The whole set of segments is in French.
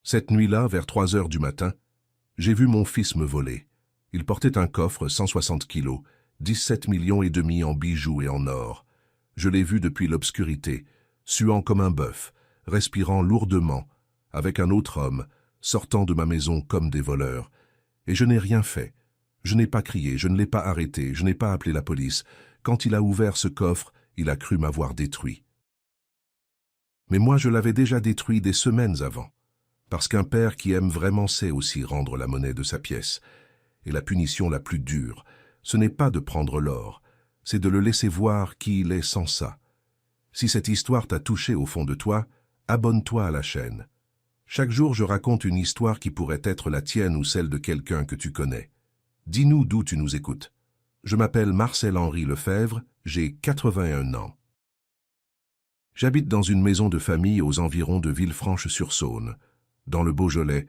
Cette nuit-là, vers 3 heures du matin, j'ai vu mon fils me voler. Il portait un coffre 160 kilos, 17 millions et demi en bijoux et en or. Je l'ai vu depuis l'obscurité, suant comme un bœuf, respirant lourdement, avec un autre homme, sortant de ma maison comme des voleurs. Et je n'ai rien fait. Je n'ai pas crié, je ne l'ai pas arrêté, je n'ai pas appelé la police. Quand il a ouvert ce coffre, il a cru m'avoir détruit. Mais moi, je l'avais déjà détruit des semaines avant. Parce qu'un père qui aime vraiment sait aussi rendre la monnaie de sa pièce. Et la punition la plus dure, ce n'est pas de prendre l'or, c'est de le laisser voir qui il est sans ça. Si cette histoire t'a touché au fond de toi, abonne-toi à la chaîne. Chaque jour, je raconte une histoire qui pourrait être la tienne ou celle de quelqu'un que tu connais. Dis-nous d'où tu nous écoutes. Je m'appelle Marcel-Henri Lefebvre, j'ai 81 ans. J'habite dans une maison de famille aux environs de Villefranche-sur-Saône, dans le Beaujolais,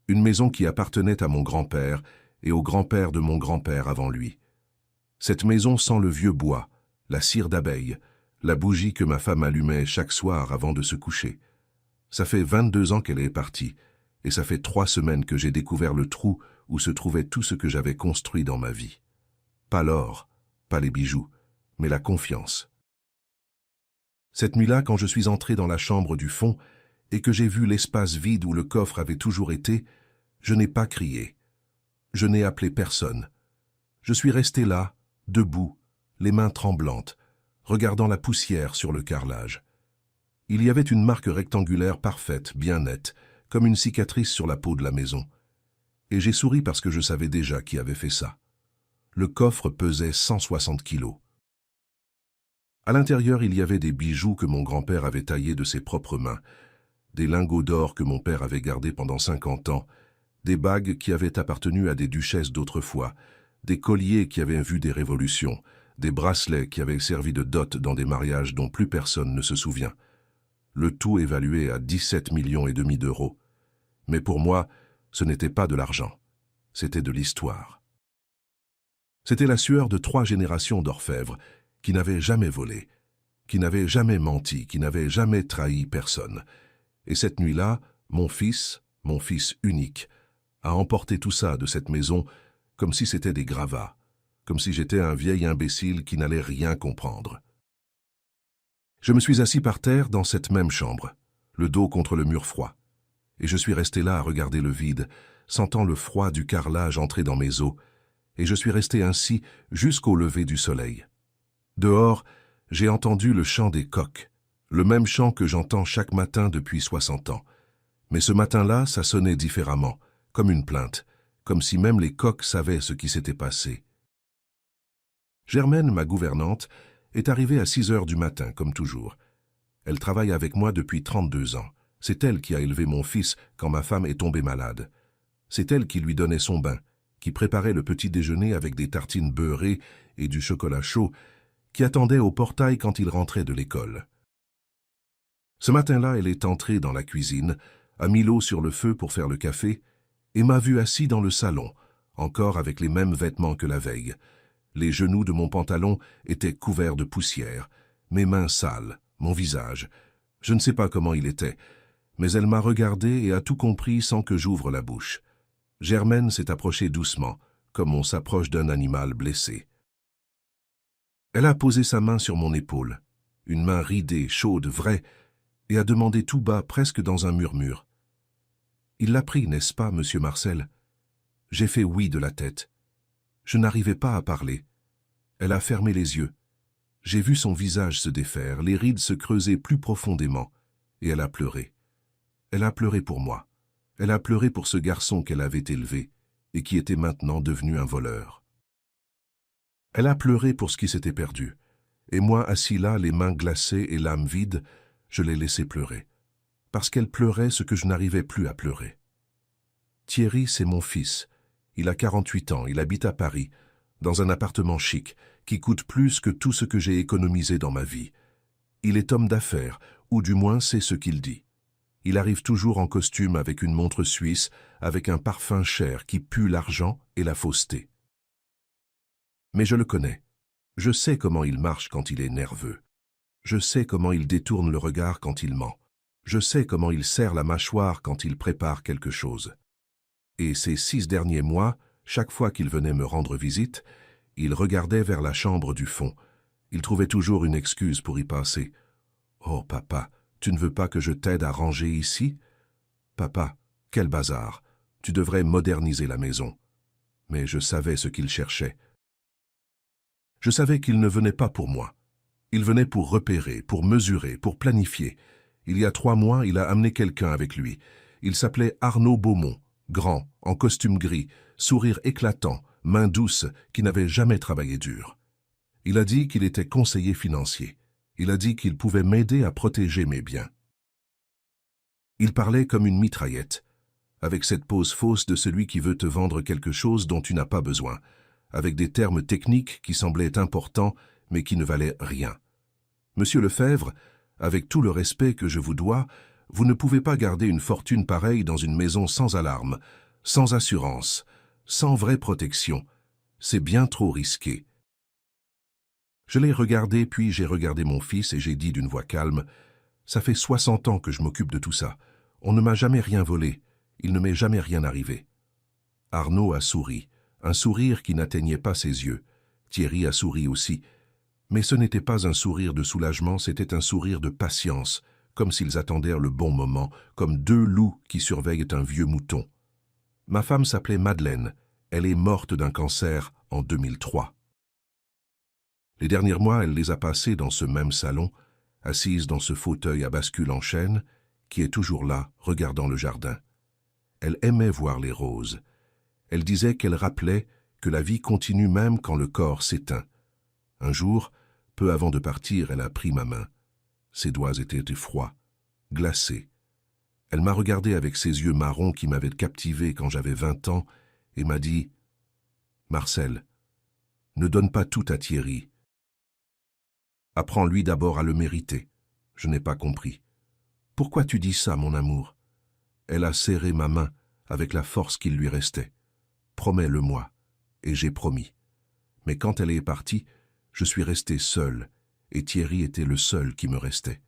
une maison qui appartenait à mon grand-père et au grand-père de mon grand-père avant lui. Cette maison sent le vieux bois, la cire d'abeille, la bougie que ma femme allumait chaque soir avant de se coucher. Ça fait 22 ans qu'elle est partie, et ça fait 3 semaines que j'ai découvert le trou où se trouvait tout ce que j'avais construit dans ma vie. Pas l'or, pas les bijoux, mais la confiance. Cette nuit-là, quand je suis entré dans la chambre du fond et que j'ai vu l'espace vide où le coffre avait toujours été, je n'ai pas crié. Je n'ai appelé personne. Je suis resté là, debout, les mains tremblantes, regardant la poussière sur le carrelage. Il y avait une marque rectangulaire parfaite, bien nette, comme une cicatrice sur la peau de la maison. Et j'ai souri parce que je savais déjà qui avait fait ça. Le coffre pesait 160 kilos. À l'intérieur, il y avait des bijoux que mon grand-père avait taillés de ses propres mains, des lingots d'or que mon père avait gardés pendant 50 ans, des bagues qui avaient appartenu à des duchesses d'autrefois, des colliers qui avaient vu des révolutions, des bracelets qui avaient servi de dot dans des mariages dont plus personne ne se souvient. Le tout évalué à 17 millions et demi d'euros. Mais pour moi, ce n'était pas de l'argent, c'était de l'histoire. C'était la sueur de 3 générations d'orfèvres qui n'avaient jamais volé, qui n'avaient jamais menti, qui n'avaient jamais trahi personne. Et cette nuit-là, mon fils unique, a emporté tout ça de cette maison comme si c'était des gravats, comme si j'étais un vieil imbécile qui n'allait rien comprendre. Je me suis assis par terre dans cette même chambre, le dos contre le mur froid, et je suis resté là à regarder le vide, sentant le froid du carrelage entrer dans mes os, et je suis resté ainsi jusqu'au lever du soleil. Dehors, j'ai entendu le chant des coqs, le même chant que j'entends chaque matin depuis 60 ans. Mais ce matin-là, ça sonnait différemment, comme une plainte, comme si même les coqs savaient ce qui s'était passé. Germaine, ma gouvernante, est arrivée à 6 heures du matin, comme toujours. Elle travaille avec moi depuis 32 ans. C'est elle qui a élevé mon fils quand ma femme est tombée malade. C'est elle qui lui donnait son bain, qui préparait le petit déjeuner avec des tartines beurrées et du chocolat chaud, qui attendait au portail quand il rentrait de l'école. Ce matin-là, elle est entrée dans la cuisine, a mis l'eau sur le feu pour faire le café, et m'a vu assis dans le salon, encore avec les mêmes vêtements que la veille. Les genoux de mon pantalon étaient couverts de poussière, mes mains sales, mon visage. Je ne sais pas comment il était, mais elle m'a regardé et a tout compris sans que j'ouvre la bouche. Germaine s'est approchée doucement, comme on s'approche d'un animal blessé. Elle a posé sa main sur mon épaule, une main ridée, chaude, vraie, et a demandé tout bas, presque dans un murmure. « Il l'a pris, n'est-ce pas, monsieur Marcel ?» J'ai fait oui de la tête. Je n'arrivais pas à parler. Elle a fermé les yeux. J'ai vu son visage se défaire, les rides se creuser plus profondément, et elle a pleuré. Elle a pleuré pour moi. Elle a pleuré pour ce garçon qu'elle avait élevé, et qui était maintenant devenu un voleur. Elle a pleuré pour ce qui s'était perdu, et moi, assis là, les mains glacées et l'âme vide, je l'ai laissé pleurer, parce qu'elle pleurait ce que je n'arrivais plus à pleurer. Thierry, c'est mon fils. Il a 48 ans, il habite à Paris, dans un appartement chic, qui coûte plus que tout ce que j'ai économisé dans ma vie. Il est homme d'affaires, ou du moins c'est ce qu'il dit. Il arrive toujours en costume avec une montre suisse, avec un parfum cher qui pue l'argent et la fausseté. Mais je le connais. Je sais comment il marche quand il est nerveux. Je sais comment il détourne le regard quand il ment. Je sais comment il serre la mâchoire quand il prépare quelque chose. Et ces 6 derniers mois, chaque fois qu'il venait me rendre visite, il regardait vers la chambre du fond. Il trouvait toujours une excuse pour y passer. « Oh, papa, tu ne veux pas que je t'aide à ranger ici ? Papa, quel bazar. Tu devrais moderniser la maison. » Mais je savais ce qu'il cherchait. Je savais qu'il ne venait pas pour moi. Il venait pour repérer, pour mesurer, pour planifier. Il y a 3 mois, il a amené quelqu'un avec lui. Il s'appelait Arnaud Beaumont, grand, en costume gris, sourire éclatant, main douce, qui n'avait jamais travaillé dur. Il a dit qu'il était conseiller financier. Il a dit qu'il pouvait m'aider à protéger mes biens. Il parlait comme une mitraillette, avec cette pose fausse de celui qui veut te vendre quelque chose dont tu n'as pas besoin, avec des termes techniques qui semblaient importants mais qui ne valaient rien. Monsieur Lefebvre, avec tout le respect que je vous dois, vous ne pouvez pas garder une fortune pareille dans une maison sans alarme, sans assurance, sans vraie protection. C'est bien trop risqué. Je l'ai regardé, puis j'ai regardé mon fils et j'ai dit d'une voix calme, « Ça fait 60 ans que je m'occupe de tout ça. On ne m'a jamais rien volé. Il ne m'est jamais rien arrivé. » Arnaud a souri, un sourire qui n'atteignait pas ses yeux. Thierry a souri aussi. Mais ce n'était pas un sourire de soulagement, c'était un sourire de patience, comme s'ils attendaient le bon moment, comme 2 loups qui surveillent un vieux mouton. Ma femme s'appelait Madeleine. Elle est morte d'un cancer en 2003. Les derniers mois, elle les a passés dans ce même salon, assise dans ce fauteuil à bascule en chêne, qui est toujours là, regardant le jardin. Elle aimait voir les roses. Elle disait qu'elle rappelait que la vie continue même quand le corps s'éteint. Un jour, peu avant de partir, elle a pris ma main. Ses doigts étaient froids, glacés. Elle m'a regardé avec ses yeux marrons qui m'avaient captivé quand j'avais 20 ans et m'a dit « Marcel, ne donne pas tout à Thierry. Apprends-lui d'abord à le mériter. » Je n'ai pas compris. « Pourquoi tu dis ça, mon amour ?» Elle a serré ma main avec la force qu'il lui restait. « Promets-le-moi. » Et j'ai promis. Mais quand elle est partie, je suis resté seul, et Thierry était le seul qui me restait.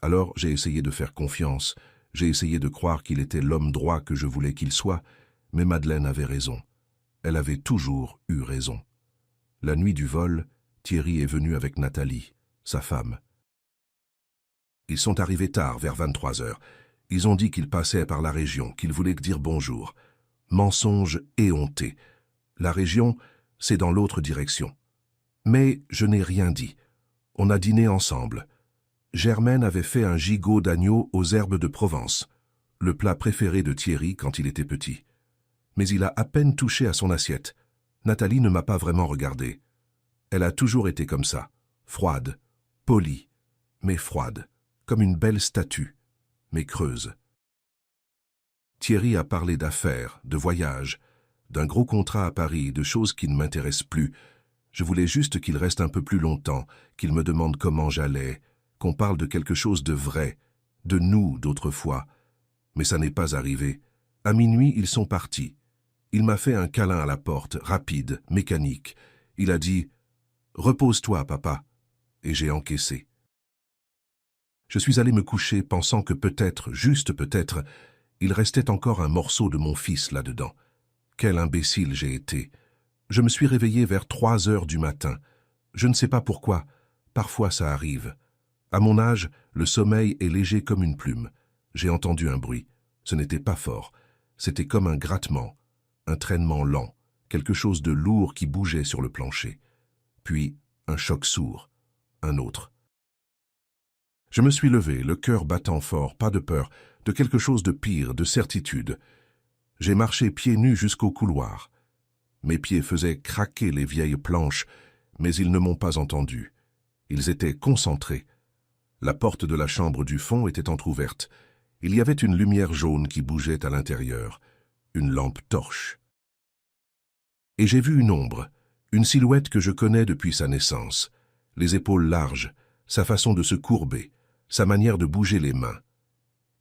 Alors j'ai essayé de faire confiance, j'ai essayé de croire qu'il était l'homme droit que je voulais qu'il soit, mais Madeleine avait raison. Elle avait toujours eu raison. La nuit du vol, Thierry est venu avec Nathalie, sa femme. Ils sont arrivés tard, vers 23 heures. Ils ont dit qu'ils passaient par la région, qu'ils voulaient dire bonjour. Mensonge éhonté. La région, c'est dans l'autre direction. Mais je n'ai rien dit. On a dîné ensemble. Germaine avait fait un gigot d'agneau aux herbes de Provence, le plat préféré de Thierry quand il était petit. Mais il a à peine touché à son assiette. Nathalie ne m'a pas vraiment regardé. Elle a toujours été comme ça, froide, polie, mais froide, comme une belle statue, mais creuse. Thierry a parlé d'affaires, de voyages, d'un gros contrat à Paris, de choses qui ne m'intéressent plus. Je voulais juste qu'il reste un peu plus longtemps, qu'il me demande comment j'allais, qu'on parle de quelque chose de vrai, de nous d'autrefois. Mais ça n'est pas arrivé. À minuit, ils sont partis. Il m'a fait un câlin à la porte, rapide, mécanique. Il a dit « Repose-toi, papa », et j'ai encaissé. Je suis allé me coucher pensant que peut-être, juste peut-être, il restait encore un morceau de mon fils là-dedans. Quel imbécile j'ai été. Je me suis réveillé vers 3 heures du matin. Je ne sais pas pourquoi. Parfois ça arrive. À mon âge, le sommeil est léger comme une plume. J'ai entendu un bruit. Ce n'était pas fort. C'était comme un grattement, un traînement lent, quelque chose de lourd qui bougeait sur le plancher. Puis, un choc sourd. Un autre. Je me suis levé, le cœur battant fort, pas de peur, de quelque chose de pire, de certitude. J'ai marché pieds nus jusqu'au couloir. Mes pieds faisaient craquer les vieilles planches, mais ils ne m'ont pas entendu. Ils étaient concentrés. La porte de la chambre du fond était entr'ouverte. Il y avait une lumière jaune qui bougeait à l'intérieur, une lampe torche. Et j'ai vu une ombre, une silhouette que je connais depuis sa naissance, les épaules larges, sa façon de se courber, sa manière de bouger les mains.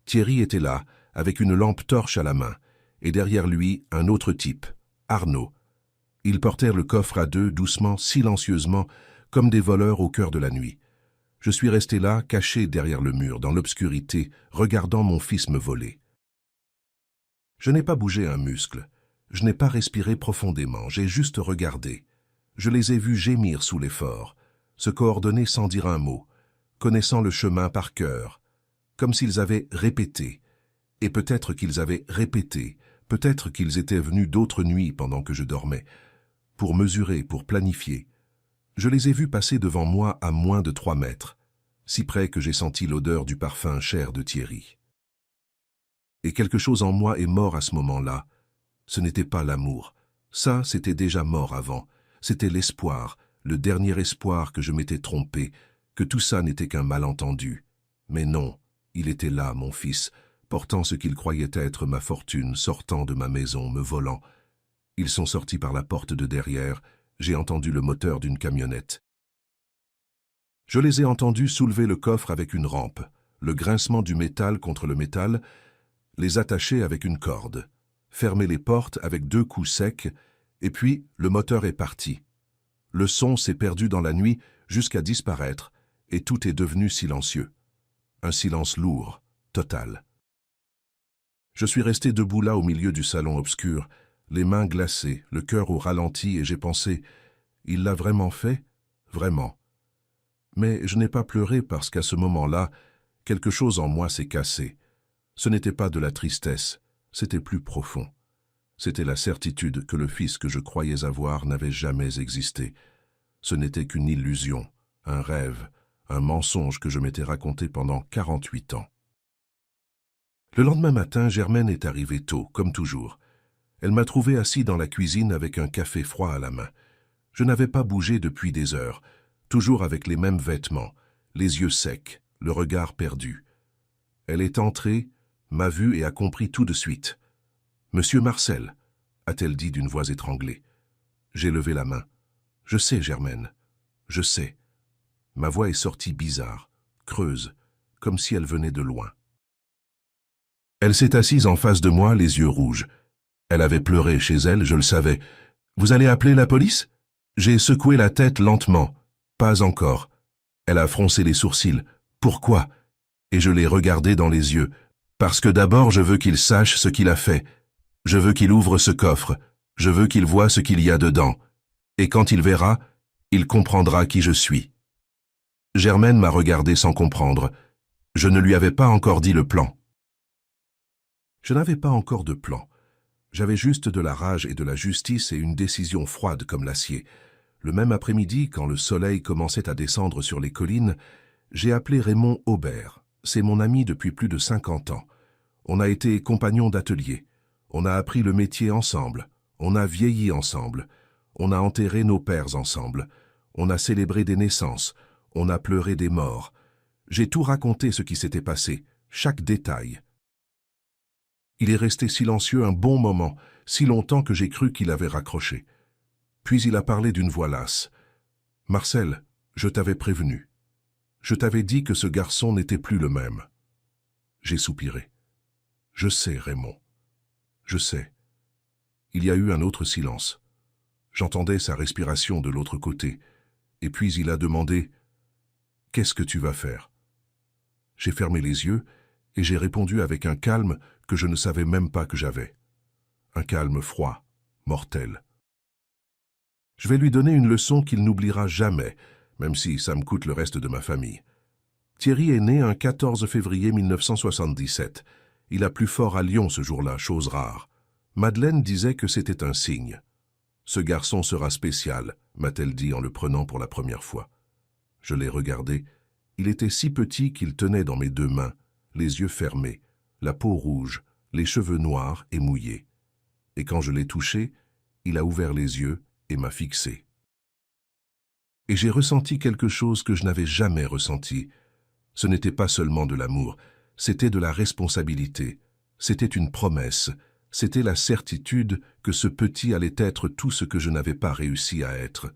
Thierry était là, avec une lampe torche à la main, et derrière lui, un autre type, Arnaud. Ils portèrent le coffre à deux, doucement, silencieusement, comme des voleurs au cœur de la nuit. Je suis resté là, caché derrière le mur, dans l'obscurité, regardant mon fils me voler. Je n'ai pas bougé un muscle. Je n'ai pas respiré profondément, j'ai juste regardé. Je les ai vus gémir sous l'effort, se coordonner sans dire un mot, connaissant le chemin par cœur, comme s'ils avaient répété. Et peut-être qu'ils avaient répété, peut-être qu'ils étaient venus d'autres nuits pendant que je dormais, pour mesurer, pour planifier. Je les ai vus passer devant moi à moins de 3 mètres, si près que j'ai senti l'odeur du parfum cher de Thierry. Et quelque chose en moi est mort à ce moment-là. Ce n'était pas l'amour. Ça, c'était déjà mort avant. C'était l'espoir, le dernier espoir que je m'étais trompé, que tout ça n'était qu'un malentendu. Mais non, il était là, mon fils, portant ce qu'il croyait être ma fortune, sortant de ma maison, me volant. Ils sont sortis par la porte de derrière, j'ai entendu le moteur d'une camionnette. Je les ai entendus soulever le coffre avec une rampe, le grincement du métal contre le métal, les attacher avec une corde, fermer les portes avec 2 coups secs, et puis le moteur est parti. Le son s'est perdu dans la nuit jusqu'à disparaître, et tout est devenu silencieux. Un silence lourd, total. Je suis resté debout là au milieu du salon obscur, les mains glacées, le cœur au ralenti, et j'ai pensé, il l'a vraiment fait? Vraiment. Mais je n'ai pas pleuré parce qu'à ce moment-là, quelque chose en moi s'est cassé. Ce n'était pas de la tristesse, c'était plus profond. C'était la certitude que le fils que je croyais avoir n'avait jamais existé. Ce n'était qu'une illusion, un rêve, un mensonge que je m'étais raconté pendant 48 ans. Le lendemain matin, Germaine est arrivée tôt, comme toujours. Elle m'a trouvé assis dans la cuisine avec un café froid à la main. Je n'avais pas bougé depuis des heures, toujours avec les mêmes vêtements, les yeux secs, le regard perdu. Elle est entrée, m'a vu et a compris tout de suite. « Monsieur Marcel », a-t-elle dit d'une voix étranglée. J'ai levé la main. « Je sais, Germaine, je sais. » Ma voix est sortie bizarre, creuse, comme si elle venait de loin. Elle s'est assise en face de moi, les yeux rouges. Elle avait pleuré chez elle, je le savais. « Vous allez appeler la police ?» J'ai secoué la tête lentement. « Pas encore. » Elle a froncé les sourcils. « Pourquoi ?» Et je l'ai regardé dans les yeux. « Parce que d'abord je veux qu'il sache ce qu'il a fait. Je veux qu'il ouvre ce coffre. Je veux qu'il voie ce qu'il y a dedans. Et quand il verra, il comprendra qui je suis. » Germaine m'a regardé sans comprendre. Je ne lui avais pas encore dit le plan. Je n'avais pas encore de plan. J'avais juste de la rage et de la justice et une décision froide comme l'acier. Le même après-midi, quand le soleil commençait à descendre sur les collines, j'ai appelé Raymond Aubert. C'est mon ami depuis plus de 50 ans. On a été compagnons d'atelier. On a appris le métier ensemble. On a vieilli ensemble. On a enterré nos pères ensemble. On a célébré des naissances. On a pleuré des morts. J'ai tout raconté ce qui s'était passé, chaque détail. Il est resté silencieux un bon moment, si longtemps que j'ai cru qu'il avait raccroché. Puis il a parlé d'une voix lasse. « Marcel, je t'avais prévenu. Je t'avais dit que ce garçon n'était plus le même. » J'ai soupiré. « Je sais, Raymond. Je sais. » Il y a eu un autre silence. J'entendais sa respiration de l'autre côté. Et puis il a demandé « Qu'est-ce que tu vas faire ?» J'ai fermé les yeux et j'ai répondu avec un calme que je ne savais même pas que j'avais. Un calme froid, mortel. Je vais lui donner une leçon qu'il n'oubliera jamais, même si ça me coûte le reste de ma famille. Thierry est né un 14 février 1977. Il a plu fort à Lyon ce jour-là, chose rare. Madeleine disait que c'était un signe. « Ce garçon sera spécial », m'a-t-elle dit en le prenant pour la première fois. Je l'ai regardé. Il était si petit qu'il tenait dans mes 2 mains, les yeux fermés, la peau rouge, les cheveux noirs et mouillés. Et quand je l'ai touché, il a ouvert les yeux et m'a fixé. Et j'ai ressenti quelque chose que je n'avais jamais ressenti. Ce n'était pas seulement de l'amour, c'était de la responsabilité, c'était une promesse, c'était la certitude que ce petit allait être tout ce que je n'avais pas réussi à être.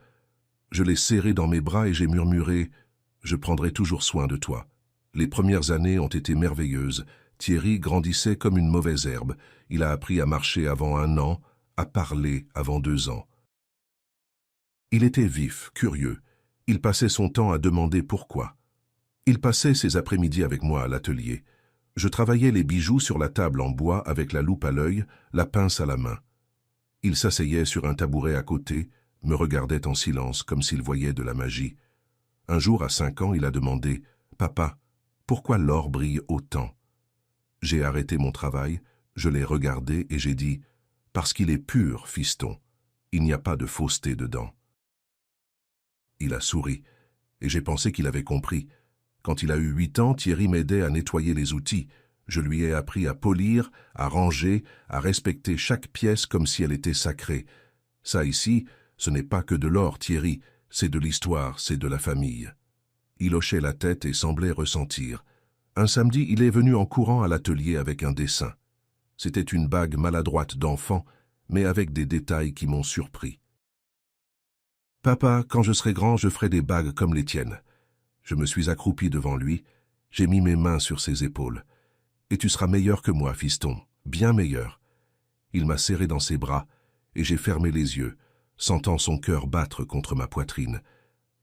Je l'ai serré dans mes bras et j'ai murmuré « Je prendrai toujours soin de toi. » Les premières années ont été merveilleuses. Thierry grandissait comme une mauvaise herbe. Il a appris à marcher avant 1 an, à parler avant 2 ans. Il était vif, curieux. Il passait son temps à demander pourquoi. Il passait ses après-midi avec moi à l'atelier. Je travaillais les bijoux sur la table en bois avec la loupe à l'œil, la pince à la main. Il s'asseyait sur un tabouret à côté, me regardait en silence comme s'il voyait de la magie. Un jour, à 5 ans, il a demandé « Papa, pourquoi l'or brille autant ?» J'ai arrêté mon travail, je l'ai regardé et j'ai dit « Parce qu'il est pur, fiston. Il n'y a pas de fausseté dedans. » Il a souri, et j'ai pensé qu'il avait compris. Quand il a eu 8 ans, Thierry m'aidait à nettoyer les outils. Je lui ai appris à polir, à ranger, à respecter chaque pièce comme si elle était sacrée. Ça ici, ce n'est pas que de l'or, Thierry, c'est de l'histoire, c'est de la famille. Il hochait la tête et semblait ressentir. Un samedi, il est venu en courant à l'atelier avec un dessin. C'était une bague maladroite d'enfant, mais avec des détails qui m'ont surpris. « Papa, quand je serai grand, je ferai des bagues comme les tiennes. » Je me suis accroupi devant lui, j'ai mis mes mains sur ses épaules. « Et tu seras meilleur que moi, fiston, bien meilleur. » Il m'a serré dans ses bras, et j'ai fermé les yeux, sentant son cœur battre contre ma poitrine.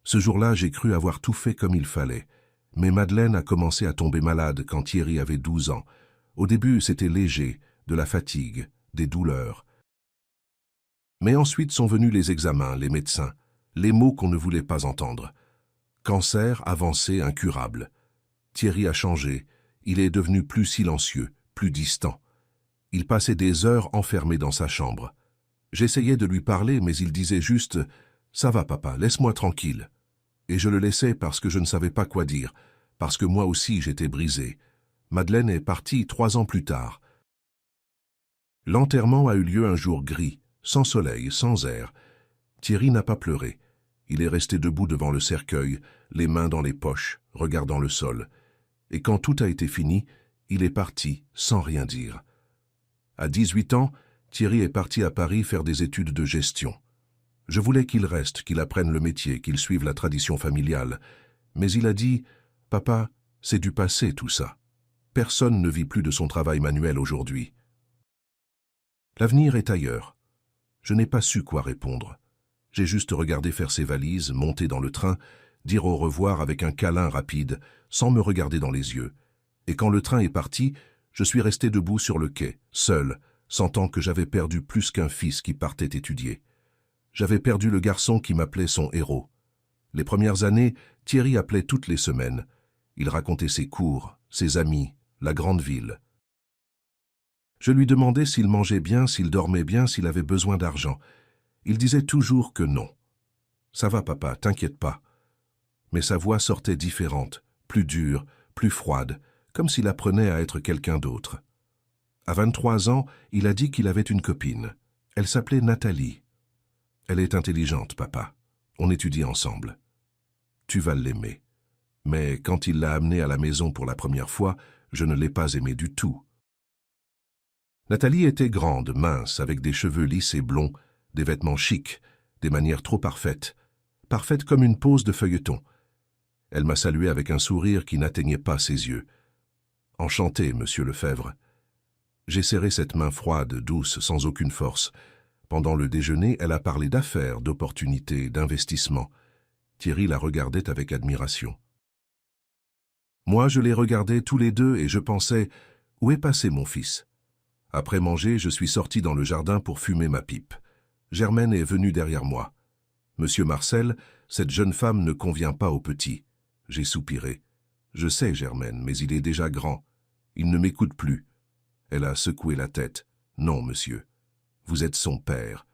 Ce jour-là, j'ai cru avoir tout fait comme il fallait. Mais Madeleine a commencé à tomber malade quand Thierry avait 12 ans. Au début, c'était léger, de la fatigue, des douleurs. Mais ensuite sont venus les examens, les médecins, les mots qu'on ne voulait pas entendre. Cancer avancé, incurable. Thierry a changé, il est devenu plus silencieux, plus distant. Il passait des heures enfermé dans sa chambre. J'essayais de lui parler, mais il disait juste « Ça va, papa, laisse-moi tranquille ». Et je le laissais parce que je ne savais pas quoi dire, parce que moi aussi j'étais brisé. Madeleine est partie 3 ans plus tard. L'enterrement a eu lieu un jour gris, sans soleil, sans air. Thierry n'a pas pleuré. Il est resté debout devant le cercueil, les mains dans les poches, regardant le sol. Et quand tout a été fini, il est parti, sans rien dire. À 18 ans, Thierry est parti à Paris faire des études de gestion. Je voulais qu'il reste, qu'il apprenne le métier, qu'il suive la tradition familiale. Mais il a dit « Papa, c'est du passé tout ça. Personne ne vit plus de son travail manuel aujourd'hui. L'avenir est ailleurs. » Je n'ai pas su quoi répondre. J'ai juste regardé faire ses valises, monter dans le train, dire au revoir avec un câlin rapide, sans me regarder dans les yeux. Et quand le train est parti, je suis resté debout sur le quai, seul, sentant que j'avais perdu plus qu'un fils qui partait étudier. J'avais perdu le garçon qui m'appelait son héros. Les premières années, Thierry appelait toutes les semaines. Il racontait ses cours, ses amis, la grande ville. Je lui demandais s'il mangeait bien, s'il dormait bien, s'il avait besoin d'argent. Il disait toujours que non. « Ça va, papa, t'inquiète pas. » Mais sa voix sortait différente, plus dure, plus froide, comme s'il apprenait à être quelqu'un d'autre. À 23 ans, il a dit qu'il avait une copine. Elle s'appelait Nathalie. « Elle est intelligente, papa. On étudie ensemble. Tu vas l'aimer. » Mais quand il l'a amenée à la maison pour la première fois, je ne l'ai pas aimée du tout. Nathalie était grande, mince, avec des cheveux lisses et blonds, des vêtements chics, des manières trop parfaites comme une pose de feuilleton. Elle m'a salué avec un sourire qui n'atteignait pas ses yeux. « Enchanté, monsieur Lefebvre. » J'ai serré cette main froide, douce, sans aucune force. Pendant le déjeuner, elle a parlé d'affaires, d'opportunités, d'investissements. Thierry la regardait avec admiration. Moi, je les regardais tous les deux et je pensais « Où est passé mon fils ?» Après manger, je suis sorti dans le jardin pour fumer ma pipe. Germaine est venue derrière moi. « Monsieur Marcel, cette jeune femme ne convient pas au petit. » J'ai soupiré. « Je sais, Germaine, mais il est déjà grand. Il ne m'écoute plus. » Elle a secoué la tête. « Non, monsieur. Vous êtes son père.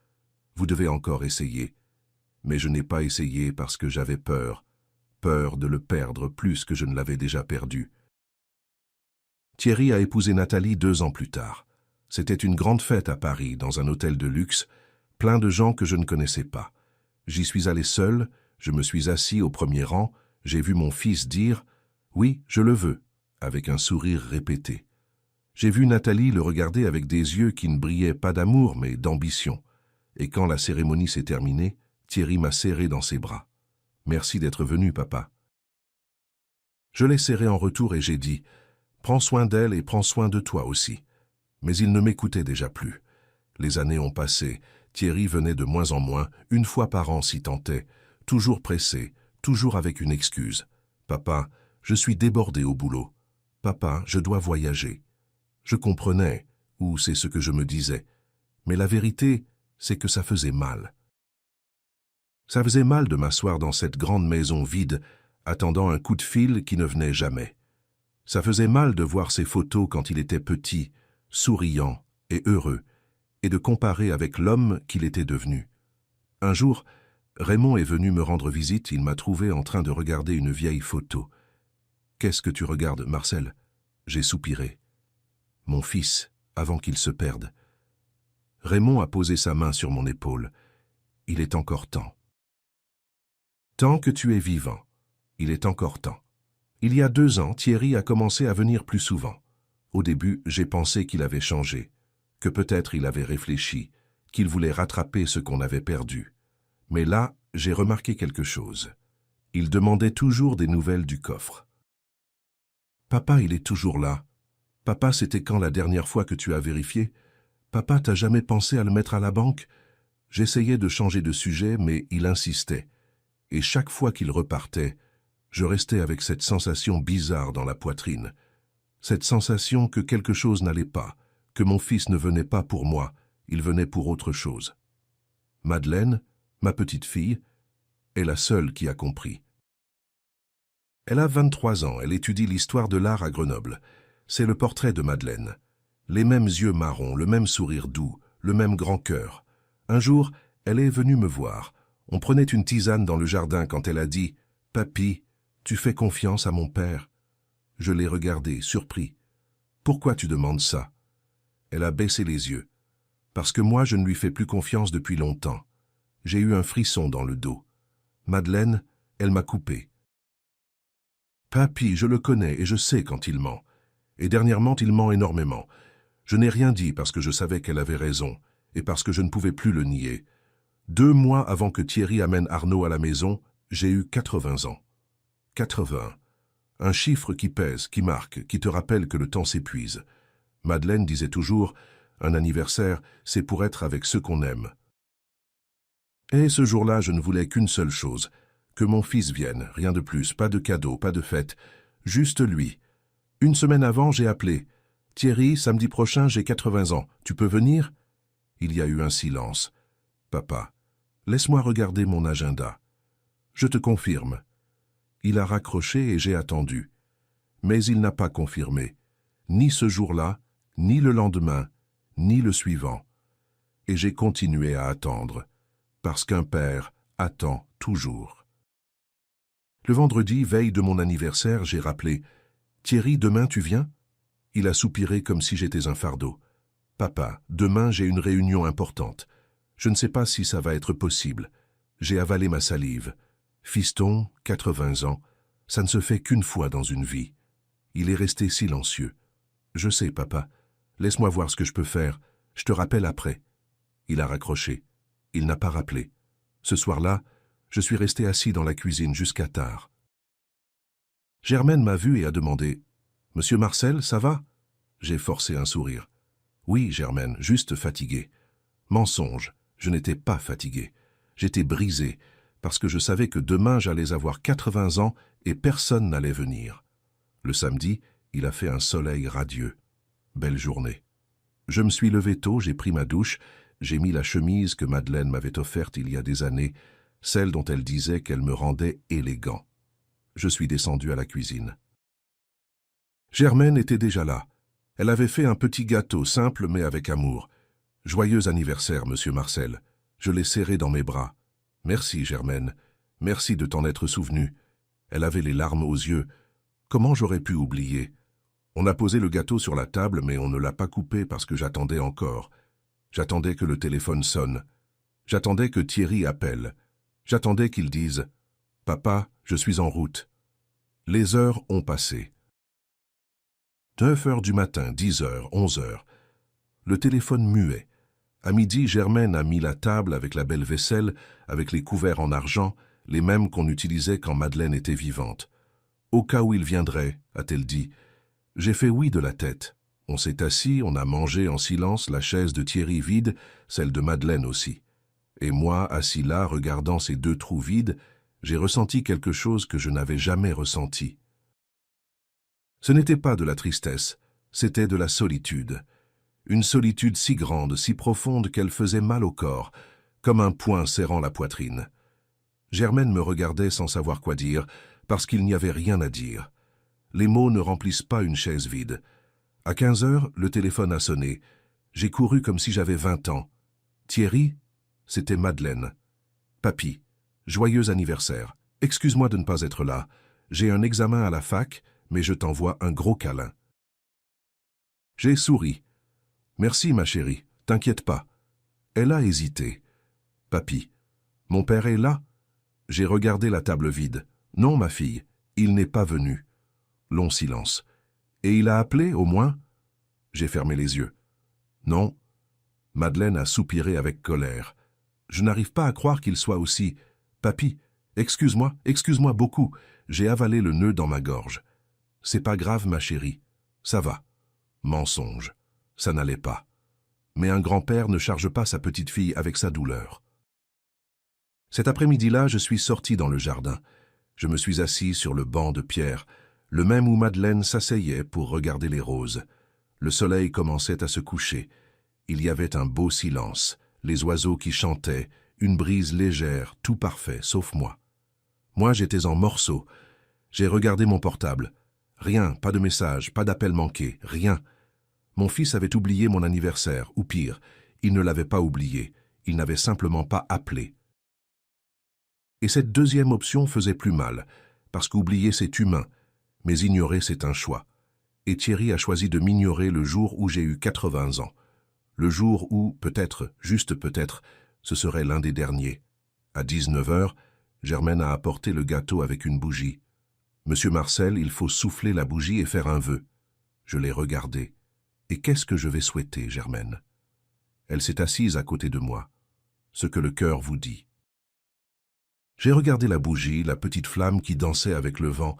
Vous devez encore essayer. » Mais je n'ai pas essayé parce que j'avais peur. Peur de le perdre plus que je ne l'avais déjà perdu. Thierry a épousé Nathalie 2 ans plus tard. C'était une grande fête à Paris, dans un hôtel de luxe, plein de gens que je ne connaissais pas. J'y suis allé seul, je me suis assis au premier rang, j'ai vu mon fils dire « Oui, je le veux », avec un sourire répété. J'ai vu Nathalie le regarder avec des yeux qui ne brillaient pas d'amour, mais d'ambition. Et quand la cérémonie s'est terminée, Thierry m'a serré dans ses bras. « Merci d'être venu, papa. » Je l'ai serré en retour et j'ai dit « Prends soin d'elle et prends soin de toi aussi. » Mais il ne m'écoutait déjà plus. Les années ont passé, Thierry venait de moins en moins, 1 fois par an si tant est, toujours pressé, toujours avec une excuse. « Papa, Je suis débordé au boulot. Papa, je dois voyager. Je comprenais, ou c'est ce que je me disais. Mais la vérité, c'est que ça faisait mal. Ça faisait mal de m'asseoir dans cette grande maison vide, attendant un coup de fil qui ne venait jamais. Ça faisait mal de voir ses photos quand il était petit, souriant et heureux, et de comparer avec l'homme qu'il était devenu. Un jour, Raymond est venu me rendre visite, il m'a trouvé en train de regarder une vieille photo. « Qu'est-ce que tu regardes, Marcel ?» J'ai soupiré. « Mon fils, avant qu'il se perde. » Raymond a posé sa main sur mon épaule. « Il est encore temps. » Tant que tu es vivant, il est encore temps. Il y a 2 ans, Thierry a commencé à venir plus souvent. Au début, j'ai pensé qu'il avait changé, que peut-être il avait réfléchi, qu'il voulait rattraper ce qu'on avait perdu. Mais là, j'ai remarqué quelque chose. Il demandait toujours des nouvelles du coffre. « Papa, il est toujours là. Papa, c'était quand la dernière fois que tu as vérifié? Papa, t'as jamais pensé à le mettre à la banque ?» J'essayais de changer de sujet, mais il insistait. Et chaque fois qu'il repartait, je restais avec cette sensation bizarre dans la poitrine. Cette sensation que quelque chose n'allait pas, que mon fils ne venait pas pour moi, il venait pour autre chose. Madeleine, ma petite fille, est la seule qui a compris. Elle a 23 ans, elle étudie l'histoire de l'art à Grenoble. C'est le portrait de Madeleine. Les mêmes yeux marrons, le même sourire doux, le même grand cœur. Un jour, elle est venue me voir. On prenait une tisane dans le jardin quand elle a dit « Papy, tu fais confiance à mon père ?» Je l'ai regardée, surpris. « Pourquoi tu demandes ça ?» Elle a baissé les yeux. « Parce que moi, je ne lui fais plus confiance depuis longtemps. » J'ai eu un frisson dans le dos. Madeleine, elle m'a coupé. « Papy, je le connais et je sais quand il ment. Et dernièrement, il ment énormément. Je n'ai rien dit parce que je savais qu'elle avait raison et parce que je ne pouvais plus le nier. 2 mois avant que Thierry amène Arnaud à la maison, j'ai eu 80 ans. 80. Un chiffre qui pèse, qui marque, qui te rappelle que le temps s'épuise. Madeleine disait toujours, un anniversaire, c'est pour être avec ceux qu'on aime. Et ce jour-là, je ne voulais qu'une seule chose, que mon fils vienne, rien de plus, pas de cadeau, pas de fête, juste lui. 1 semaine avant, j'ai appelé. « Thierry, samedi prochain, j'ai 80 ans, tu peux venir ?» Il y a eu un silence. « Papa, laisse-moi regarder mon agenda. » Je te confirme. Il a raccroché et j'ai attendu. Mais il n'a pas confirmé, ni ce jour-là, ni le lendemain, ni le suivant. Et j'ai continué à attendre, parce qu'un père attend toujours. Le vendredi, veille de mon anniversaire, j'ai rappelé « Thierry, demain tu viens ?» Il a soupiré comme si j'étais un fardeau. « Papa, demain j'ai une réunion importante. Je ne sais pas si ça va être possible. » J'ai avalé ma salive. Fiston, 80 ans, ça ne se fait qu'une fois dans une vie. Il est resté silencieux. « Je sais, papa. Laisse-moi voir ce que je peux faire. Je te rappelle après. » Il a raccroché. Il n'a pas rappelé. Ce soir-là, je suis resté assis dans la cuisine jusqu'à tard. Germaine m'a vu et a demandé « Monsieur Marcel, ça va ?» J'ai forcé un sourire. « Oui, Germaine, juste fatigué. » Mensonge, je n'étais pas fatigué. J'étais brisé, parce que je savais que demain j'allais avoir 80 ans et personne n'allait venir. Le samedi, il a fait un soleil radieux. Belle journée. Je me suis levé tôt, j'ai pris ma douche, j'ai mis la chemise que Madeleine m'avait offerte il y a des années, celle dont elle disait qu'elle me rendait élégant. Je suis descendu à la cuisine. Germaine était déjà là. Elle avait fait un petit gâteau simple mais avec amour. « Joyeux anniversaire, monsieur Marcel. » Je l'ai serré dans mes bras. « Merci, Germaine. Merci de t'en être souvenu. » Elle avait les larmes aux yeux. Comment j'aurais pu oublier? On a posé le gâteau sur la table, mais on ne l'a pas coupé parce que j'attendais encore. J'attendais que le téléphone sonne. J'attendais que Thierry appelle. J'attendais qu'il dise « Papa, je suis en route. » Les heures ont passé. 9 heures du matin, 10 heures, 11 heures. Le téléphone muet. À midi, Germaine a mis la table avec la belle vaisselle, avec les couverts en argent, les mêmes qu'on utilisait quand Madeleine était vivante. « Au cas où il viendrait », a-t-elle dit. J'ai fait oui de la tête. On s'est assis, on a mangé en silence, la chaise de Thierry vide, celle de Madeleine aussi. Et moi, assis là, regardant ces 2 trous vides, j'ai ressenti quelque chose que je n'avais jamais ressenti. Ce n'était pas de la tristesse, c'était de la solitude. Une solitude si grande, si profonde qu'elle faisait mal au corps, comme un poing serrant la poitrine. Germaine me regardait sans savoir quoi dire, parce qu'il n'y avait rien à dire. Les mots ne remplissent pas une chaise vide. À 15 heures, le téléphone a sonné. J'ai couru comme si j'avais 20 ans. Thierry, c'était Madeleine. Papy, joyeux anniversaire. Excuse-moi de ne pas être là. J'ai un examen à la fac, mais je t'envoie un gros câlin. J'ai souri. Merci, ma chérie, t'inquiète pas. Elle a hésité. Papy, mon père est là? J'ai regardé la table vide. Non, ma fille, il n'est pas venu. Long silence. Et il a appelé, au moins? J'ai fermé les yeux. Non. Madeleine a soupiré avec colère. Je n'arrive pas à croire qu'il soit aussi... Papy, excuse-moi beaucoup. J'ai avalé le nœud dans ma gorge. C'est pas grave, ma chérie. Ça va. Mensonge. Ça n'allait pas. Mais un grand-père ne charge pas sa petite fille avec sa douleur. Cet après-midi-là, je suis sorti dans le jardin. Je me suis assis sur le banc de pierre, le même où Madeleine s'asseyait pour regarder les roses. Le soleil commençait à se coucher. Il y avait un beau silence, les oiseaux qui chantaient, une brise légère, tout parfait, sauf moi. Moi, j'étais en morceaux. J'ai regardé mon portable. Rien, pas de message, pas d'appel manqué, rien. Mon fils avait oublié mon anniversaire, ou pire, il ne l'avait pas oublié, il n'avait simplement pas appelé. Et cette deuxième option faisait plus mal, parce qu'oublier c'est humain, mais ignorer c'est un choix. Et Thierry a choisi de m'ignorer le jour où j'ai eu 80 ans. Le jour où, peut-être, juste peut-être, ce serait l'un des derniers. À 19 heures, Germaine a apporté le gâteau avec une bougie. Monsieur Marcel, il faut souffler la bougie et faire un vœu. Je l'ai regardé. Et qu'est-ce que je vais souhaiter, Germaine? Elle s'est assise à côté de moi. Ce que le cœur vous dit. J'ai regardé la bougie, la petite flamme qui dansait avec le vent,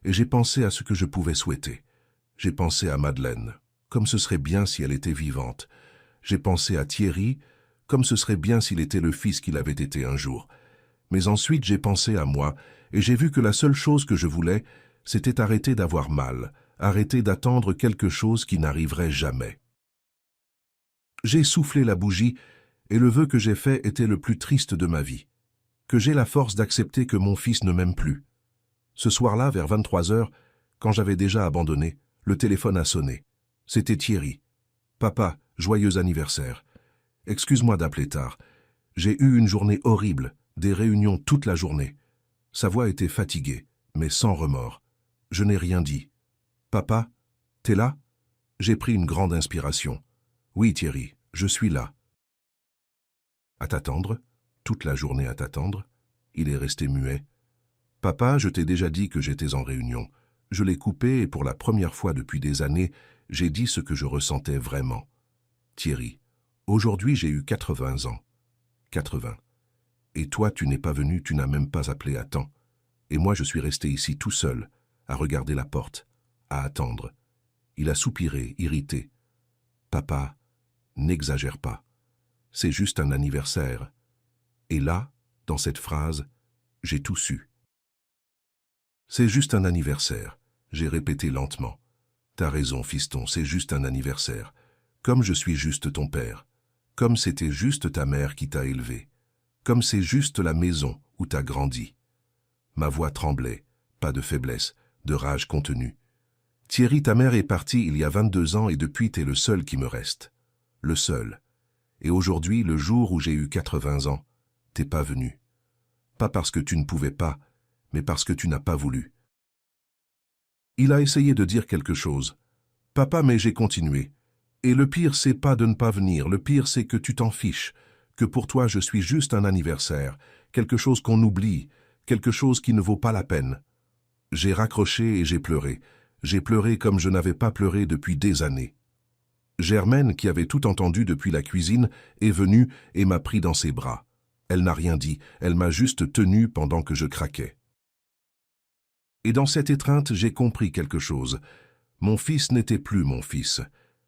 et j'ai pensé à ce que je pouvais souhaiter. J'ai pensé à Madeleine, comme ce serait bien si elle était vivante. J'ai pensé à Thierry, comme ce serait bien s'il était le fils qu'il avait été un jour. Mais ensuite j'ai pensé à moi, et j'ai vu que la seule chose que je voulais, c'était arrêter d'avoir mal, arrêter d'attendre quelque chose qui n'arriverait jamais. J'ai soufflé la bougie, et le vœu que j'ai fait était le plus triste de ma vie. Que j'ai la force d'accepter que mon fils ne m'aime plus. Ce soir-là, vers 23 heures, quand j'avais déjà abandonné, le téléphone a sonné. C'était Thierry. « Papa, joyeux anniversaire. Excuse-moi d'appeler tard. J'ai eu une journée horrible, des réunions toute la journée. » Sa voix était fatiguée, mais sans remords. Je n'ai rien dit. « Papa, t'es là ?» J'ai pris une grande inspiration. « Oui, Thierry, je suis là. » « À t'attendre ?» Toute la journée à t'attendre. Il est resté muet. « Papa, je t'ai déjà dit que j'étais en réunion. Je l'ai coupé et pour la première fois depuis des années, j'ai dit ce que je ressentais vraiment. Thierry, aujourd'hui j'ai eu 80 ans. 80. Et toi, tu n'es pas venu, tu n'as même pas appelé à temps. Et moi, je suis resté ici tout seul, à regarder la porte, à attendre. » Il a soupiré, irrité. « Papa, n'exagère pas. C'est juste un anniversaire. » Et là, dans cette phrase, j'ai tout su. C'est juste un anniversaire, j'ai répété lentement. T'as raison, fiston, c'est juste un anniversaire. Comme je suis juste ton père. Comme c'était juste ta mère qui t'a élevé. Comme c'est juste la maison où t'as grandi. Ma voix tremblait, pas de faiblesse, de rage contenue. Thierry, ta mère est partie il y a 22 ans et depuis t'es le seul qui me reste. Le seul. Et aujourd'hui, le jour où j'ai eu 80 ans, t'es pas venu. Pas parce que tu ne pouvais pas, mais parce que tu n'as pas voulu. Il a essayé de dire quelque chose. Papa, mais j'ai continué. Et le pire, c'est pas de ne pas venir, le pire, c'est que tu t'en fiches, que pour toi, je suis juste un anniversaire, quelque chose qu'on oublie, quelque chose qui ne vaut pas la peine. J'ai raccroché et j'ai pleuré. J'ai pleuré comme je n'avais pas pleuré depuis des années. Germaine, qui avait tout entendu depuis la cuisine, est venue et m'a pris dans ses bras. Elle n'a rien dit, elle m'a juste tenu pendant que je craquais. Et dans cette étreinte, j'ai compris quelque chose. Mon fils n'était plus mon fils.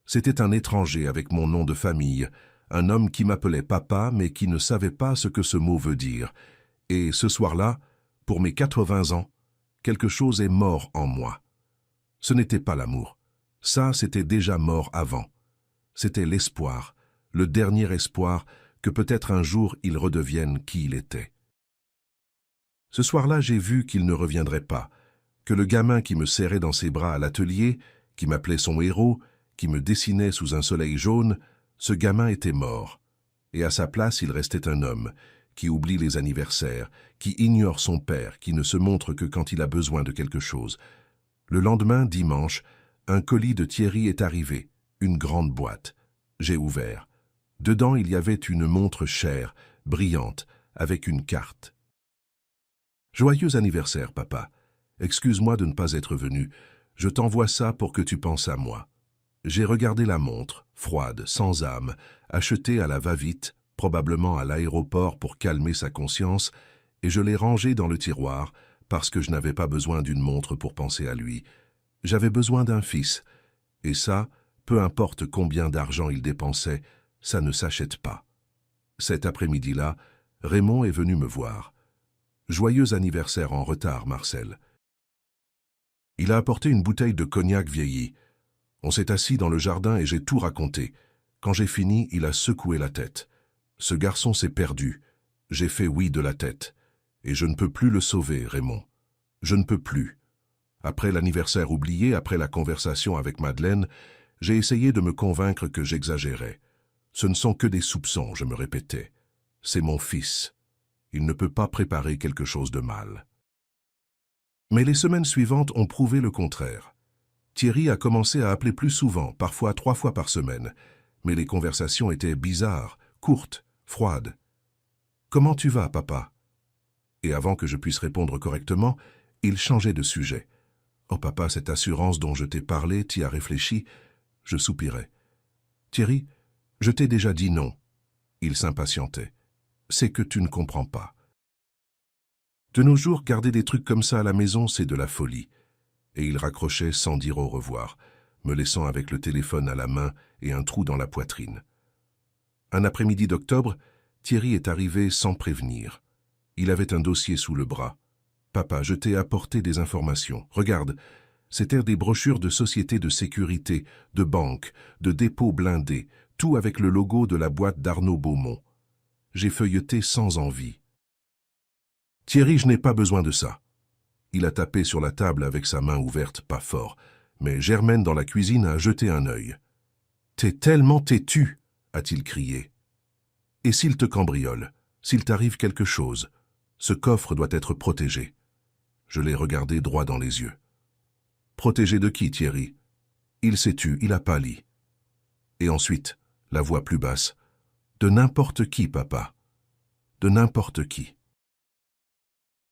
C'était un étranger avec mon nom de famille, un homme qui m'appelait papa mais qui ne savait pas ce que ce mot veut dire. Et ce soir-là, pour mes 80 ans, quelque chose est mort en moi. Ce n'était pas l'amour. Ça, c'était déjà mort avant. C'était l'espoir, le dernier espoir que peut-être un jour il redevienne qui il était. Ce soir-là, j'ai vu qu'il ne reviendrait pas, que le gamin qui me serrait dans ses bras à l'atelier, qui m'appelait son héros, qui me dessinait sous un soleil jaune, ce gamin était mort. Et à sa place, il restait un homme, qui oublie les anniversaires, qui ignore son père, qui ne se montre que quand il a besoin de quelque chose. Le lendemain, dimanche, un colis de Thierry est arrivé, une grande boîte. J'ai ouvert. Dedans, il y avait une montre chère, brillante, avec une carte. « Joyeux anniversaire, papa. Excuse-moi de ne pas être venu. Je t'envoie ça pour que tu penses à moi. » J'ai regardé la montre, froide, sans âme, achetée à la va-vite, probablement à l'aéroport pour calmer sa conscience, et je l'ai rangée dans le tiroir parce que je n'avais pas besoin d'une montre pour penser à lui. J'avais besoin d'un fils, et ça, peu importe combien d'argent il dépensait, ça ne s'achète pas. Cet après-midi-là, Raymond est venu me voir. « Joyeux anniversaire en retard, Marcel. » Il a apporté une bouteille de cognac vieilli. On s'est assis dans le jardin et j'ai tout raconté. Quand j'ai fini, il a secoué la tête. Ce garçon s'est perdu. J'ai fait oui de la tête. Et je ne peux plus le sauver, Raymond. Je ne peux plus. Après l'anniversaire oublié, après la conversation avec Madeleine, j'ai essayé de me convaincre que j'exagérais. Ce ne sont que des soupçons, je me répétais. C'est mon fils. Il ne peut pas préparer quelque chose de mal. Mais les semaines suivantes ont prouvé le contraire. Thierry a commencé à appeler plus souvent, parfois 3 fois par semaine, mais les conversations étaient bizarres, courtes, froides. « Comment tu vas, papa ?» Et avant que je puisse répondre correctement, il changeait de sujet. « Oh papa, cette assurance dont je t'ai parlé, t'y as réfléchi ?» Je soupirais. « Thierry, je t'ai déjà dit non. » Il s'impatientait. « C'est que tu ne comprends pas. » De nos jours, garder des trucs comme ça à la maison, c'est de la folie. Et il raccrochait sans dire au revoir, me laissant avec le téléphone à la main et un trou dans la poitrine. Un après-midi d'octobre, Thierry est arrivé sans prévenir. Il avait un dossier sous le bras. « Papa, je t'ai apporté des informations. Regarde, c'étaient des brochures de sociétés de sécurité, de banques, de dépôts blindés, tout avec le logo de la boîte d'Arnaud Beaumont. » J'ai feuilleté sans envie. « Thierry, je n'ai pas besoin de ça. » Il a tapé sur la table avec sa main ouverte, pas fort, mais Germaine dans la cuisine a jeté un œil. « T'es tellement têtu !» a-t-il crié. « Et s'il te cambriole, s'il t'arrive quelque chose, ce coffre doit être protégé. » Je l'ai regardé droit dans les yeux. « Protégé de qui, Thierry ? » Il s'est tu, il a pâli. Et ensuite, la voix plus basse. « De n'importe qui, papa. De n'importe qui. »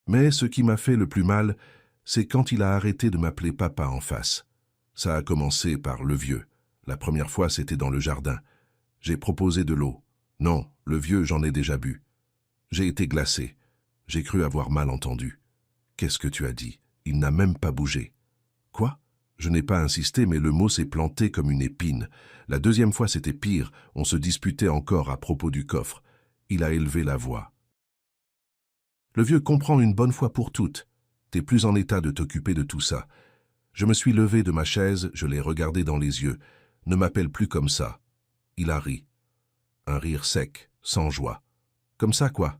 Mais ce qui m'a fait le plus mal, c'est quand il a arrêté de m'appeler papa en face. Ça a commencé par le vieux. La première fois, c'était dans le jardin. J'ai proposé de l'eau. Non, le vieux, j'en ai déjà bu. J'ai été glacé. J'ai cru avoir mal entendu. Qu'est-ce que tu as dit? Il n'a même pas bougé. Quoi? Je n'ai pas insisté, mais le mot s'est planté comme une épine. La deuxième fois, c'était pire. On se disputait encore à propos du coffre. Il a élevé la voix. Le vieux comprend une bonne fois pour toutes. T'es plus en état de t'occuper de tout ça. Je me suis levé de ma chaise, je l'ai regardé dans les yeux. Ne m'appelle plus comme ça. Il a ri. Un rire sec, sans joie. Comme ça, quoi?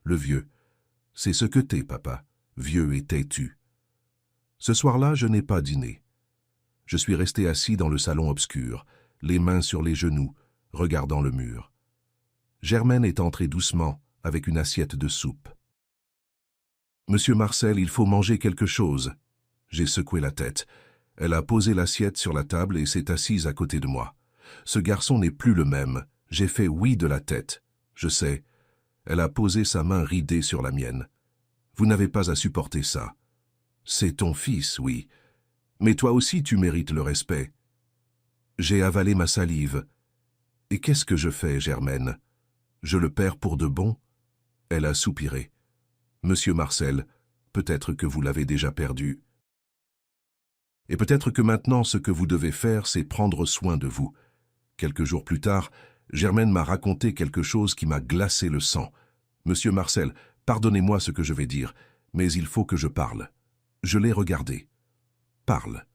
Le vieux. C'est ce que t'es, papa. Vieux et têtu. Ce soir-là, je n'ai pas dîné. Je suis resté assis dans le salon obscur, les mains sur les genoux, regardant le mur. Germaine est entrée doucement, avec une assiette de soupe. « Monsieur Marcel, il faut manger quelque chose. » J'ai secoué la tête. Elle a posé l'assiette sur la table et s'est assise à côté de moi. Ce garçon n'est plus le même. J'ai fait oui de la tête. Je sais. Elle a posé sa main ridée sur la mienne. Vous n'avez pas à supporter ça. C'est ton fils, oui. Mais toi aussi tu mérites le respect. J'ai avalé ma salive. Et qu'est-ce que je fais, Germaine? Je le perds pour de bon? Elle a soupiré. Monsieur Marcel, peut-être que vous l'avez déjà perdu. Et peut-être que maintenant ce que vous devez faire, c'est prendre soin de vous. Quelques jours plus tard, Germaine m'a raconté quelque chose qui m'a glacé le sang. Monsieur Marcel, pardonnez-moi ce que je vais dire, mais il faut que je parle. Je l'ai regardé. Parle.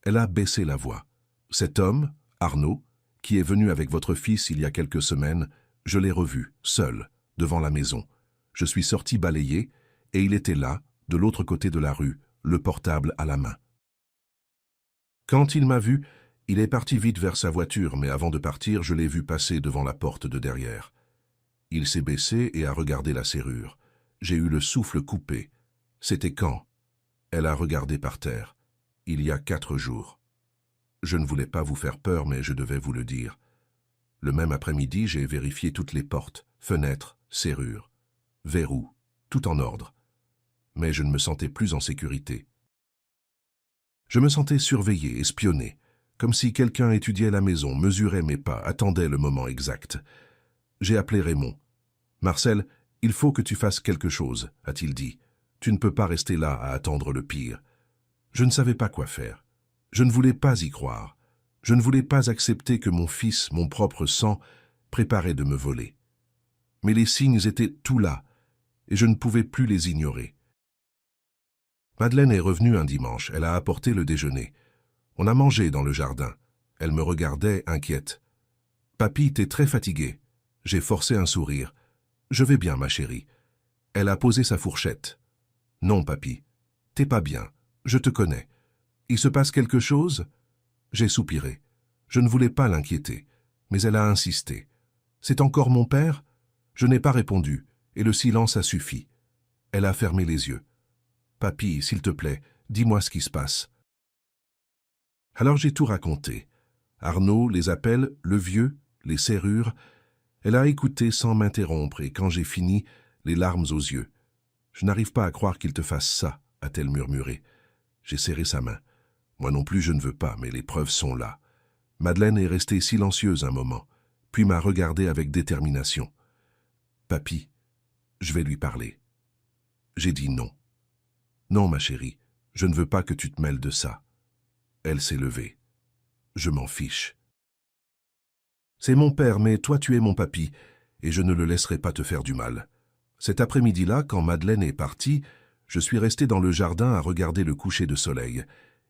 Elle a baissé la voix. Cet homme, Arnaud, qui est venu avec votre fils il y a quelques semaines, je l'ai revu, seul, devant la maison. Je suis sorti balayer, et il était là, de l'autre côté de la rue, le portable à la main. Quand il m'a vu, il est parti vite vers sa voiture, mais avant de partir, je l'ai vu passer devant la porte de derrière. Il s'est baissé et a regardé la serrure. J'ai eu le souffle coupé. C'était quand? Elle a regardé par terre. Il y a 4 jours. Je ne voulais pas vous faire peur, mais je devais vous le dire. Le même après-midi, j'ai vérifié toutes les portes, fenêtres, serrures, verrous, tout en ordre. Mais je ne me sentais plus en sécurité. Je me sentais surveillé, espionné, comme si quelqu'un étudiait la maison, mesurait mes pas, attendait le moment exact. J'ai appelé Raymond. « Marcel, il faut que tu fasses quelque chose, a-t-il dit. Tu ne peux pas rester là à attendre le pire. » Je ne savais pas quoi faire. Je ne voulais pas y croire. Je ne voulais pas accepter que mon fils, mon propre sang, préparait de me voler. Mais les signes étaient tout là, et je ne pouvais plus les ignorer. Madeleine est revenue un dimanche, elle a apporté le déjeuner. On a mangé dans le jardin. Elle me regardait inquiète. « Papy, t'es très fatigué. » J'ai forcé un sourire. « Je vais bien, ma chérie. » Elle a posé sa fourchette. « Non, papy, t'es pas bien. Je te connais. Il se passe quelque chose ?» J'ai soupiré. Je ne voulais pas l'inquiéter, mais elle a insisté. « C'est encore mon père ?» Je n'ai pas répondu, et le silence a suffi. Elle a fermé les yeux. « Papy, s'il te plaît, dis-moi ce qui se passe. » Alors j'ai tout raconté. Arnaud, les appels, le vieux, les serrures. Elle a écouté sans m'interrompre, et quand j'ai fini, les larmes aux yeux. « Je n'arrive pas à croire qu'il te fasse ça, » a-t-elle murmuré. J'ai serré sa main. Moi non plus je ne veux pas, mais les preuves sont là. Madeleine est restée silencieuse un moment, puis m'a regardé avec détermination. « Papy, je vais lui parler. » J'ai dit non. « Non, ma chérie, je ne veux pas que tu te mêles de ça. » Elle s'est levée. « Je m'en fiche. C'est mon père, mais toi tu es mon papy, et je ne le laisserai pas te faire du mal. » Cet après-midi-là, quand Madeleine est partie, je suis resté dans le jardin à regarder le coucher de soleil,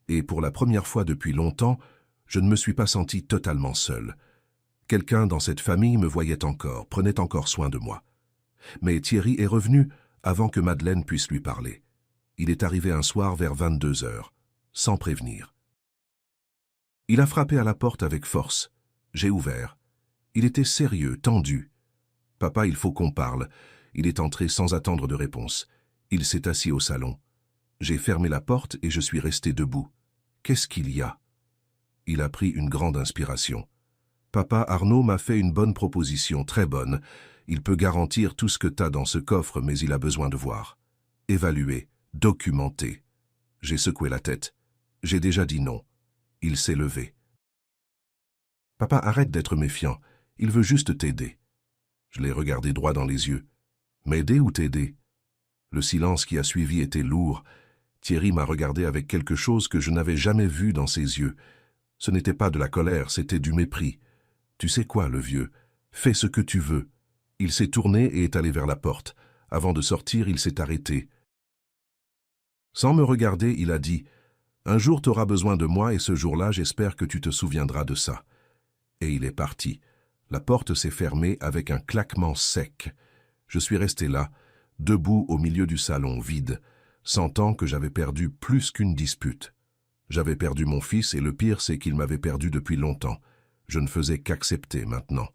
et pour la première fois depuis longtemps, je ne me suis pas senti totalement seul. Quelqu'un dans cette famille me voyait encore, prenait encore soin de moi. Mais Thierry est revenu avant que Madeleine puisse lui parler. Il est arrivé un soir vers 22 heures, sans prévenir. Il a frappé à la porte avec force. J'ai ouvert. Il était sérieux, tendu. « Papa, il faut qu'on parle. » Il est entré sans attendre de réponse. Il s'est assis au salon. J'ai fermé la porte et je suis resté debout. Qu'est-ce qu'il y a? Il a pris une grande inspiration. « Papa, Arnaud m'a fait une bonne proposition, très bonne. Il peut garantir tout ce que t'as dans ce coffre, mais il a besoin de voir. Évaluer, documenter. » J'ai secoué la tête. J'ai déjà dit non. Il s'est levé. « Papa, arrête d'être méfiant. Il veut juste t'aider. » Je l'ai regardé droit dans les yeux. « M'aider ou t'aider ?» Le silence qui a suivi était lourd. Thierry m'a regardé avec quelque chose que je n'avais jamais vu dans ses yeux. Ce n'était pas de la colère, c'était du mépris. « Tu sais quoi, le vieux? Fais ce que tu veux. » Il s'est tourné et est allé vers la porte. Avant de sortir, il s'est arrêté. Sans me regarder, il a dit « Un jour, tu auras besoin de moi et ce jour-là, j'espère que tu te souviendras de ça. » Et il est parti. La porte s'est fermée avec un claquement sec. Je suis resté là, debout au milieu du salon, vide, sentant que j'avais perdu plus qu'une dispute. J'avais perdu mon fils et le pire, c'est qu'il m'avait perdu depuis longtemps. Je ne faisais qu'accepter maintenant.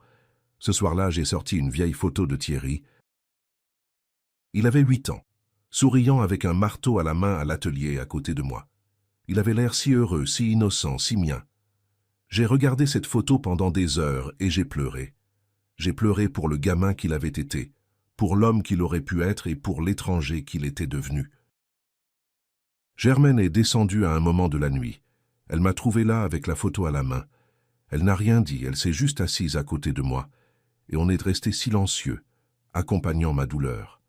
Ce soir-là, j'ai sorti une vieille photo de Thierry. Il avait 8 ans, souriant avec un marteau à la main à l'atelier à côté de moi. Il avait l'air si heureux, si innocent, si mien. J'ai regardé cette photo pendant des heures et j'ai pleuré. J'ai pleuré pour le gamin qu'il avait été, pour l'homme qu'il aurait pu être et pour l'étranger qu'il était devenu. Germaine est descendue à un moment de la nuit. Elle m'a trouvé là avec la photo à la main. Elle n'a rien dit, elle s'est juste assise à côté de moi. Et on est resté silencieux, accompagnant ma douleur.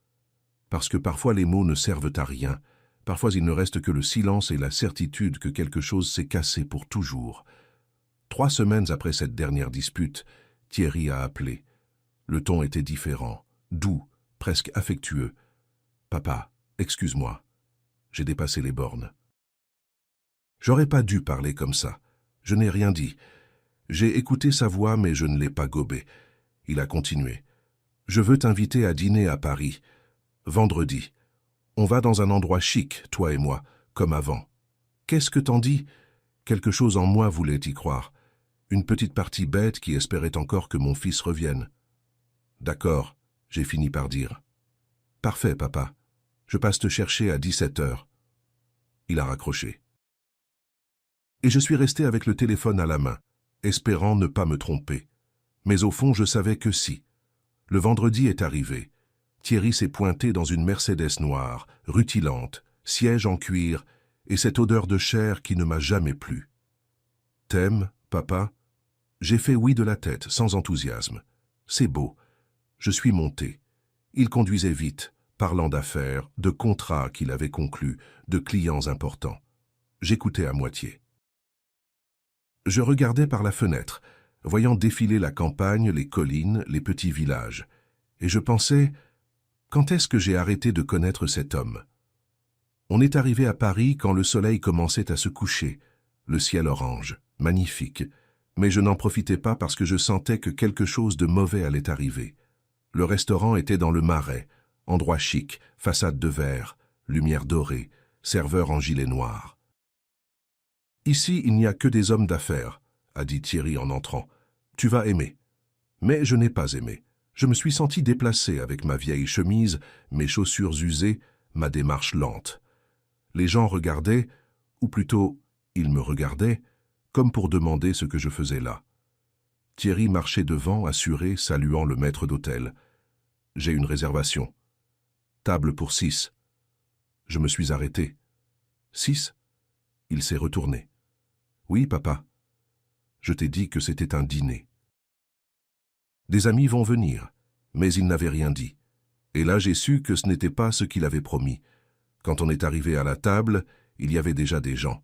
Parce que parfois les mots ne servent à rien, parfois il ne reste que le silence et la certitude que quelque chose s'est cassé pour toujours. 3 semaines après cette dernière dispute, Thierry a appelé. Le ton était différent, doux, presque affectueux. « Papa, excuse-moi. J'ai dépassé les bornes. » J'aurais pas dû parler comme ça. Je n'ai rien dit. J'ai écouté sa voix, mais je ne l'ai pas gobé. Il a continué. Je veux t'inviter à dîner à Paris. Vendredi. On va dans un endroit chic, toi et moi, comme avant. Qu'est-ce que t'en dis? Quelque chose en moi voulait y croire. Une petite partie bête qui espérait encore que mon fils revienne. D'accord, j'ai fini par dire. Parfait, papa. Je passe te chercher à 17h. Il a raccroché. Et je suis resté avec le téléphone à la main, espérant ne pas me tromper. Mais au fond, je savais que si. Le vendredi est arrivé. Thierry s'est pointé dans une Mercedes noire, rutilante, siège en cuir, et cette odeur de chair qui ne m'a jamais plu. « T'aimes, papa ?» J'ai fait oui de la tête, sans enthousiasme. C'est beau. Je suis monté. Il conduisait vite, parlant d'affaires, de contrats qu'il avait conclus, de clients importants. J'écoutais à moitié. Je regardais par la fenêtre, voyant défiler la campagne, les collines, les petits villages. Et je pensais, quand est-ce que j'ai arrêté de connaître cet homme? On est arrivé à Paris quand le soleil commençait à se coucher, le ciel orange, magnifique, mais je n'en profitais pas parce que je sentais que quelque chose de mauvais allait arriver. Le restaurant était dans le Marais, endroit chic, façade de verre, lumière dorée, serveur en gilet noir. « Ici, il n'y a que des hommes d'affaires, » a dit Thierry en entrant. « Tu vas aimer. » Mais je n'ai pas aimé. Je me suis senti déplacé avec ma vieille chemise, mes chaussures usées, ma démarche lente. Les gens regardaient, ou plutôt, ils me regardaient, comme pour demander ce que je faisais là. Thierry marchait devant, assuré, saluant le maître d'hôtel. « J'ai une réservation. »« Table pour 6. » Je me suis arrêté. « 6 ?» Il s'est retourné. « Oui, papa. Je t'ai dit que c'était un dîner. » Des amis vont venir, mais il n'avait rien dit. Et là, j'ai su que ce n'était pas ce qu'il avait promis. Quand on est arrivé à la table, il y avait déjà des gens.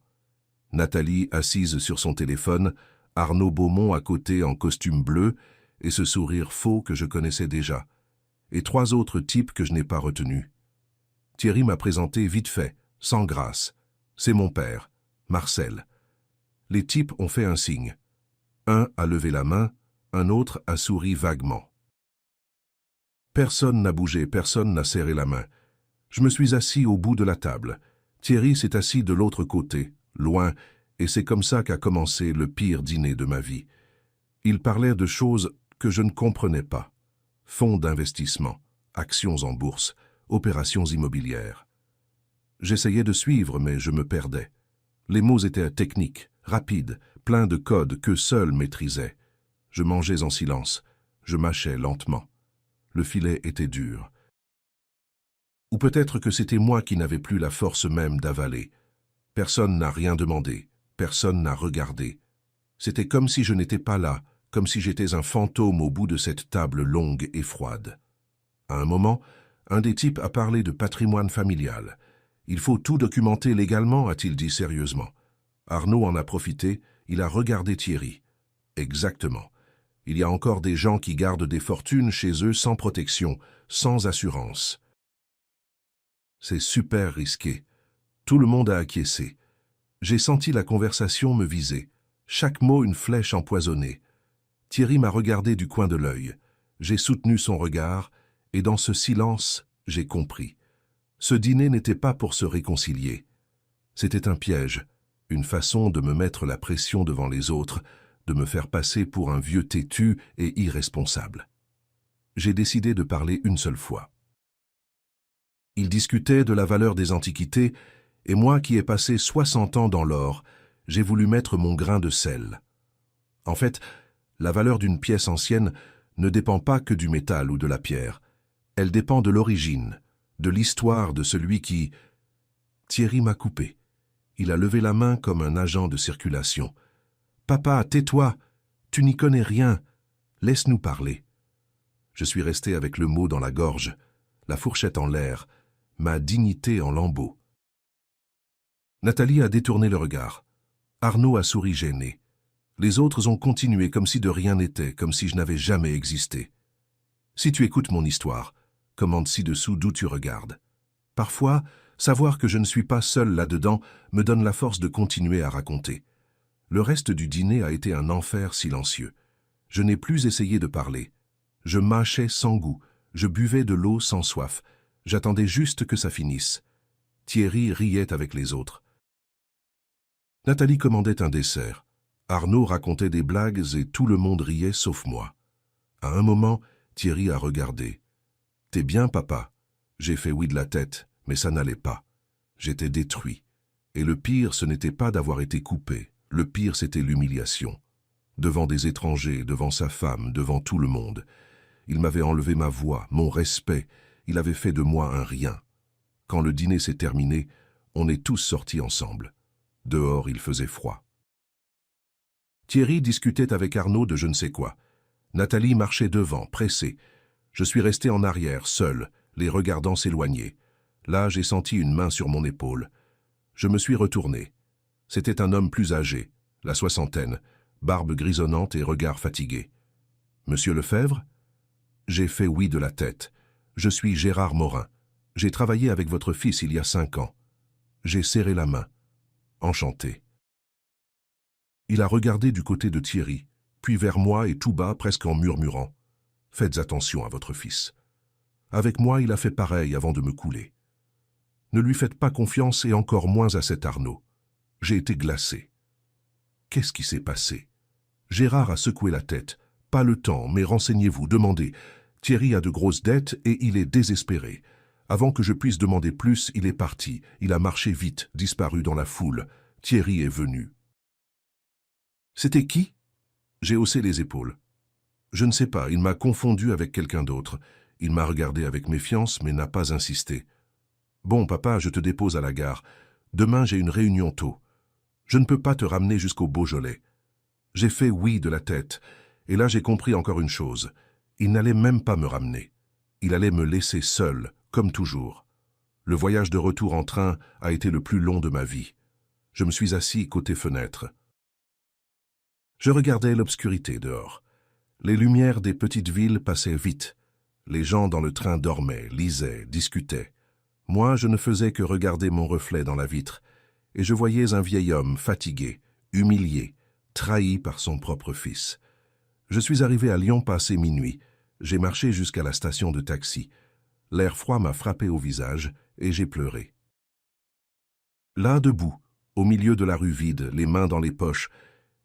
Nathalie assise sur son téléphone, Arnaud Beaumont à côté en costume bleu et ce sourire faux que je connaissais déjà, et 3 autres types que je n'ai pas retenus. Thierry m'a présenté vite fait, sans grâce. C'est mon père, Marcel. Les types ont fait un signe. Un a levé la main, un autre a souri vaguement. Personne n'a bougé, personne n'a serré la main. Je me suis assis au bout de la table. Thierry s'est assis de l'autre côté, loin, et c'est comme ça qu'a commencé le pire dîner de ma vie. Il parlait de choses que je ne comprenais pas. Fonds d'investissement, actions en bourse, opérations immobilières. J'essayais de suivre, mais je me perdais. Les mots étaient techniques, rapides, pleins de codes que seul maîtrisait. Je mangeais en silence, je mâchais lentement. Le filet était dur. Ou peut-être que c'était moi qui n'avais plus la force même d'avaler. Personne n'a rien demandé, personne n'a regardé. C'était comme si je n'étais pas là, comme si j'étais un fantôme au bout de cette table longue et froide. À un moment, un des types a parlé de patrimoine familial. Il faut tout documenter légalement, a-t-il dit sérieusement. Arnaud en a profité, il a regardé Thierry. Exactement. Il y a encore des gens qui gardent des fortunes chez eux sans protection, sans assurance. C'est super risqué. Tout le monde a acquiescé. J'ai senti la conversation me viser. Chaque mot une flèche empoisonnée. Thierry m'a regardé du coin de l'œil. J'ai soutenu son regard, et dans ce silence, j'ai compris. Ce dîner n'était pas pour se réconcilier. C'était un piège, une façon de me mettre la pression devant les autres, de me faire passer pour un vieux têtu et irresponsable. J'ai décidé de parler une seule fois. Il discutait de la valeur des antiquités, et moi qui ai passé 60 ans dans l'or, j'ai voulu mettre mon grain de sel. En fait, la valeur d'une pièce ancienne ne dépend pas que du métal ou de la pierre. Elle dépend de l'origine, de l'histoire de celui qui... Thierry m'a coupé. Il a levé la main comme un agent de circulation. « Papa, tais-toi, tu n'y connais rien, laisse-nous parler. » Je suis resté avec le mot dans la gorge, la fourchette en l'air, ma dignité en lambeaux. Nathalie a détourné le regard. Arnaud a souri gêné. Les autres ont continué comme si de rien n'était, comme si je n'avais jamais existé. Si tu écoutes mon histoire, commande ci-dessous d'où tu regardes. Parfois, Savoir que je ne suis pas seul là-dedans me donne la force de continuer à raconter. Le reste du dîner a été un enfer silencieux. Je n'ai plus essayé de parler. Je mâchais sans goût, je buvais de l'eau sans soif. J'attendais juste que ça finisse. Thierry riait avec les autres. Nathalie commandait un dessert. Arnaud racontait des blagues et tout le monde riait sauf moi. À un moment, Thierry a regardé. « T'es bien, papa ?» J'ai fait oui de la tête, mais ça n'allait pas. J'étais détruit. Et le pire, ce n'était pas d'avoir été coupé. Le pire, c'était l'humiliation. Devant des étrangers, devant sa femme, devant tout le monde. Il m'avait enlevé ma voix, mon respect. Il avait fait de moi un rien. Quand le dîner s'est terminé, on est tous sortis ensemble. Dehors, il faisait froid. Thierry discutait avec Arnaud de je ne sais quoi. Nathalie marchait devant, pressée. Je suis resté en arrière, seul, les regardant s'éloigner. Là, j'ai senti une main sur mon épaule. Je me suis retourné. C'était un homme plus âgé, la soixantaine, barbe grisonnante et regard fatigué. « Monsieur Lefebvre ?» J'ai fait oui de la tête. « Je suis Gérard Morin. J'ai travaillé avec votre fils il y a 5 ans. » J'ai serré la main. Enchanté. Il a regardé du côté de Thierry, puis vers moi et tout bas, presque en murmurant. « Faites attention à votre fils. » Avec moi, il a fait pareil avant de me couler. Ne lui faites pas confiance et encore moins à cet Arnaud. J'ai été glacé. Qu'est-ce qui s'est passé? Gérard a secoué la tête. Pas le temps, mais renseignez-vous, demandez. Thierry a de grosses dettes et il est désespéré. Avant que je puisse demander plus, il est parti. Il a marché vite, disparu dans la foule. Thierry est venu. C'était qui? J'ai haussé les épaules. Je ne sais pas, il m'a confondu avec quelqu'un d'autre. Il m'a regardé avec méfiance, mais n'a pas insisté. Bon, papa, je te dépose à la gare. Demain, j'ai une réunion tôt. Je ne peux pas te ramener jusqu'au Beaujolais. J'ai fait oui de la tête, et là j'ai compris encore une chose. Il n'allait même pas me ramener. Il allait me laisser seul, comme toujours. Le voyage de retour en train a été le plus long de ma vie. Je me suis assis côté fenêtre. Je regardais l'obscurité dehors. Les lumières des petites villes passaient vite. Les gens dans le train dormaient, lisaient, discutaient. Moi, je ne faisais que regarder mon reflet dans la vitre, et je voyais un vieil homme fatigué, humilié, trahi par son propre fils. Je suis arrivé à Lyon passé minuit. J'ai marché jusqu'à la station de taxi. L'air froid m'a frappé au visage et j'ai pleuré. Là, debout, au milieu de la rue vide, les mains dans les poches,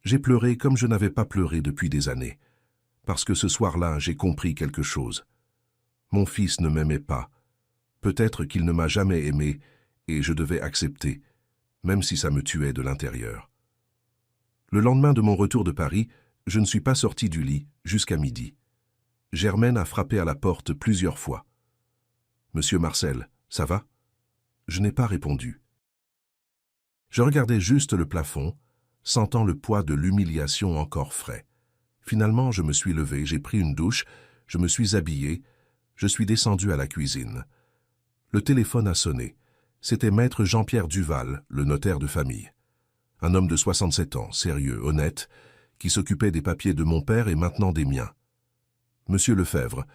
j'ai pleuré comme je n'avais pas pleuré depuis des années. Parce que ce soir-là, j'ai compris quelque chose. Mon fils ne m'aimait pas. Peut-être qu'il ne m'a jamais aimé et je devais accepter, même si ça me tuait de l'intérieur. Le lendemain de mon retour de Paris, je ne suis pas sorti du lit jusqu'à midi. Germaine a frappé à la porte plusieurs fois. « Monsieur Marcel, ça va ?» Je n'ai pas répondu. Je regardais juste le plafond, sentant le poids de l'humiliation encore frais. Finalement, je me suis levé, j'ai pris une douche, je me suis habillé, je suis descendu à la cuisine. Le téléphone a sonné. C'était maître Jean-Pierre Duval, le notaire de famille. Un homme de 67 ans, sérieux, honnête, qui s'occupait des papiers de mon père et maintenant des miens. « Monsieur Lefebvre,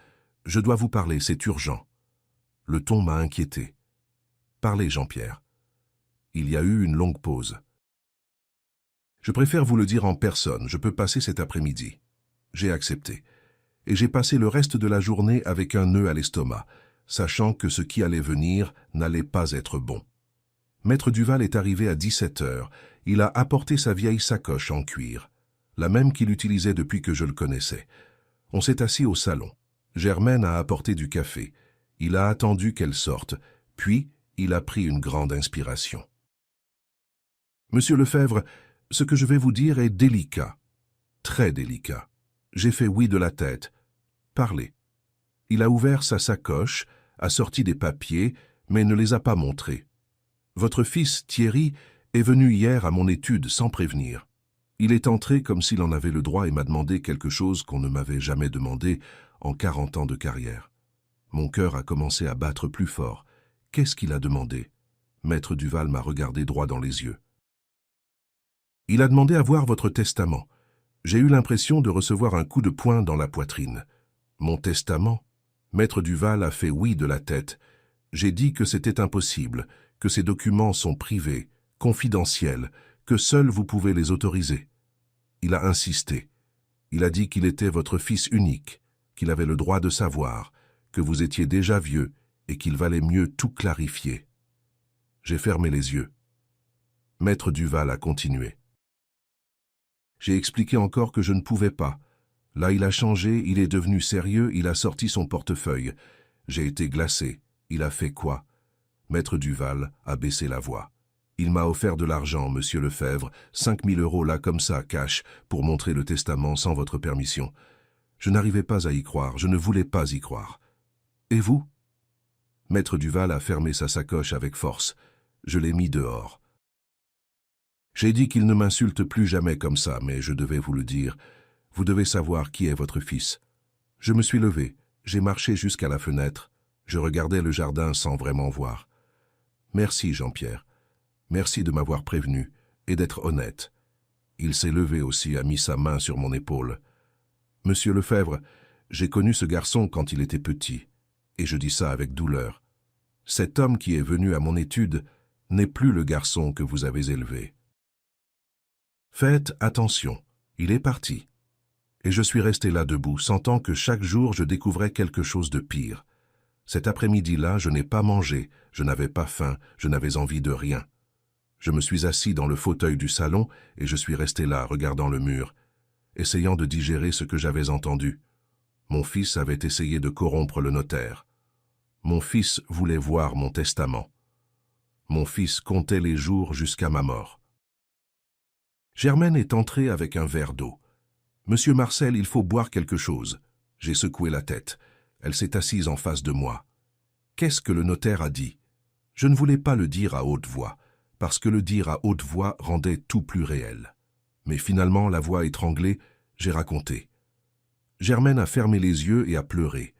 je dois vous parler, c'est urgent. » Le ton m'a inquiété. « Parlez, Jean-Pierre. » Il y a eu une longue pause. « Je préfère vous le dire en personne, je peux passer cet après-midi. » J'ai accepté. Et j'ai passé le reste de la journée avec un nœud à l'estomac, sachant que ce qui allait venir n'allait pas être bon. Maître Duval est arrivé à 17 heures. Il a apporté sa vieille sacoche en cuir, la même qu'il utilisait depuis que je le connaissais. On s'est assis au salon. Germaine a apporté du café. Il a attendu qu'elle sorte, puis il a pris une grande inspiration. « Monsieur Lefebvre, ce que je vais vous dire est délicat, très délicat. J'ai fait oui de la tête. Parlez. » Il a ouvert sa sacoche, a sorti des papiers, mais ne les a pas montrés. Votre fils, Thierry, est venu hier à mon étude sans prévenir. Il est entré comme s'il en avait le droit et m'a demandé quelque chose qu'on ne m'avait jamais demandé en 40 ans de carrière. Mon cœur a commencé à battre plus fort. Qu'est-ce qu'il a demandé? Maître Duval m'a regardé droit dans les yeux. Il a demandé à voir votre testament. J'ai eu l'impression de recevoir un coup de poing dans la poitrine. Mon testament? Maître Duval a fait oui de la tête. J'ai dit que c'était impossible, que ces documents sont privés, confidentiels, que seul vous pouvez les autoriser. Il a insisté. Il a dit qu'il était votre fils unique, qu'il avait le droit de savoir, que vous étiez déjà vieux et qu'il valait mieux tout clarifier. J'ai fermé les yeux. Maître Duval a continué. J'ai expliqué encore que je ne pouvais pas. Là, il a changé, il est devenu sérieux, il a sorti son portefeuille. J'ai été glacé. Il a fait quoi? Maître Duval a baissé la voix. Il m'a offert de l'argent, monsieur Lefebvre, 5 000 € là comme ça, cash, pour montrer le testament sans votre permission. Je n'arrivais pas à y croire, je ne voulais pas y croire. Et vous? Maître Duval a fermé sa sacoche avec force. Je l'ai mis dehors. J'ai dit qu'il ne m'insulte plus jamais comme ça, mais je devais vous le dire. Vous devez savoir qui est votre fils. Je me suis levé, j'ai marché jusqu'à la fenêtre. Je regardais le jardin sans vraiment voir. Merci, Jean-Pierre. Merci de m'avoir prévenu et d'être honnête. Il s'est levé aussi, a mis sa main sur mon épaule. Monsieur Lefebvre, j'ai connu ce garçon quand il était petit, et je dis ça avec douleur. Cet homme qui est venu à mon étude n'est plus le garçon que vous avez élevé. Faites attention, il est parti. Et je suis resté là debout, sentant que chaque jour je découvrais quelque chose de pire. Cet après-midi-là, je n'ai pas mangé, je n'avais pas faim, je n'avais envie de rien. Je me suis assis dans le fauteuil du salon et je suis resté là, regardant le mur, essayant de digérer ce que j'avais entendu. Mon fils avait essayé de corrompre le notaire. Mon fils voulait voir mon testament. Mon fils comptait les jours jusqu'à ma mort. Germaine est entrée avec un verre d'eau. « Monsieur Marcel, il faut boire quelque chose. » J'ai secoué la tête. Elle s'est assise en face de moi. « Qu'est-ce que le notaire a dit ?» Je ne voulais pas le dire à haute voix, parce que le dire à haute voix rendait tout plus réel. Mais finalement, la voix étranglée, j'ai raconté. Germaine a fermé les yeux et a pleuré.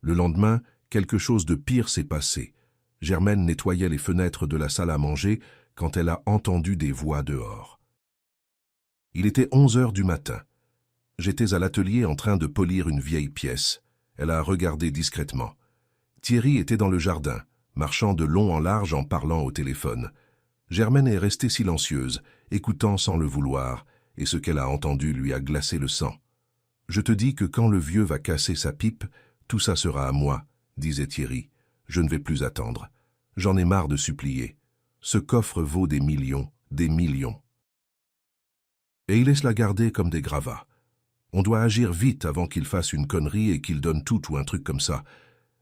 Le lendemain, quelque chose de pire s'est passé. Germaine nettoyait les fenêtres de la salle à manger quand elle a entendu des voix dehors. Il était 11 heures du matin. J'étais à l'atelier en train de polir une vieille pièce. Elle a regardé discrètement. Thierry était dans le jardin, marchant de long en large en parlant au téléphone. Germaine est restée silencieuse, écoutant sans le vouloir, et ce qu'elle a entendu lui a glacé le sang. « Je te dis que quand le vieux va casser sa pipe, tout ça sera à moi, » disait Thierry. « Je ne vais plus attendre. J'en ai marre de supplier. Ce coffre vaut des millions, des millions. » Et il laisse la garder comme des gravats. On doit agir vite avant qu'il fasse une connerie et qu'il donne tout ou un truc comme ça.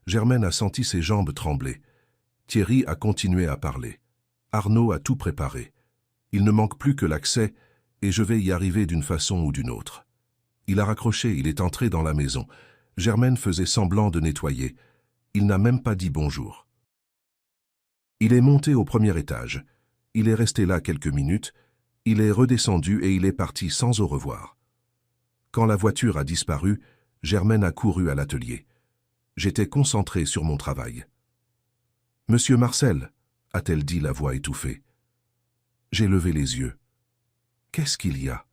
Germaine a senti ses jambes trembler. Thierry a continué à parler. Arnaud a tout préparé. Il ne manque plus que l'accès et je vais y arriver d'une façon ou d'une autre. Il a raccroché, il est entré dans la maison. Germaine faisait semblant de nettoyer. Il n'a même pas dit bonjour. Il est monté au premier étage. Il est resté là quelques minutes. Il est redescendu et il est parti sans au revoir. Quand la voiture a disparu, Germaine a couru à l'atelier. J'étais concentré sur mon travail. « Monsieur Marcel » a-t-elle dit, la voix étouffée. J'ai levé les yeux. « Qu'est-ce qu'il y a ?»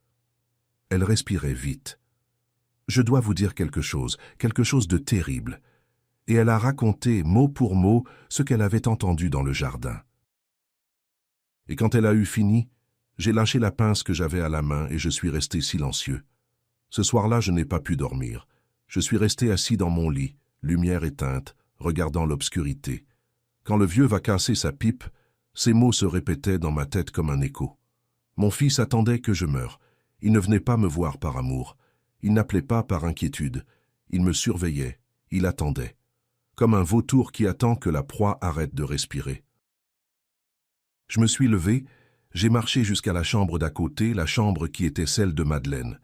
Elle respirait vite. « Je dois vous dire quelque chose de terrible. » Et elle a raconté, mot pour mot, ce qu'elle avait entendu dans le jardin. Et quand elle a eu fini, j'ai lâché la pince que j'avais à la main et je suis resté silencieux. Ce soir-là, je n'ai pas pu dormir. Je suis resté assis dans mon lit, lumière éteinte, regardant l'obscurité. Quand le vieux va casser sa pipe, ces mots se répétaient dans ma tête comme un écho. Mon fils attendait que je meure. Il ne venait pas me voir par amour. Il n'appelait pas par inquiétude. Il me surveillait. Il attendait. Comme un vautour qui attend que la proie arrête de respirer. Je me suis levé. J'ai marché jusqu'à la chambre d'à côté, la chambre qui était celle de Madeleine.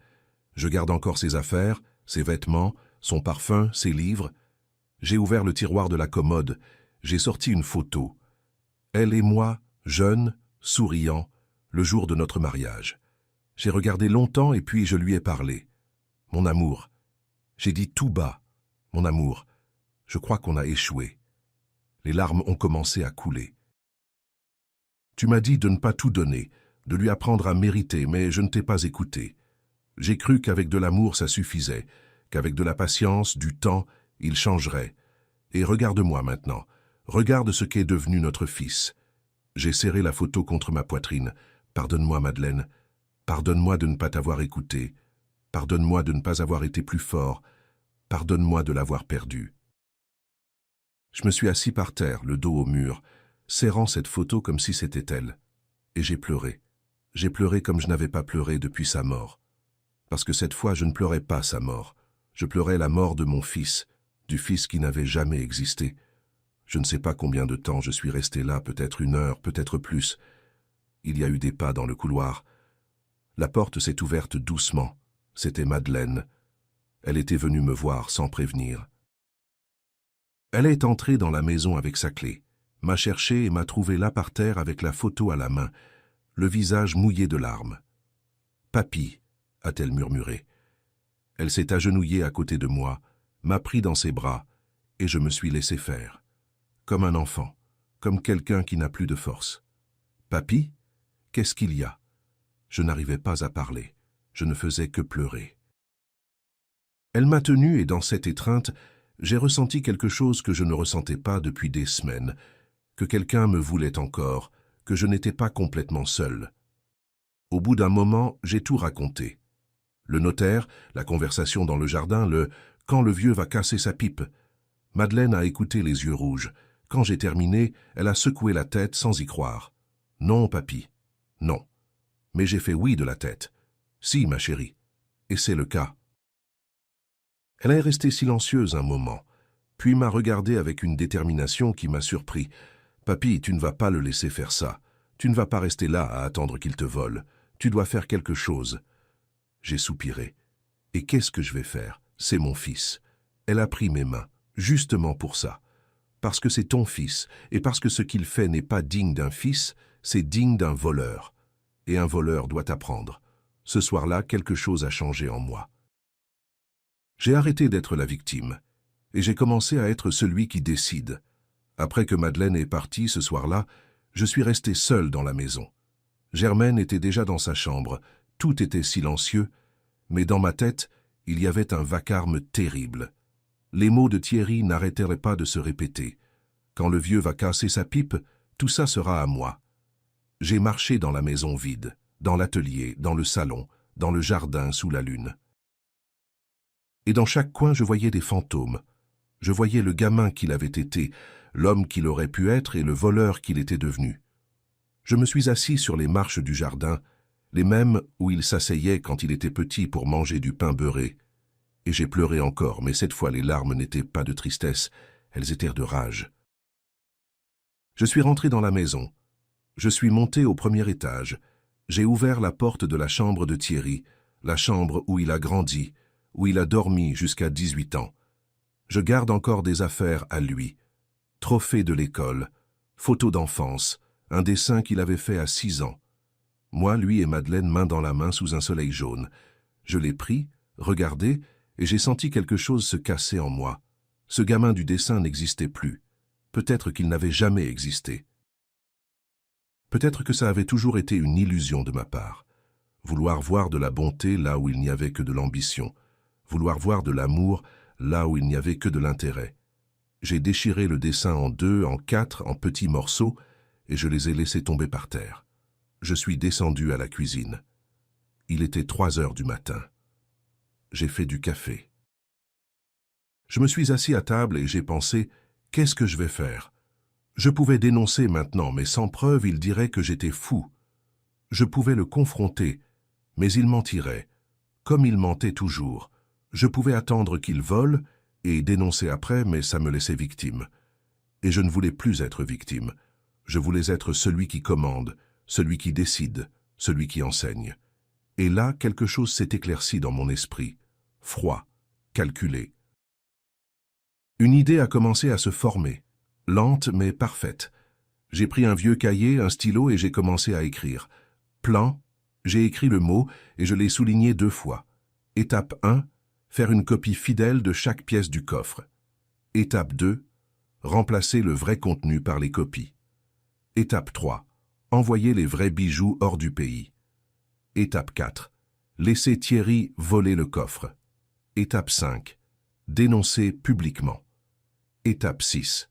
Je garde encore ses affaires, ses vêtements, son parfum, ses livres. J'ai ouvert le tiroir de la commode. J'ai sorti une photo. Elle et moi, jeunes, souriants, le jour de notre mariage. J'ai regardé longtemps et puis je lui ai parlé. Mon amour. J'ai dit tout bas. Mon amour. Je crois qu'on a échoué. Les larmes ont commencé à couler. Tu m'as dit de ne pas tout donner, de lui apprendre à mériter, mais je ne t'ai pas écouté. J'ai cru qu'avec de l'amour ça suffisait, qu'avec de la patience, du temps, il changerait. Et regarde-moi maintenant, regarde ce qu'est devenu notre fils. J'ai serré la photo contre ma poitrine. Pardonne-moi, Madeleine. Pardonne-moi de ne pas t'avoir écouté. Pardonne-moi de ne pas avoir été plus fort. Pardonne-moi de l'avoir perdue. Je me suis assis par terre, le dos au mur, serrant cette photo comme si c'était elle. Et j'ai pleuré. J'ai pleuré comme je n'avais pas pleuré depuis sa mort. Parce que cette fois, je ne pleurais pas sa mort. Je pleurais la mort de mon fils, du fils qui n'avait jamais existé. Je ne sais pas combien de temps je suis resté là, peut-être 1 heure, peut-être plus. Il y a eu des pas dans le couloir. La porte s'est ouverte doucement. C'était Madeleine. Elle était venue me voir sans prévenir. Elle est entrée dans la maison avec sa clé, m'a cherché et m'a trouvé là par terre avec la photo à la main, le visage mouillé de larmes. « Papy », a-t-elle murmuré. Elle s'est agenouillée à côté de moi, m'a pris dans ses bras, et je me suis laissé faire. Comme un enfant, comme quelqu'un qui n'a plus de force. « Papy, qu'est-ce qu'il y a ?» Je n'arrivais pas à parler, je ne faisais que pleurer. Elle m'a tenu et dans cette étreinte, j'ai ressenti quelque chose que je ne ressentais pas depuis des semaines, que quelqu'un me voulait encore, que je n'étais pas complètement seul. Au bout d'un moment, j'ai tout raconté. Le notaire, la conversation dans le jardin, « quand le vieux va casser sa pipe ». Madeleine a écouté les yeux rouges. Quand j'ai terminé, elle a secoué la tête sans y croire. « Non, papy, non. » Mais j'ai fait oui de la tête. « Si, ma chérie. » Et c'est le cas. Elle est restée silencieuse un moment, puis m'a regardé avec une détermination qui m'a surpris. « Papy, tu ne vas pas le laisser faire ça. Tu ne vas pas rester là à attendre qu'il te vole. Tu dois faire quelque chose. » J'ai soupiré. « Et qu'est-ce que je vais faire? C'est mon fils. » Elle a pris mes mains, justement pour ça. Parce que c'est ton fils, et parce que ce qu'il fait n'est pas digne d'un fils, c'est digne d'un voleur. Et un voleur doit apprendre. Ce soir-là, quelque chose a changé en moi. J'ai arrêté d'être la victime, et j'ai commencé à être celui qui décide. Après que Madeleine est partie ce soir-là, je suis resté seul dans la maison. Germaine était déjà dans sa chambre, tout était silencieux, mais dans ma tête, il y avait un vacarme terrible. Les mots de Thierry n'arrêteraient pas de se répéter. Quand le vieux va casser sa pipe, tout ça sera à moi. J'ai marché dans la maison vide, dans l'atelier, dans le salon, dans le jardin sous la lune. Et dans chaque coin, je voyais des fantômes. Je voyais le gamin qu'il avait été, l'homme qu'il aurait pu être et le voleur qu'il était devenu. Je me suis assis sur les marches du jardin, les mêmes où il s'asseyait quand il était petit pour manger du pain beurré. Et j'ai pleuré encore, mais cette fois les larmes n'étaient pas de tristesse, elles étaient de rage. Je suis rentré dans la maison. Je suis monté au premier étage. J'ai ouvert la porte de la chambre de Thierry, la chambre où il a grandi, où il a dormi jusqu'à 18 ans. Je garde encore des affaires à lui. Trophées de l'école, photos d'enfance, un dessin qu'il avait fait à 6 ans. Moi, lui et Madeleine, main dans la main sous un soleil jaune. Je l'ai pris, regardé, et j'ai senti quelque chose se casser en moi. Ce gamin du dessin n'existait plus. Peut-être qu'il n'avait jamais existé. Peut-être que ça avait toujours été une illusion de ma part. Vouloir voir de la bonté là où il n'y avait que de l'ambition. Vouloir voir de l'amour là où il n'y avait que de l'intérêt. J'ai déchiré le dessin en 2, en 4, en petits morceaux, et je les ai laissés tomber par terre. Je suis descendu à la cuisine. Il était 3 heures du matin. J'ai fait du café. Je me suis assis à table et j'ai pensé, qu'est-ce que je vais faire? Je pouvais dénoncer maintenant, mais sans preuve, il dirait que j'étais fou. Je pouvais le confronter, mais il mentirait, comme il mentait toujours. Je pouvais attendre qu'il vole et dénoncer après, mais ça me laissait victime. Et je ne voulais plus être victime. Je voulais être celui qui commande, celui qui décide, celui qui enseigne. Et là, quelque chose s'est éclairci dans mon esprit, froid, calculé. Une idée a commencé à se former, lente mais parfaite. J'ai pris un vieux cahier, un stylo et j'ai commencé à écrire. Plan, j'ai écrit le mot et je l'ai souligné 2 fois. Étape 1, faire une copie fidèle de chaque pièce du coffre. Étape 2, remplacer le vrai contenu par les copies. Étape 3, envoyer les vrais bijoux hors du pays. Étape 4, laisser Thierry voler le coffre. Étape 5, dénoncer publiquement. Étape 6,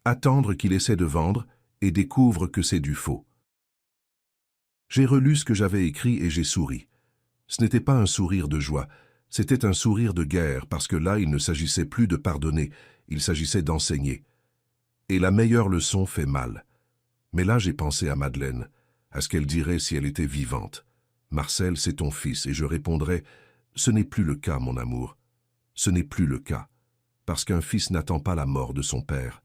attendre qu'il essaie de vendre et découvre que c'est du faux. J'ai relu ce que j'avais écrit et j'ai souri. Ce n'était pas un sourire de joie, c'était un sourire de guerre, parce que là, il ne s'agissait plus de pardonner, il s'agissait d'enseigner. Et la meilleure leçon fait mal. Mais là, j'ai pensé à Madeleine, à ce qu'elle dirait si elle était vivante. « Marcel, c'est ton fils. » Et je répondrais, « Ce n'est plus le cas, mon amour. Ce n'est plus le cas. Parce qu'un fils n'attend pas la mort de son père.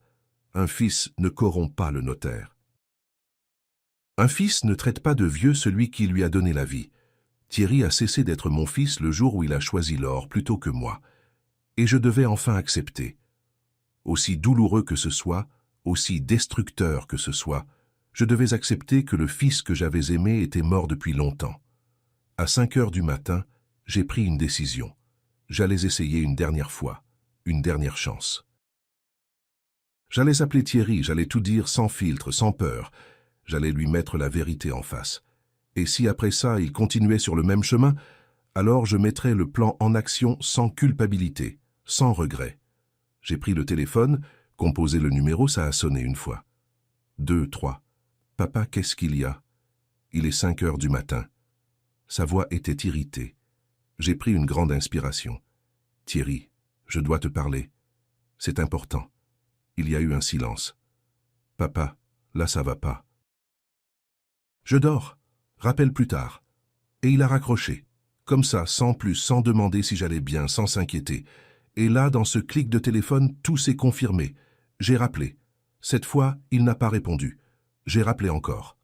Un fils ne corrompt pas le notaire. Un fils ne traite pas de vieux celui qui lui a donné la vie. Thierry a cessé d'être mon fils le jour où il a choisi l'or plutôt que moi. Et je devais enfin accepter. Aussi douloureux que ce soit, aussi destructeur que ce soit, je devais accepter que le fils que j'avais aimé était mort depuis longtemps. À 5 heures du matin, j'ai pris une décision. J'allais essayer une dernière fois, une dernière chance. J'allais appeler Thierry, j'allais tout dire sans filtre, sans peur. J'allais lui mettre la vérité en face. Et si après ça, il continuait sur le même chemin, alors je mettrais le plan en action sans culpabilité, sans regret. J'ai pris le téléphone, composé le numéro, ça a sonné une fois. 2, 3. « Papa, qu'est-ce qu'il y a ?» Il est 5 heures du matin. Sa voix était irritée. J'ai pris une grande inspiration. « Thierry, je dois te parler. C'est important. » Il y a eu un silence. « Papa, là ça va pas. »« Je dors. Rappelle plus tard. » Et il a raccroché. Comme ça, sans plus, sans demander si j'allais bien, sans s'inquiéter. Et là, dans ce clic de téléphone, tout s'est confirmé. J'ai rappelé. Cette fois, il n'a pas répondu. J'ai rappelé encore.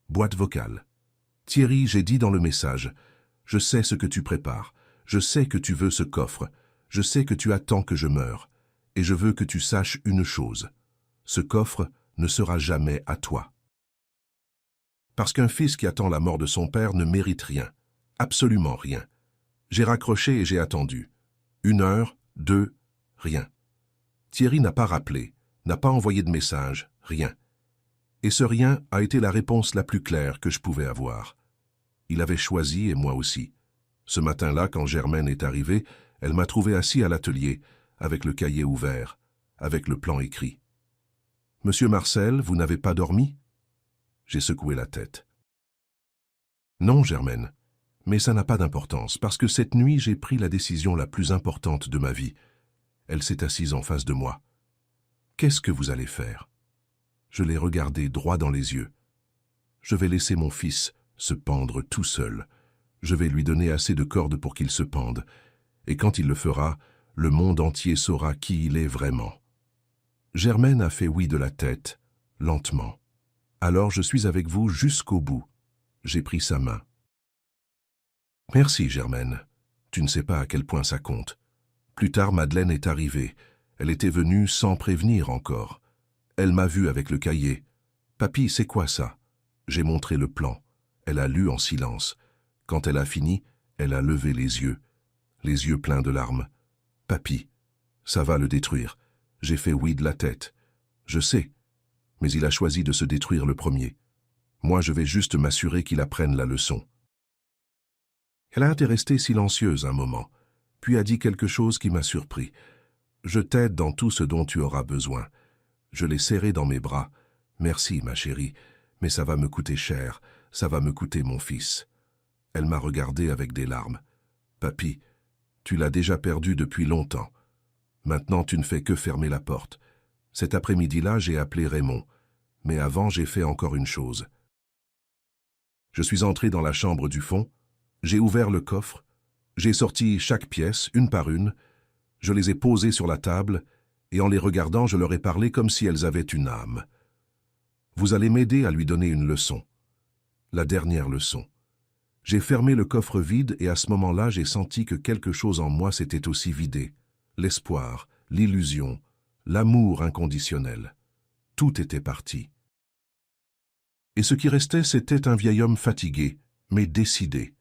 Boîte vocale. « Thierry, j'ai dit dans le message, je sais ce que tu prépares. Je sais que tu veux ce coffre. Je sais que tu attends que je meure. Et je veux que tu saches une chose. Ce coffre ne sera jamais à toi. Parce qu'un fils qui attend la mort de son père ne mérite rien. Absolument rien. » J'ai raccroché et j'ai attendu. 1 heure, 2, rien. Thierry n'a pas rappelé, n'a pas envoyé de message, rien. Et ce rien a été la réponse la plus claire que je pouvais avoir. Il avait choisi et moi aussi. Ce matin-là, quand Germaine est arrivée, elle m'a trouvé assis à l'atelier, avec le cahier ouvert, avec le plan écrit. « Monsieur Marcel, vous n'avez pas dormi ?» J'ai secoué la tête. « Non, Germaine, mais ça n'a pas d'importance, parce que cette nuit, j'ai pris la décision la plus importante de ma vie. » Elle s'est assise en face de moi. « Qu'est-ce que vous allez faire ?» Je l'ai regardé droit dans les yeux. « Je vais laisser mon fils se pendre tout seul. Je vais lui donner assez de cordes pour qu'il se pende. Et quand il le fera, le monde entier saura qui il est vraiment. » Germaine a fait oui de la tête, lentement. « Alors je suis avec vous jusqu'au bout. » J'ai pris sa main. « Merci, Germaine. Tu ne sais pas à quel point ça compte. Plus tard, Madeleine est arrivée. Elle était venue sans prévenir encore. Elle m'a vu avec le cahier. « Papy, c'est quoi ça ?» J'ai montré le plan. Elle a lu en silence. Quand elle a fini, elle a levé les yeux pleins de larmes. « Papy, ça va le détruire. » J'ai fait oui de la tête. « Je sais. Mais il a choisi de se détruire le premier. Moi, je vais juste m'assurer qu'il apprenne la leçon. » Elle a été restée silencieuse un moment, puis a dit quelque chose qui m'a surpris. « Je t'aide dans tout ce dont tu auras besoin. » Je l'ai serrée dans mes bras. « Merci, ma chérie, mais ça va me coûter cher, ça va me coûter mon fils. » Elle m'a regardé avec des larmes. « Papy, tu l'as déjà perdu depuis longtemps. Maintenant, tu ne fais que fermer la porte. Cet après-midi-là, j'ai appelé Raymond. Mais avant, j'ai fait encore une chose. Je suis entré dans la chambre du fond, j'ai ouvert le coffre, j'ai sorti chaque pièce, une par une, je les ai posées sur la table, et en les regardant, je leur ai parlé comme si elles avaient une âme. Vous allez m'aider à lui donner une leçon. La dernière leçon. J'ai fermé le coffre vide et à ce moment-là, j'ai senti que quelque chose en moi s'était aussi vidé. L'espoir, l'illusion, l'amour inconditionnel. Tout était parti. Et ce qui restait, c'était un vieil homme fatigué, mais décidé.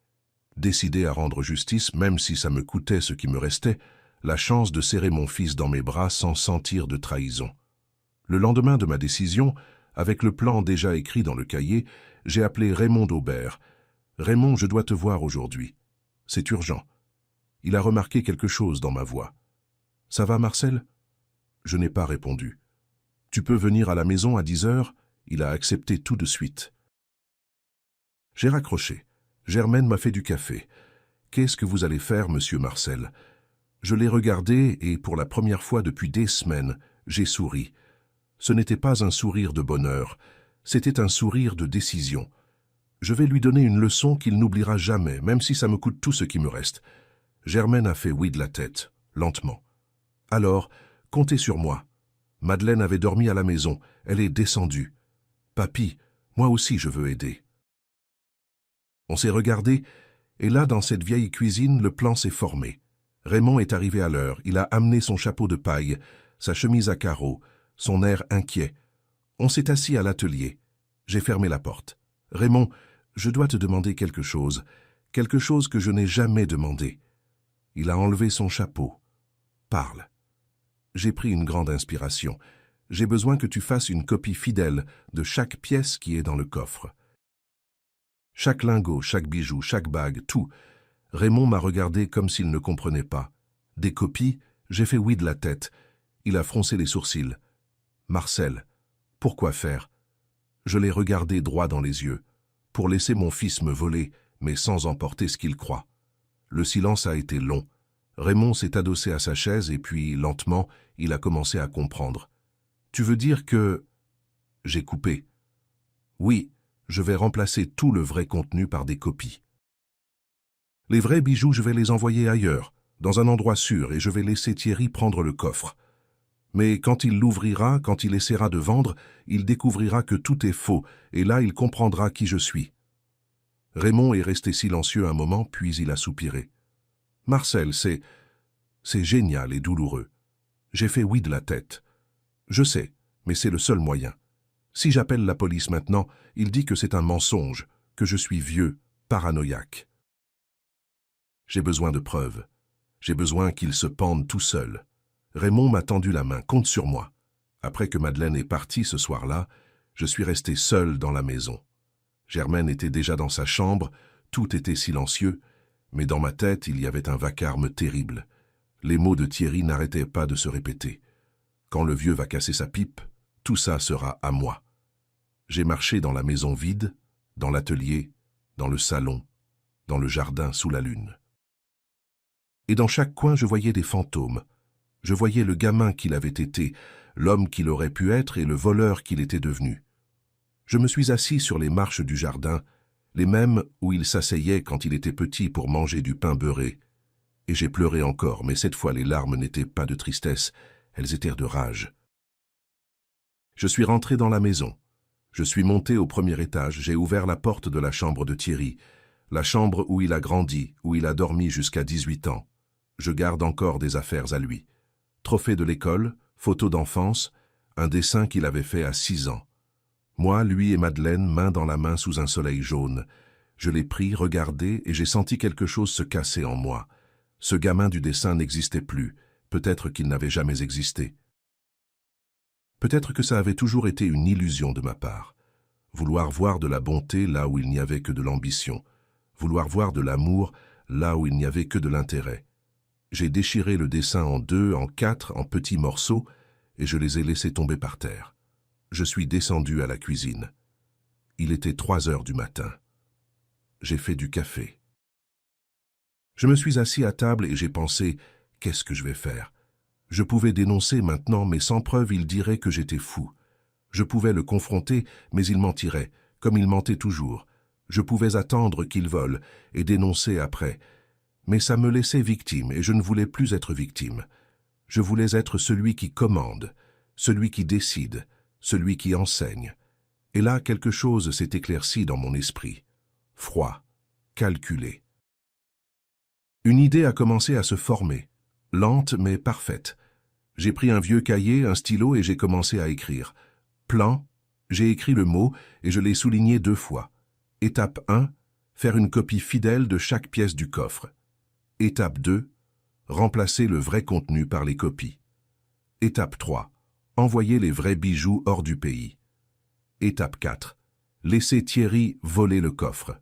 Décidé à rendre justice, même si ça me coûtait ce qui me restait, la chance de serrer mon fils dans mes bras sans sentir de trahison. Le lendemain de ma décision, avec le plan déjà écrit dans le cahier, j'ai appelé Raymond Daubert. « Raymond, je dois te voir aujourd'hui. C'est urgent. » Il a remarqué quelque chose dans ma voix. « Ça va, Marcel ?» Je n'ai pas répondu. « Tu peux venir à la maison à 10 heures ? Il a accepté tout de suite. J'ai raccroché. Germaine m'a fait du café. « Qu'est-ce que vous allez faire, monsieur Marcel ?» Je l'ai regardé et, pour la première fois depuis des semaines, j'ai souri. Ce n'était pas un sourire de bonheur, c'était un sourire de décision. Je vais lui donner une leçon qu'il n'oubliera jamais, même si ça me coûte tout ce qui me reste. Germaine a fait oui de la tête, lentement. Alors, comptez sur moi. Madeleine avait dormi à la maison, elle est descendue. Papy, moi aussi je veux aider. On s'est regardé, et là, dans cette vieille cuisine, le plan s'est formé. Raymond est arrivé à l'heure, il a amené son chapeau de paille, sa chemise à carreaux, son air inquiet. On s'est assis à l'atelier. J'ai fermé la porte. « Raymond, je dois te demander quelque chose que je n'ai jamais demandé. » Il a enlevé son chapeau. « Parle. » J'ai pris une grande inspiration. J'ai besoin que tu fasses une copie fidèle de chaque pièce qui est dans le coffre. Chaque lingot, chaque bijou, chaque bague, tout. Raymond m'a regardé comme s'il ne comprenait pas. Des copies, j'ai fait oui de la tête. Il a froncé les sourcils. « Marcel, pourquoi faire ?» Je l'ai regardé droit dans les yeux. Pour laisser mon fils me voler, mais sans emporter ce qu'il croit. Le silence a été long. Raymond s'est adossé à sa chaise et puis, lentement, il a commencé à comprendre. « Tu veux dire que… » J'ai coupé. « Oui, je vais remplacer tout le vrai contenu par des copies. Les vrais bijoux, je vais les envoyer ailleurs, dans un endroit sûr, et je vais laisser Thierry prendre le coffre. Mais quand il l'ouvrira, quand il essaiera de vendre, il découvrira que tout est faux, et là il comprendra qui je suis. » Raymond est resté silencieux un moment, puis il a soupiré. « Marcel, c'est génial et douloureux. J'ai fait oui de la tête. Je sais, mais c'est le seul moyen. Si j'appelle la police maintenant, il dit que c'est un mensonge, que je suis vieux, paranoïaque. J'ai besoin de preuves. J'ai besoin qu'il se pende tout seul. » Raymond m'a tendu la main, compte sur moi. Après que Madeleine est partie ce soir-là, je suis resté seul dans la maison. Germaine était déjà dans sa chambre, tout était silencieux, mais dans ma tête, il y avait un vacarme terrible. Les mots de Thierry n'arrêtaient pas de se répéter. Quand le vieux va casser sa pipe, tout ça sera à moi. J'ai marché dans la maison vide, dans l'atelier, dans le salon, dans le jardin sous la lune. Et dans chaque coin, je voyais des fantômes. Je voyais le gamin qu'il avait été, l'homme qu'il aurait pu être et le voleur qu'il était devenu. Je me suis assis sur les marches du jardin, les mêmes où il s'asseyait quand il était petit pour manger du pain beurré. Et j'ai pleuré encore, mais cette fois les larmes n'étaient pas de tristesse, elles étaient de rage. Je suis rentré dans la maison. Je suis monté au premier étage, j'ai ouvert la porte de la chambre de Thierry, la chambre où il a grandi, où il a dormi jusqu'à 18 ans. Je garde encore des affaires à lui. Trophée de l'école, photo d'enfance, un dessin qu'il avait fait à 6 ans. Moi, lui et Madeleine, main dans la main sous un soleil jaune. Je l'ai pris, regardé, et j'ai senti quelque chose se casser en moi. Ce gamin du dessin n'existait plus, peut-être qu'il n'avait jamais existé. Peut-être que ça avait toujours été une illusion de ma part. Vouloir voir de la bonté là où il n'y avait que de l'ambition. Vouloir voir de l'amour là où il n'y avait que de l'intérêt. J'ai déchiré le dessin en 2, en 4, en petits morceaux, et je les ai laissés tomber par terre. Je suis descendu à la cuisine. Il était 3 heures du matin. J'ai fait du café. Je me suis assis à table et j'ai pensé, qu'est-ce que je vais faire? Je pouvais dénoncer maintenant, mais sans preuve, il dirait que j'étais fou. Je pouvais le confronter, mais il mentirait, comme il mentait toujours. Je pouvais attendre qu'il vole et dénoncer après. Mais ça me laissait victime et je ne voulais plus être victime. Je voulais être celui qui commande, celui qui décide, celui qui enseigne. Et là, quelque chose s'est éclairci dans mon esprit. Froid, calculé. Une idée a commencé à se former, lente mais parfaite. J'ai pris un vieux cahier, un stylo et j'ai commencé à écrire. Plan, j'ai écrit le mot et je l'ai souligné 2 fois. Étape 1, faire une copie fidèle de chaque pièce du coffre. Étape 2, remplacer le vrai contenu par les copies. Étape 3, envoyer les vrais bijoux hors du pays. Étape 4, laisser Thierry voler le coffre.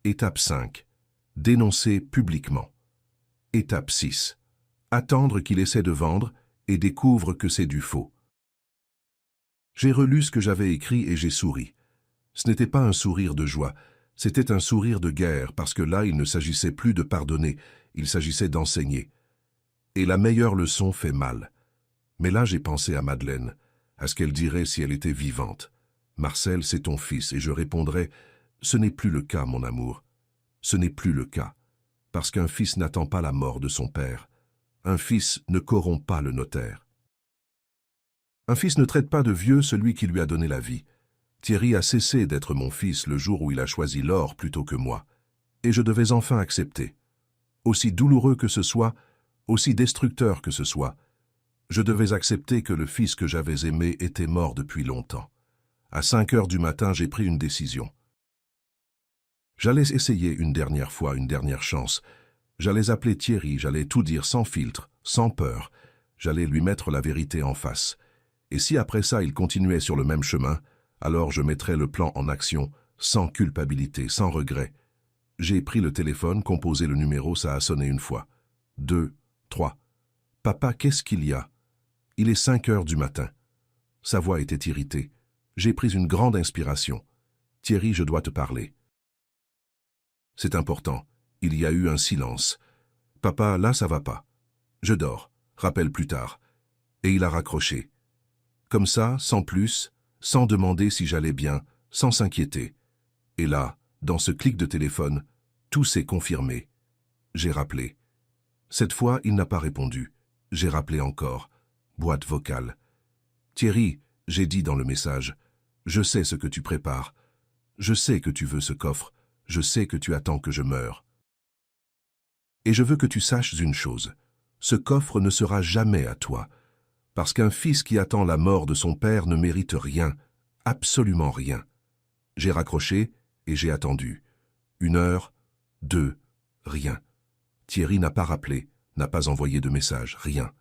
Étape 5, dénoncer publiquement. Étape 6, attendre qu'il essaie de vendre et découvre que c'est du faux. J'ai relu ce que j'avais écrit et j'ai souri. Ce n'était pas un sourire de joie, c'était un sourire de guerre, parce que là, il ne s'agissait plus de pardonner, il s'agissait d'enseigner. Et la meilleure leçon fait mal. Mais là, j'ai pensé à Madeleine, à ce qu'elle dirait si elle était vivante. « Marcel, c'est ton fils. » Et je répondrais, « Ce n'est plus le cas, mon amour. Ce n'est plus le cas. Parce qu'un fils n'attend pas la mort de son père. Un fils ne corrompt pas le notaire. Un fils ne traite pas de vieux celui qui lui a donné la vie. Thierry a cessé d'être mon fils le jour où il a choisi l'or plutôt que moi. Et je devais enfin accepter. Aussi douloureux que ce soit, aussi destructeur que ce soit, je devais accepter que le fils que j'avais aimé était mort depuis longtemps. À 5 heures du matin, j'ai pris une décision. J'allais essayer une dernière fois, une dernière chance. J'allais appeler Thierry, j'allais tout dire sans filtre, sans peur. J'allais lui mettre la vérité en face. Et si après ça il continuait sur le même chemin, alors je mettrais le plan en action, sans culpabilité, sans regret. J'ai pris le téléphone, composé le numéro, ça a sonné une fois. 2, 3. « Papa, qu'est-ce qu'il y a ? » Il est 5 heures du matin. Sa voix était irritée. J'ai pris une grande inspiration. « Thierry, je dois te parler. » C'est important. Il y a eu un silence. « Papa, là, ça va pas. Je dors. Rappelle plus tard. » Et il a raccroché. Comme ça, sans plus, sans demander si j'allais bien, sans s'inquiéter. Et là, dans ce clic de téléphone, tout s'est confirmé. J'ai rappelé. Cette fois, il n'a pas répondu. J'ai rappelé encore. Boîte vocale. « Thierry, » j'ai dit dans le message, « je sais ce que tu prépares. Je sais que tu veux ce coffre. Je sais que tu attends que je meure. Et je veux que tu saches une chose. Ce coffre ne sera jamais à toi. Parce qu'un fils qui attend la mort de son père ne mérite rien, absolument rien. » J'ai raccroché et j'ai attendu. 1 heure, 2, rien. Thierry n'a pas rappelé, n'a pas envoyé de message, rien.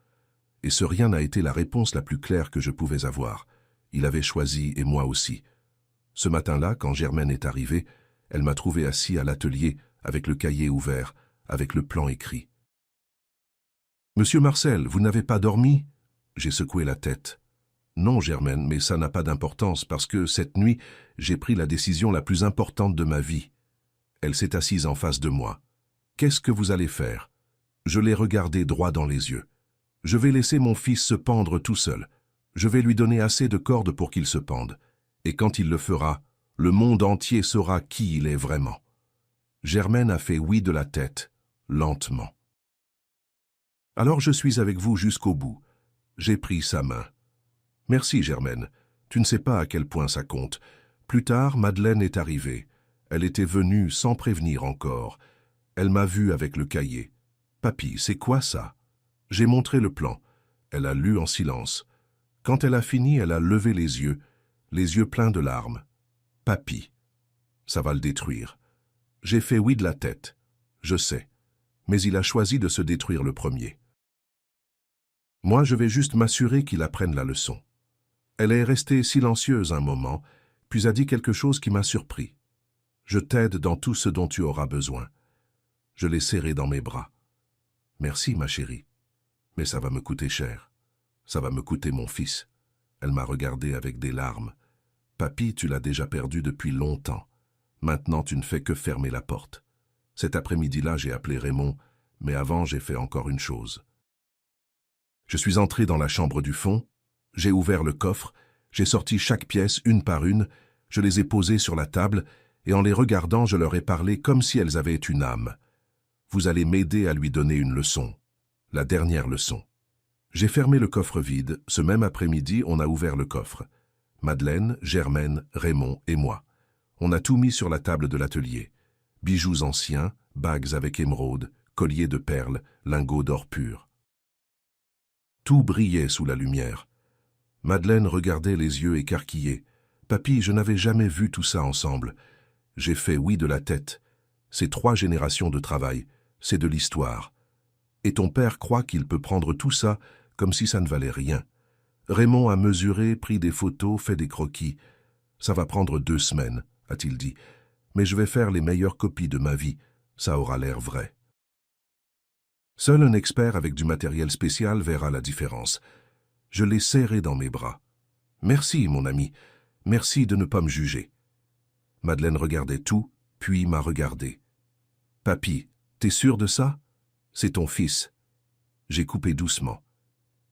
Et ce rien n'a été la réponse la plus claire que je pouvais avoir. Il avait choisi et moi aussi. Ce matin-là, quand Germaine est arrivée, elle m'a trouvé assis à l'atelier, avec le cahier ouvert, avec le plan écrit. « Monsieur Marcel, vous n'avez pas dormi ?» J'ai secoué la tête. « Non, Germaine, mais ça n'a pas d'importance parce que, cette nuit, j'ai pris la décision la plus importante de ma vie. » Elle s'est assise en face de moi. « Qu'est-ce que vous allez faire ?» Je l'ai regardé droit dans les yeux. « Je vais laisser mon fils se pendre tout seul. Je vais lui donner assez de cordes pour qu'il se pende. Et quand il le fera, le monde entier saura qui il est vraiment. » Germaine a fait oui de la tête, lentement. « Alors je suis avec vous jusqu'au bout. » J'ai pris sa main. « Merci, Germaine. Tu ne sais pas à quel point ça compte. Plus tard, Madeleine est arrivée. Elle était venue sans prévenir encore. Elle m'a vu avec le cahier. « Papy, c'est quoi ça ?» J'ai montré le plan. Elle a lu en silence. Quand elle a fini, elle a levé les yeux pleins de larmes. « Papy, ça va le détruire. » J'ai fait oui de la tête. Je sais. Mais il a choisi de se détruire le premier. Moi, je vais juste m'assurer qu'il apprenne la leçon. Elle est restée silencieuse un moment, puis a dit quelque chose qui m'a surpris. « Je t'aide dans tout ce dont tu auras besoin. » Je l'ai serrée dans mes bras. « Merci, ma chérie. Mais ça va me coûter cher. Ça va me coûter mon fils. » Elle m'a regardé avec des larmes. « Papy, tu l'as déjà perdu depuis longtemps. Maintenant, tu ne fais que fermer la porte. » Cet après-midi-là, j'ai appelé Raymond, mais avant, j'ai fait encore une chose. Je suis entré dans la chambre du fond, j'ai ouvert le coffre, j'ai sorti chaque pièce une par une, je les ai posées sur la table, et en les regardant, je leur ai parlé comme si elles avaient une âme. Vous allez m'aider à lui donner une leçon. La dernière leçon. J'ai fermé le coffre vide. Ce même après-midi, on a ouvert le coffre. Madeleine, Germaine, Raymond et moi. On a tout mis sur la table de l'atelier. Bijoux anciens, bagues avec émeraude, colliers de perles, lingots d'or pur. Tout brillait sous la lumière. Madeleine regardait les yeux écarquillés. « Papy, je n'avais jamais vu tout ça ensemble. » J'ai fait oui de la tête. C'est 3 générations de travail. C'est de l'histoire. Et ton père croit qu'il peut prendre tout ça comme si ça ne valait rien. Raymond a mesuré, pris des photos, fait des croquis. Ça va prendre 2 semaines, a-t-il dit. Mais je vais faire les meilleures copies de ma vie. Ça aura l'air vrai. Seul un expert avec du matériel spécial verra la différence. Je l'ai serré dans mes bras. « Merci, mon ami. Merci de ne pas me juger. Madeleine regardait tout, puis m'a regardé. Papy, t'es sûr de ça? C'est ton fils. J'ai coupé doucement.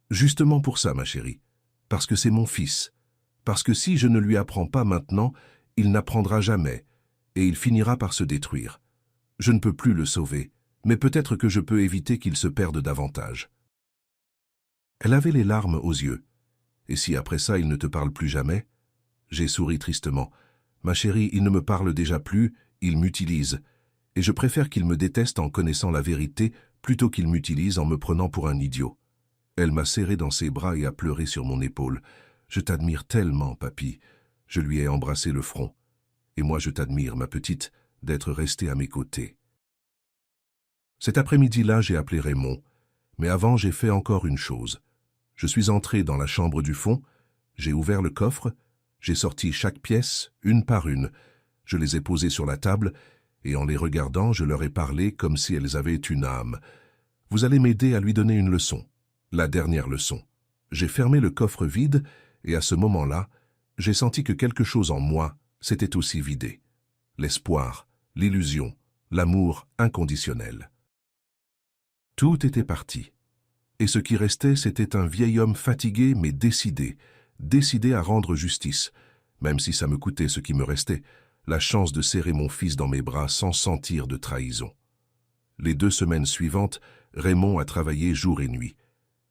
Justement pour ça, ma chérie. Parce que c'est mon fils. Parce que si je ne lui apprends pas maintenant, il n'apprendra jamais, et il finira par se détruire. Je ne peux plus le sauver, mais peut-être que je peux éviter qu'il se perde davantage. Elle avait les larmes aux yeux. Et si après ça il ne te parle plus jamais? J'ai souri tristement. Ma chérie, il ne me parle déjà plus, il m'utilise. Et je préfère qu'il me déteste en connaissant la vérité plutôt qu'il m'utilise en me prenant pour un idiot. Elle m'a serré dans ses bras et a pleuré sur mon épaule. Je t'admire tellement, papy. Je lui ai embrassé le front. Et moi je t'admire, ma petite, d'être restée à mes côtés. Cet après-midi-là, j'ai appelé Raymond. Mais avant, j'ai fait encore une chose. Je suis entré dans la chambre du fond, j'ai ouvert le coffre, j'ai sorti chaque pièce, une par une. Je les ai posées sur la table, et en les regardant, je leur ai parlé comme si elles avaient une âme. Vous allez m'aider à lui donner une leçon. La dernière leçon. J'ai fermé le coffre vide, et à ce moment-là, j'ai senti que quelque chose en moi s'était aussi vidé. L'espoir, l'illusion, l'amour inconditionnel. Tout était parti. Et ce qui restait, c'était un vieil homme fatigué mais décidé, décidé à rendre justice, même si ça me coûtait ce qui me restait, la chance de serrer mon fils dans mes bras sans sentir de trahison. Les 2 semaines suivantes, Raymond a travaillé jour et nuit.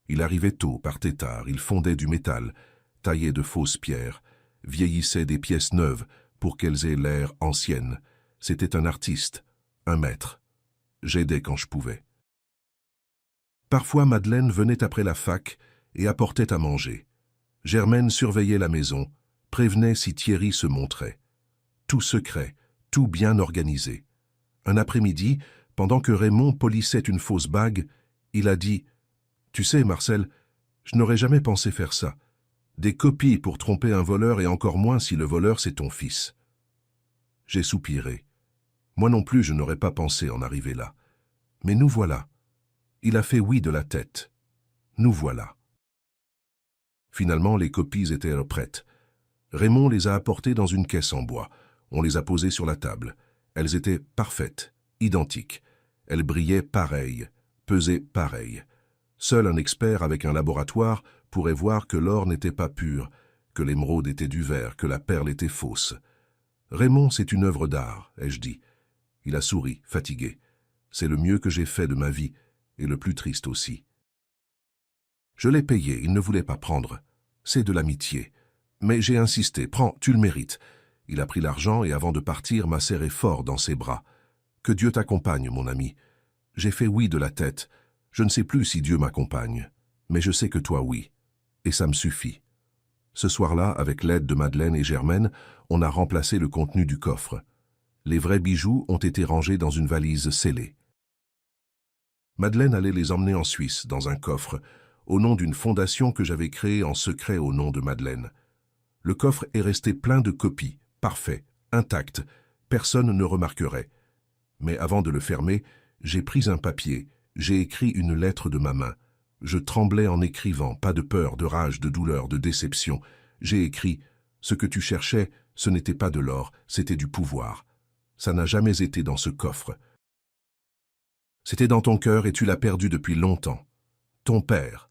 Il arrivait tôt, partait tard, il fondait du métal, taillait de fausses pierres, vieillissait des pièces neuves pour qu'elles aient l'air anciennes. C'était un artiste, un maître. J'aidais quand je pouvais. Parfois, Madeleine venait après la fac et apportait à manger. Germaine surveillait la maison, prévenait si Thierry se montrait. Tout secret, tout bien organisé. Un après-midi, pendant que Raymond polissait une fausse bague, il a dit « Tu sais, Marcel, je n'aurais jamais pensé faire ça. Des copies pour tromper un voleur et encore moins si le voleur c'est ton fils. » J'ai soupiré. Moi non plus je n'aurais pas pensé en arriver là. Mais nous voilà. Il a fait oui de la tête. Nous voilà. Finalement, les copies étaient prêtes. Raymond les a apportées dans une caisse en bois. On les a posées sur la table. Elles étaient parfaites, identiques. Elles brillaient pareilles, pesaient pareil. Seul un expert avec un laboratoire pourrait voir que l'or n'était pas pur, que l'émeraude était du verre, que la perle était fausse. Raymond, c'est une œuvre d'art, ai-je dit. Il a souri, fatigué. C'est le mieux que j'ai fait de ma vie, et le plus triste aussi. Je l'ai payé, il ne voulait pas prendre. C'est de l'amitié. Mais j'ai insisté, prends, tu le mérites. Il a pris l'argent et avant de partir m'a serré fort dans ses bras. Que Dieu t'accompagne, mon ami. J'ai fait oui de la tête. Je ne sais plus si Dieu m'accompagne, mais je sais que toi oui. Et ça me suffit. Ce soir-là, avec l'aide de Madeleine et Germaine, on a remplacé le contenu du coffre. Les vrais bijoux ont été rangés dans une valise scellée. Madeleine allait les emmener en Suisse, dans un coffre, au nom d'une fondation que j'avais créée en secret au nom de Madeleine. Le coffre est resté plein de copies, parfait, intact, personne ne remarquerait. Mais avant de le fermer, j'ai pris un papier, j'ai écrit une lettre de ma main. Je tremblais en écrivant, pas de peur, de rage, de douleur, de déception. J'ai écrit « Ce que tu cherchais, ce n'était pas de l'or, c'était du pouvoir. Ça n'a jamais été dans ce coffre. C'était dans ton cœur et tu l'as perdu depuis longtemps. Ton père. »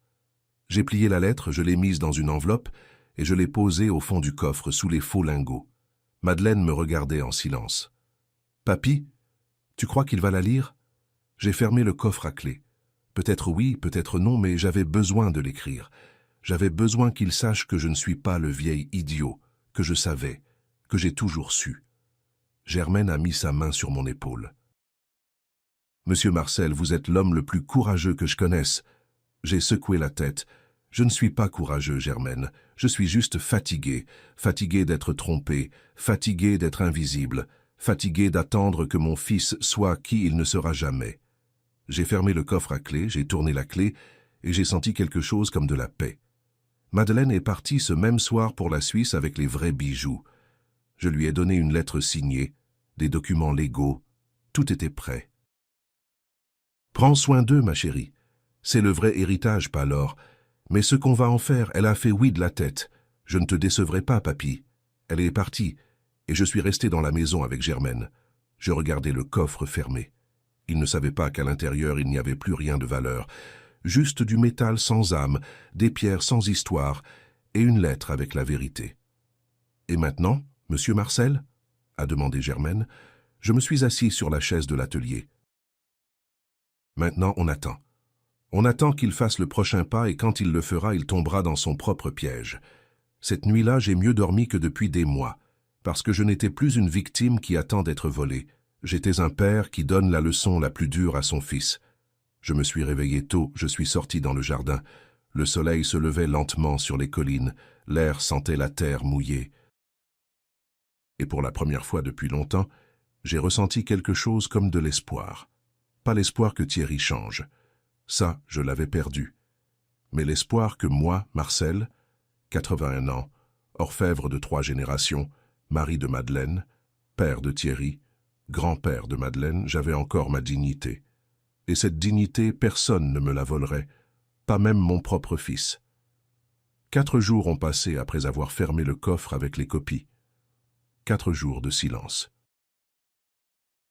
J'ai plié la lettre, je l'ai mise dans une enveloppe et je l'ai posée au fond du coffre sous les faux lingots. Madeleine me regardait en silence. « Papy, tu crois qu'il va la lire ?» J'ai fermé le coffre à clé. Peut-être oui, peut-être non, mais j'avais besoin de l'écrire. J'avais besoin qu'il sache que je ne suis pas le vieil idiot, que je savais, que j'ai toujours su. Germaine a mis sa main sur mon épaule. « Monsieur Marcel, vous êtes l'homme le plus courageux que je connaisse. » J'ai secoué la tête. « Je ne suis pas courageux, Germaine. Je suis juste fatigué. Fatigué d'être trompé. Fatigué d'être invisible. Fatigué d'attendre que mon fils soit qui il ne sera jamais. » J'ai fermé le coffre à clé, j'ai tourné la clé et j'ai senti quelque chose comme de la paix. Madeleine est partie ce même soir pour la Suisse avec les vrais bijoux. Je lui ai donné une lettre signée, des documents légaux. Tout était prêt. Prends soin d'eux, ma chérie. C'est le vrai héritage, pas l'or. Mais ce qu'on va en faire, elle a fait oui de la tête. Je ne te décevrai pas, papy. Elle est partie, et je suis resté dans la maison avec Germaine. Je regardais le coffre fermé. Il ne savait pas qu'à l'intérieur il n'y avait plus rien de valeur, juste du métal sans âme, des pierres sans histoire, et une lettre avec la vérité. « Et maintenant, monsieur Marcel ?» a demandé Germaine. Je me suis assis sur la chaise de l'atelier. Maintenant, on attend. On attend qu'il fasse le prochain pas et quand il le fera, il tombera dans son propre piège. Cette nuit-là, j'ai mieux dormi que depuis des mois, parce que je n'étais plus une victime qui attend d'être volée. J'étais un père qui donne la leçon la plus dure à son fils. Je me suis réveillé tôt, je suis sorti dans le jardin. Le soleil se levait lentement sur les collines, l'air sentait la terre mouillée. Et pour la première fois depuis longtemps, j'ai ressenti quelque chose comme de l'espoir. Pas l'espoir que Thierry change. Ça, je l'avais perdu. Mais l'espoir que moi, Marcel, 81 ans, orfèvre de 3 générations, mari de Madeleine, père de Thierry, grand-père de Madeleine, j'avais encore ma dignité. Et cette dignité, personne ne me la volerait, pas même mon propre fils. 4 jours ont passé après avoir fermé le coffre avec les copies. 4 jours de silence.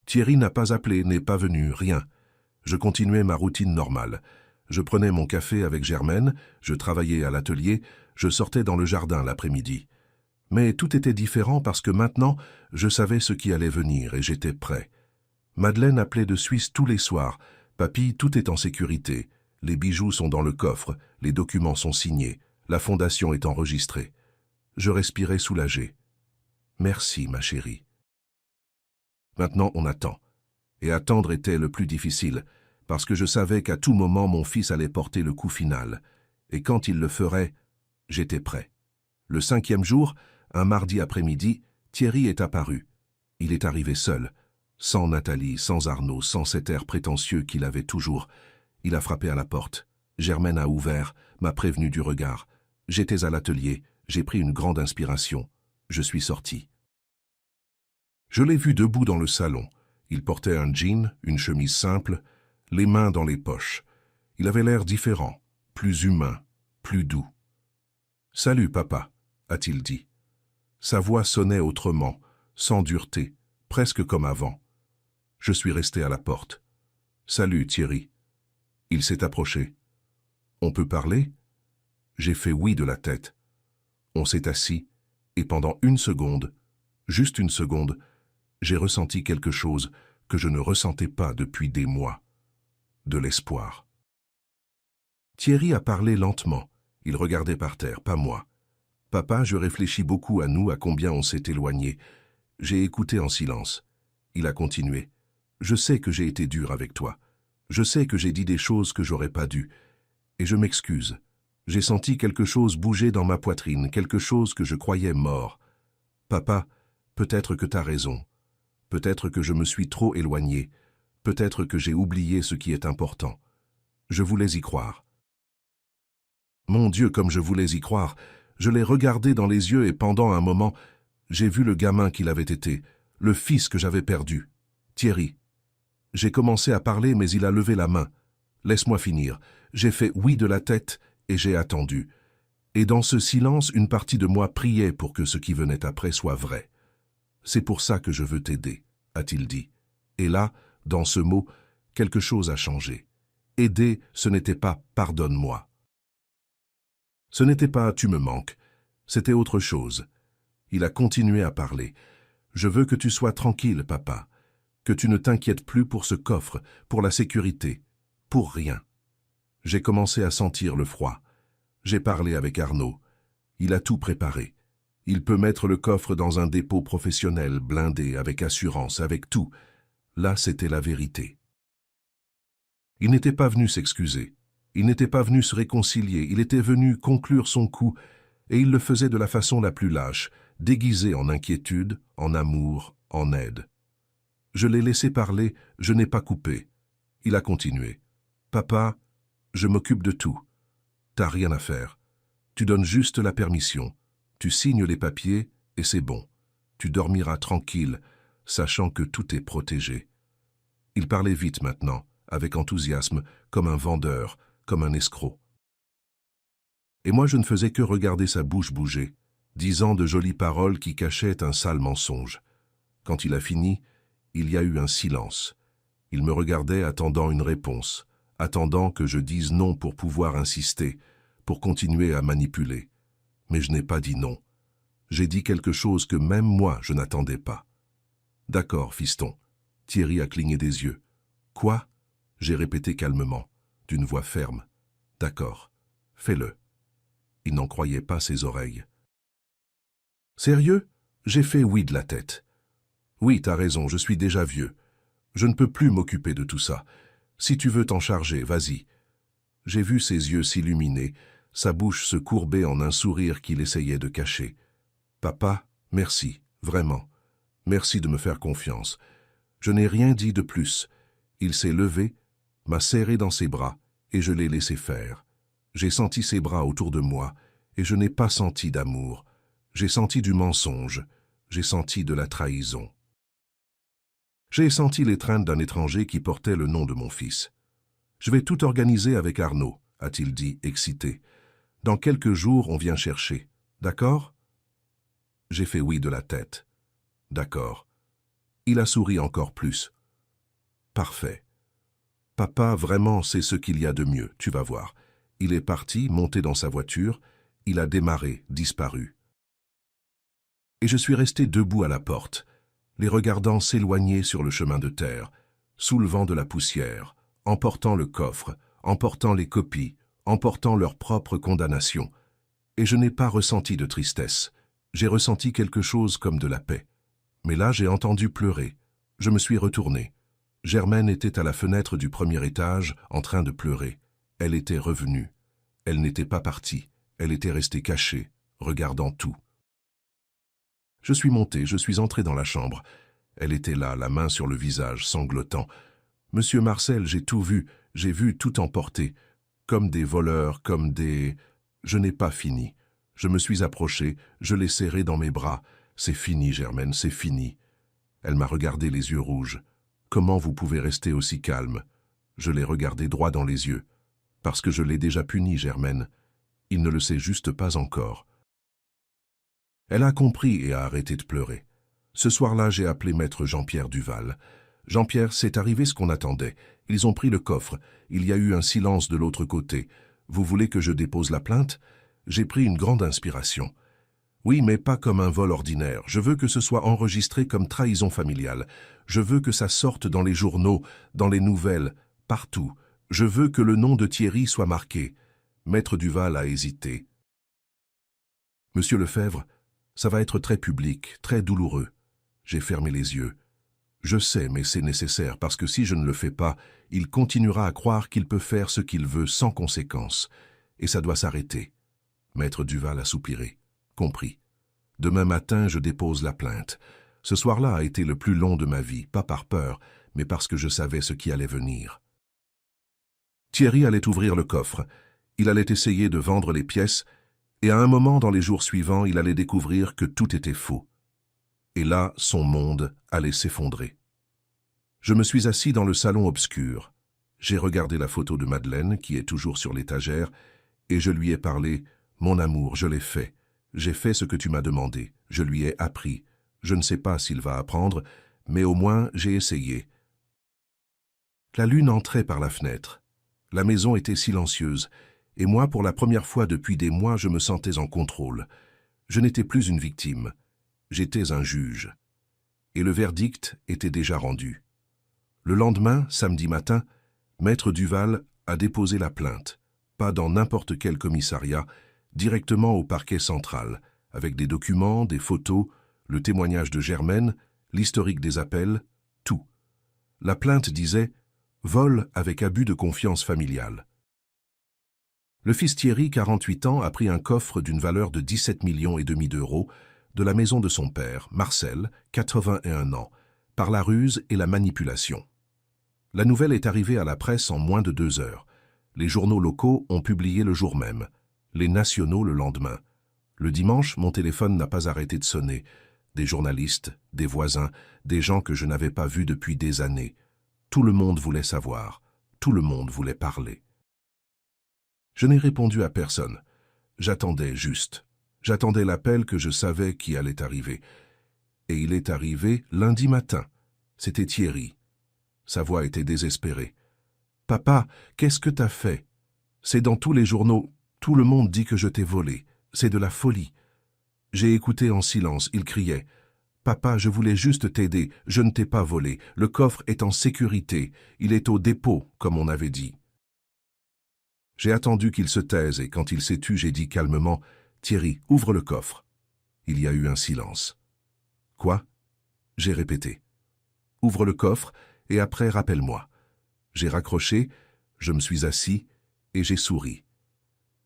Thierry n'a pas appelé, n'est pas venu, rien. Je continuais ma routine normale. Je prenais mon café avec Germaine, je travaillais à l'atelier, je sortais dans le jardin l'après-midi. Mais tout était différent parce que maintenant, je savais ce qui allait venir et j'étais prêt. Madeleine appelait de Suisse tous les soirs. « Papy, tout est en sécurité. Les bijoux sont dans le coffre, les documents sont signés, la fondation est enregistrée. » Je respirais soulagé. « Merci, ma chérie. » Maintenant, on attend. Et attendre était le plus difficile, parce que je savais qu'à tout moment, mon fils allait porter le coup final. Et quand il le ferait, j'étais prêt. Le 5e jour, un mardi après-midi, Thierry est apparu. Il est arrivé seul, sans Nathalie, sans Arnaud, sans cet air prétentieux qu'il avait toujours. Il a frappé à la porte. Germaine a ouvert, m'a prévenu du regard. J'étais à l'atelier, j'ai pris une grande inspiration. Je suis sorti. Je l'ai vu debout dans le salon. Il portait un jean, une chemise simple, les mains dans les poches. Il avait l'air différent, plus humain, plus doux. « Salut, papa », a-t-il dit. Sa voix sonnait autrement, sans dureté, presque comme avant. Je suis resté à la porte. « Salut, Thierry. » Il s'est approché. « On peut parler ?» J'ai fait oui de la tête. On s'est assis, et pendant une seconde, juste une seconde, j'ai ressenti quelque chose que je ne ressentais pas depuis des mois. De l'espoir. Thierry a parlé lentement. Il regardait par terre, pas moi. « Papa, je réfléchis beaucoup à nous, à combien on s'est éloigné. » J'ai écouté en silence. Il a continué. « Je sais que j'ai été dur avec toi. Je sais que j'ai dit des choses que j'aurais pas dû. Et je m'excuse. J'ai senti quelque chose bouger dans ma poitrine, quelque chose que je croyais mort. Papa, peut-être que t'as raison. Peut-être que je me suis trop éloigné. Peut-être que j'ai oublié ce qui est important. Je voulais y croire. » Mon Dieu, comme je voulais y croire. Je l'ai regardé dans les yeux et pendant un moment, j'ai vu le gamin qu'il avait été, le fils que j'avais perdu, Thierry. J'ai commencé à parler, mais il a levé la main. Laisse-moi finir. J'ai fait oui de la tête et j'ai attendu. Et dans ce silence, une partie de moi priait pour que ce qui venait après soit vrai. « C'est pour ça que je veux t'aider », a-t-il dit. Et là, dans ce mot, quelque chose a changé. Aider, ce n'était pas « pardonne-moi ». Ce n'était pas « tu me manques », c'était autre chose. Il a continué à parler. « Je veux que tu sois tranquille, papa, que tu ne t'inquiètes plus pour ce coffre, pour la sécurité, pour rien. » J'ai commencé à sentir le froid. J'ai parlé avec Arnaud. Il a tout préparé. Il peut mettre le coffre dans un dépôt professionnel, blindé, avec assurance, avec tout. Là, c'était la vérité. Il n'était pas venu s'excuser. Il n'était pas venu se réconcilier, il était venu conclure son coup, et il le faisait de la façon la plus lâche, déguisé en inquiétude, en amour, en aide. Je l'ai laissé parler, je n'ai pas coupé. Il a continué. « Papa, je m'occupe de tout. T'as rien à faire. Tu donnes juste la permission. Tu signes les papiers, et c'est bon. Tu dormiras tranquille, sachant que tout est protégé. » Il parlait vite maintenant, avec enthousiasme, comme un vendeur, comme un escroc. Et moi je ne faisais que regarder sa bouche bouger. disant de jolies paroles qui cachaient un sale mensonge. Quand il a fini, il y a eu un silence. Il me regardait attendant une réponse, attendant que je dise non pour pouvoir insister, pour continuer à manipuler. Mais je n'ai pas dit non. J'ai dit quelque chose que même moi je n'attendais pas. « D'accord, fiston. » Thierry a cligné des yeux. « Quoi ?» J'ai répété calmement, d'une voix ferme. « D'accord, fais-le. » Il n'en croyait pas ses oreilles. « Sérieux ?» J'ai fait oui de la tête. « Oui, t'as raison, je suis déjà vieux. Je ne peux plus m'occuper de tout ça. Si tu veux t'en charger, vas-y. » J'ai vu ses yeux s'illuminer, sa bouche se courber en un sourire qu'il essayait de cacher. « Papa, merci, vraiment. Merci de me faire confiance. Je n'ai rien dit de plus. » Il s'est levé, m'a serré dans ses bras, et je l'ai laissé faire. J'ai senti ses bras autour de moi, et je n'ai pas senti d'amour. J'ai senti du mensonge. J'ai senti de la trahison. J'ai senti l'étreinte d'un étranger qui portait le nom de mon fils. « Je vais tout organiser avec Arnaud, » a-t-il dit, excité. « Dans quelques jours, on vient chercher. D'accord ?» J'ai fait oui de la tête. « D'accord. » Il a souri encore plus. « Parfait. Papa, vraiment, c'est ce qu'il y a de mieux, tu vas voir. » Il est parti, monté dans sa voiture. Il a démarré, disparu. Et je suis resté debout à la porte, les regardant s'éloigner sur le chemin de terre, soulevant de la poussière, emportant le coffre, emportant les copies, emportant leur propre condamnation. Et je n'ai pas ressenti de tristesse. J'ai ressenti quelque chose comme de la paix. Mais là, j'ai entendu pleurer. Je me suis retourné. Germaine était à la fenêtre du premier étage, en train de pleurer. Elle était revenue. Elle n'était pas partie. Elle était restée cachée, regardant tout. Je suis monté, je suis entré dans la chambre. Elle était là, la main sur le visage, sanglotant. « Monsieur Marcel, j'ai tout vu, j'ai vu tout emporter. Comme des voleurs, comme des... » Je n'ai pas fini. Je me suis approché, je l'ai serré dans mes bras. « C'est fini, Germaine, c'est fini. » Elle m'a regardé les yeux rouges. « Comment vous pouvez rester aussi calme ?» Je l'ai regardé droit dans les yeux. « Parce que je l'ai déjà puni, Germaine. Il ne le sait juste pas encore. » Elle a compris et a arrêté de pleurer. Ce soir-là, j'ai appelé maître Jean-Pierre Duval. « Jean-Pierre, c'est arrivé ce qu'on attendait. Ils ont pris le coffre. Il y a eu un silence de l'autre côté. Vous voulez que je dépose la plainte ?» J'ai pris une grande inspiration. « Oui, mais pas comme un vol ordinaire. Je veux que ce soit enregistré comme trahison familiale. Je veux que ça sorte dans les journaux, dans les nouvelles, partout. Je veux que le nom de Thierry soit marqué. » Maître Duval a hésité. « Monsieur Lefebvre, ça va être très public, très douloureux. » J'ai fermé les yeux. « Je sais, mais c'est nécessaire, parce que si je ne le fais pas, il continuera à croire qu'il peut faire ce qu'il veut sans conséquence. Et ça doit s'arrêter. » Maître Duval a soupiré. « Compris. Demain matin, je dépose la plainte. Ce soir-là a été le plus long de ma vie, pas par peur, mais parce que je savais ce qui allait venir. » Thierry allait ouvrir le coffre. Il allait essayer de vendre les pièces, et à un moment dans les jours suivants, il allait découvrir que tout était faux. Et là, son monde allait s'effondrer. Je me suis assis dans le salon obscur. J'ai regardé la photo de Madeleine, qui est toujours sur l'étagère, et je lui ai parlé. « Mon amour, je l'ai fait. J'ai fait ce que tu m'as demandé. Je lui ai appris. Je ne sais pas s'il va apprendre, mais au moins j'ai essayé. » La lune entrait par la fenêtre. La maison était silencieuse, et moi, pour la première fois depuis des mois, je me sentais en contrôle. Je n'étais plus une victime. J'étais un juge. Et le verdict était déjà rendu. Le lendemain, samedi matin, maître Duval a déposé la plainte, pas dans n'importe quel commissariat, directement au parquet central, avec des documents, des photos, le témoignage de Germaine, l'historique des appels, tout. La plainte disait « Vol avec abus de confiance familiale ». Le fils Thierry, 48 ans, a pris un coffre d'une valeur de 17,5 millions d'euros de la maison de son père, Marcel, 81 ans, par la ruse et la manipulation. La nouvelle est arrivée à la presse en moins de 2 heures. Les journaux locaux ont publié le jour même, les nationaux le lendemain. Le dimanche, mon téléphone n'a pas arrêté de sonner. Des journalistes, des voisins, des gens que je n'avais pas vus depuis des années. Tout le monde voulait savoir, tout le monde voulait parler. Je n'ai répondu à personne. J'attendais juste. J'attendais l'appel que je savais qui allait arriver. Et il est arrivé lundi matin. C'était Thierry. Sa voix était désespérée. « Papa, qu'est-ce que t'as fait? C'est dans tous les journaux. Tout le monde dit que je t'ai volé. C'est de la folie. » J'ai écouté en silence. Il criait. « Papa, je voulais juste t'aider. Je ne t'ai pas volé. Le coffre est en sécurité. Il est au dépôt, comme on avait dit. » J'ai attendu qu'il se taise et quand il s'est tu, j'ai dit calmement « Thierry, ouvre le coffre. » Il y a eu un silence. « Quoi ?» J'ai répété. « Ouvre le coffre et après rappelle-moi. » J'ai raccroché, je me suis assis et j'ai souri.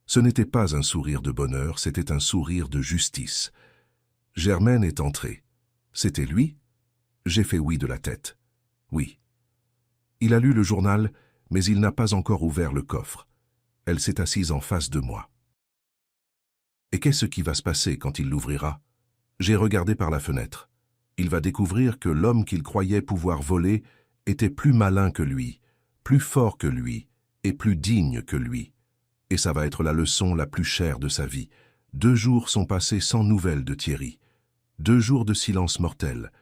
Ce n'était pas un sourire de bonheur, c'était un sourire de justice. Germaine est entrée. C'était lui? J'ai fait oui de la tête. Oui. Il a lu le journal, mais il n'a pas encore ouvert le coffre. Elle s'est assise en face de moi. Et qu'est-ce qui va se passer quand il l'ouvrira? J'ai regardé par la fenêtre. Il va découvrir que l'homme qu'il croyait pouvoir voler était plus malin que lui, plus fort que lui et plus digne que lui. Et ça va être la leçon la plus chère de sa vie. 2 jours sont passés sans nouvelles de Thierry. 2 jours de silence mortel.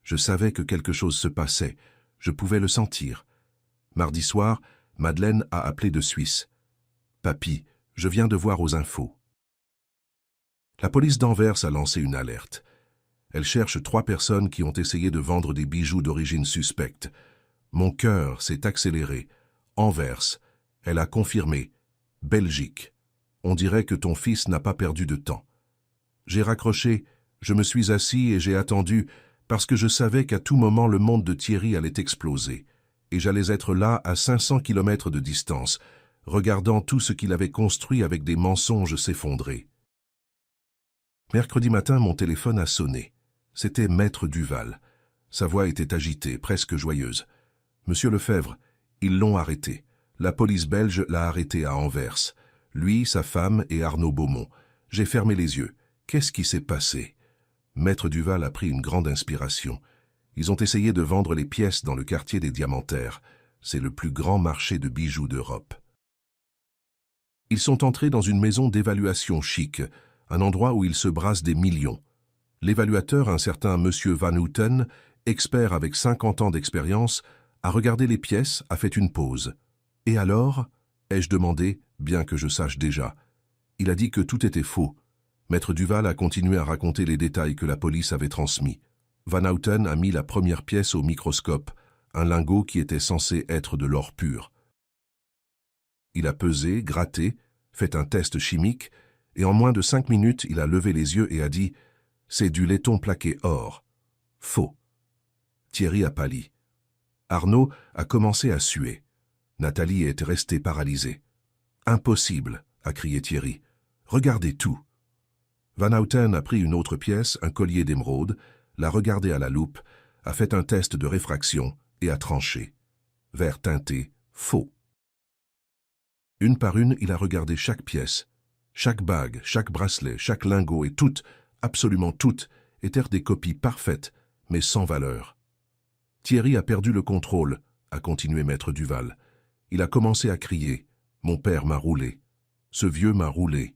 Je savais que quelque chose se passait. Je pouvais le sentir. Mardi soir, Madeleine a appelé de Suisse. « Papy, je viens de voir aux infos. » La police d'Anvers a lancé une alerte. Elle cherche 3 personnes qui ont essayé de vendre des bijoux d'origine suspecte. Mon cœur s'est accéléré. Anvers. Elle a confirmé. Belgique. On dirait que ton fils n'a pas perdu de temps. J'ai raccroché, je me suis assis et j'ai attendu parce que je savais qu'à tout moment le monde de Thierry allait exploser. Et j'allais être là à 500 km de distance, regardant tout ce qu'il avait construit avec des mensonges s'effondrer. Mercredi matin, mon téléphone a sonné. C'était Maître Duval. Sa voix était agitée, presque joyeuse. « Monsieur Lefebvre, ils l'ont arrêté. La police belge l'a arrêté à Anvers. Lui, sa femme et Arnaud Beaumont. J'ai fermé les yeux. Qu'est-ce qui s'est passé ?» Maître Duval a pris une grande inspiration. Ils ont essayé de vendre les pièces dans le quartier des Diamantaires. C'est le plus grand marché de bijoux d'Europe. Ils sont entrés dans une maison d'évaluation chic, un endroit où ils se brassent des millions. L'évaluateur, un certain Monsieur Van Houten, expert avec 50 ans d'expérience, a regardé les pièces, a fait une pause. « Et alors ?» ai-je demandé, bien que je sache déjà. Il a dit que tout était faux. Maître Duval a continué à raconter les détails que la police avait transmis. Van Houten a mis la première pièce au microscope, un lingot qui était censé être de l'or pur. Il a pesé, gratté, fait un test chimique, et en moins de 5 minutes, il a levé les yeux et a dit « C'est du laiton plaqué or. » Faux. Thierry a pâli. Arnaud a commencé à suer. Nathalie est restée paralysée. « Impossible !» a crié Thierry. « Regardez tout !» Van Houten a pris une autre pièce, un collier d'émeraude, l'a regardé à la loupe, a fait un test de réfraction et a tranché. Vert teinté, faux. Une par une, il a regardé chaque pièce. Chaque bague, chaque bracelet, chaque lingot et toutes, absolument toutes, étaient des copies parfaites, mais sans valeur. Thierry a perdu le contrôle, a continué Maître Duval. Il a commencé à crier. Mon père m'a roulé. Ce vieux m'a roulé.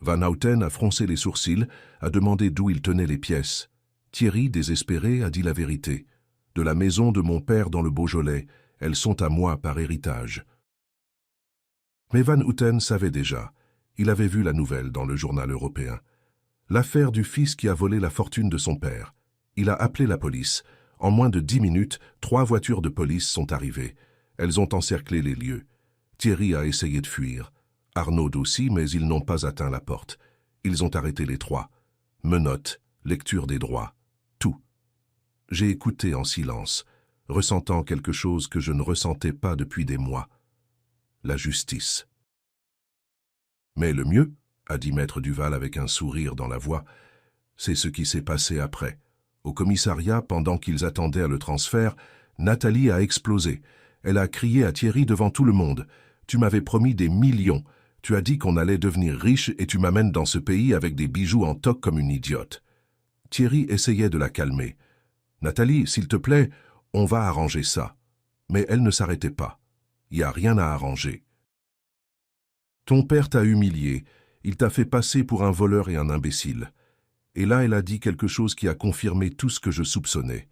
Van Houten a froncé les sourcils, a demandé d'où il tenait les pièces. Thierry, désespéré, a dit la vérité. De la maison de mon père dans le Beaujolais, elles sont à moi par héritage. Mais Van Houten savait déjà. Il avait vu la nouvelle dans le journal européen. L'affaire du fils qui a volé la fortune de son père. Il a appelé la police. En moins de 10 minutes, 3 voitures de police sont arrivées. Elles ont encerclé les lieux. Thierry a essayé de fuir. Arnaud aussi, mais ils n'ont pas atteint la porte. Ils ont arrêté les 3. Menottes, lecture des droits, tout. J'ai écouté en silence, ressentant quelque chose que je ne ressentais pas depuis des mois. La justice. Mais le mieux, a dit Maître Duval avec un sourire dans la voix, c'est ce qui s'est passé après. Au commissariat, pendant qu'ils attendaient le transfert, Nathalie a explosé. Elle a crié à Thierry devant tout le monde. « Tu m'avais promis des millions. Tu as dit qu'on allait devenir riche et tu m'amènes dans ce pays avec des bijoux en toc comme une idiote. » Thierry essayait de la calmer. « Nathalie, s'il te plaît, on va arranger ça. » Mais elle ne s'arrêtait pas. « Il n'y a rien à arranger. Ton père t'a humilié Il t'a fait passer pour un voleur et un imbécile. Et là, elle a dit quelque chose qui a confirmé tout ce que je soupçonnais.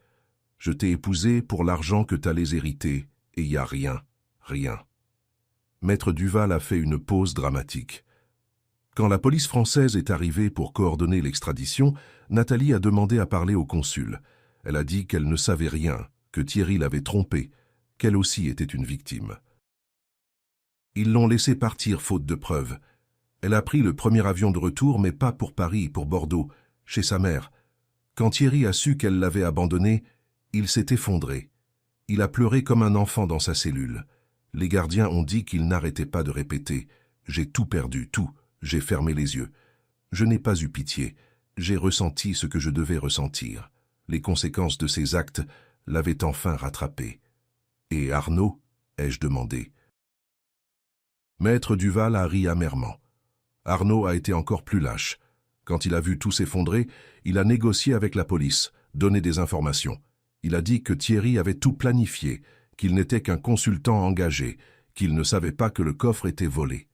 Je t'ai épousé pour l'argent que t'allais hériter, et y a rien, rien. Maître Duval a fait une pause dramatique. Quand la police française est arrivée pour coordonner l'extradition, Nathalie a demandé à parler au consul. Elle a dit qu'elle ne savait rien, que Thierry l'avait trompée, qu'elle aussi était une victime. Ils l'ont laissée partir faute de preuves. Elle a pris le premier avion de retour, mais pas pour Paris, pour Bordeaux, chez sa mère. Quand Thierry a su qu'elle l'avait abandonné, il s'est effondré. Il a pleuré comme un enfant dans sa cellule. Les gardiens ont dit qu'il n'arrêtait pas de répéter « J'ai tout perdu, tout. J'ai fermé les yeux. Je n'ai pas eu pitié. J'ai ressenti ce que je devais ressentir. Les conséquences de ses actes l'avaient enfin rattrapé. Et Arnaud, ai-je demandé. Maître Duval a ri amèrement. Arnaud a été encore plus lâche. Quand il a vu tout s'effondrer, il a négocié avec la police, donné des informations. Il a dit que Thierry avait tout planifié, qu'il n'était qu'un consultant engagé, qu'il ne savait pas que le coffre était volé.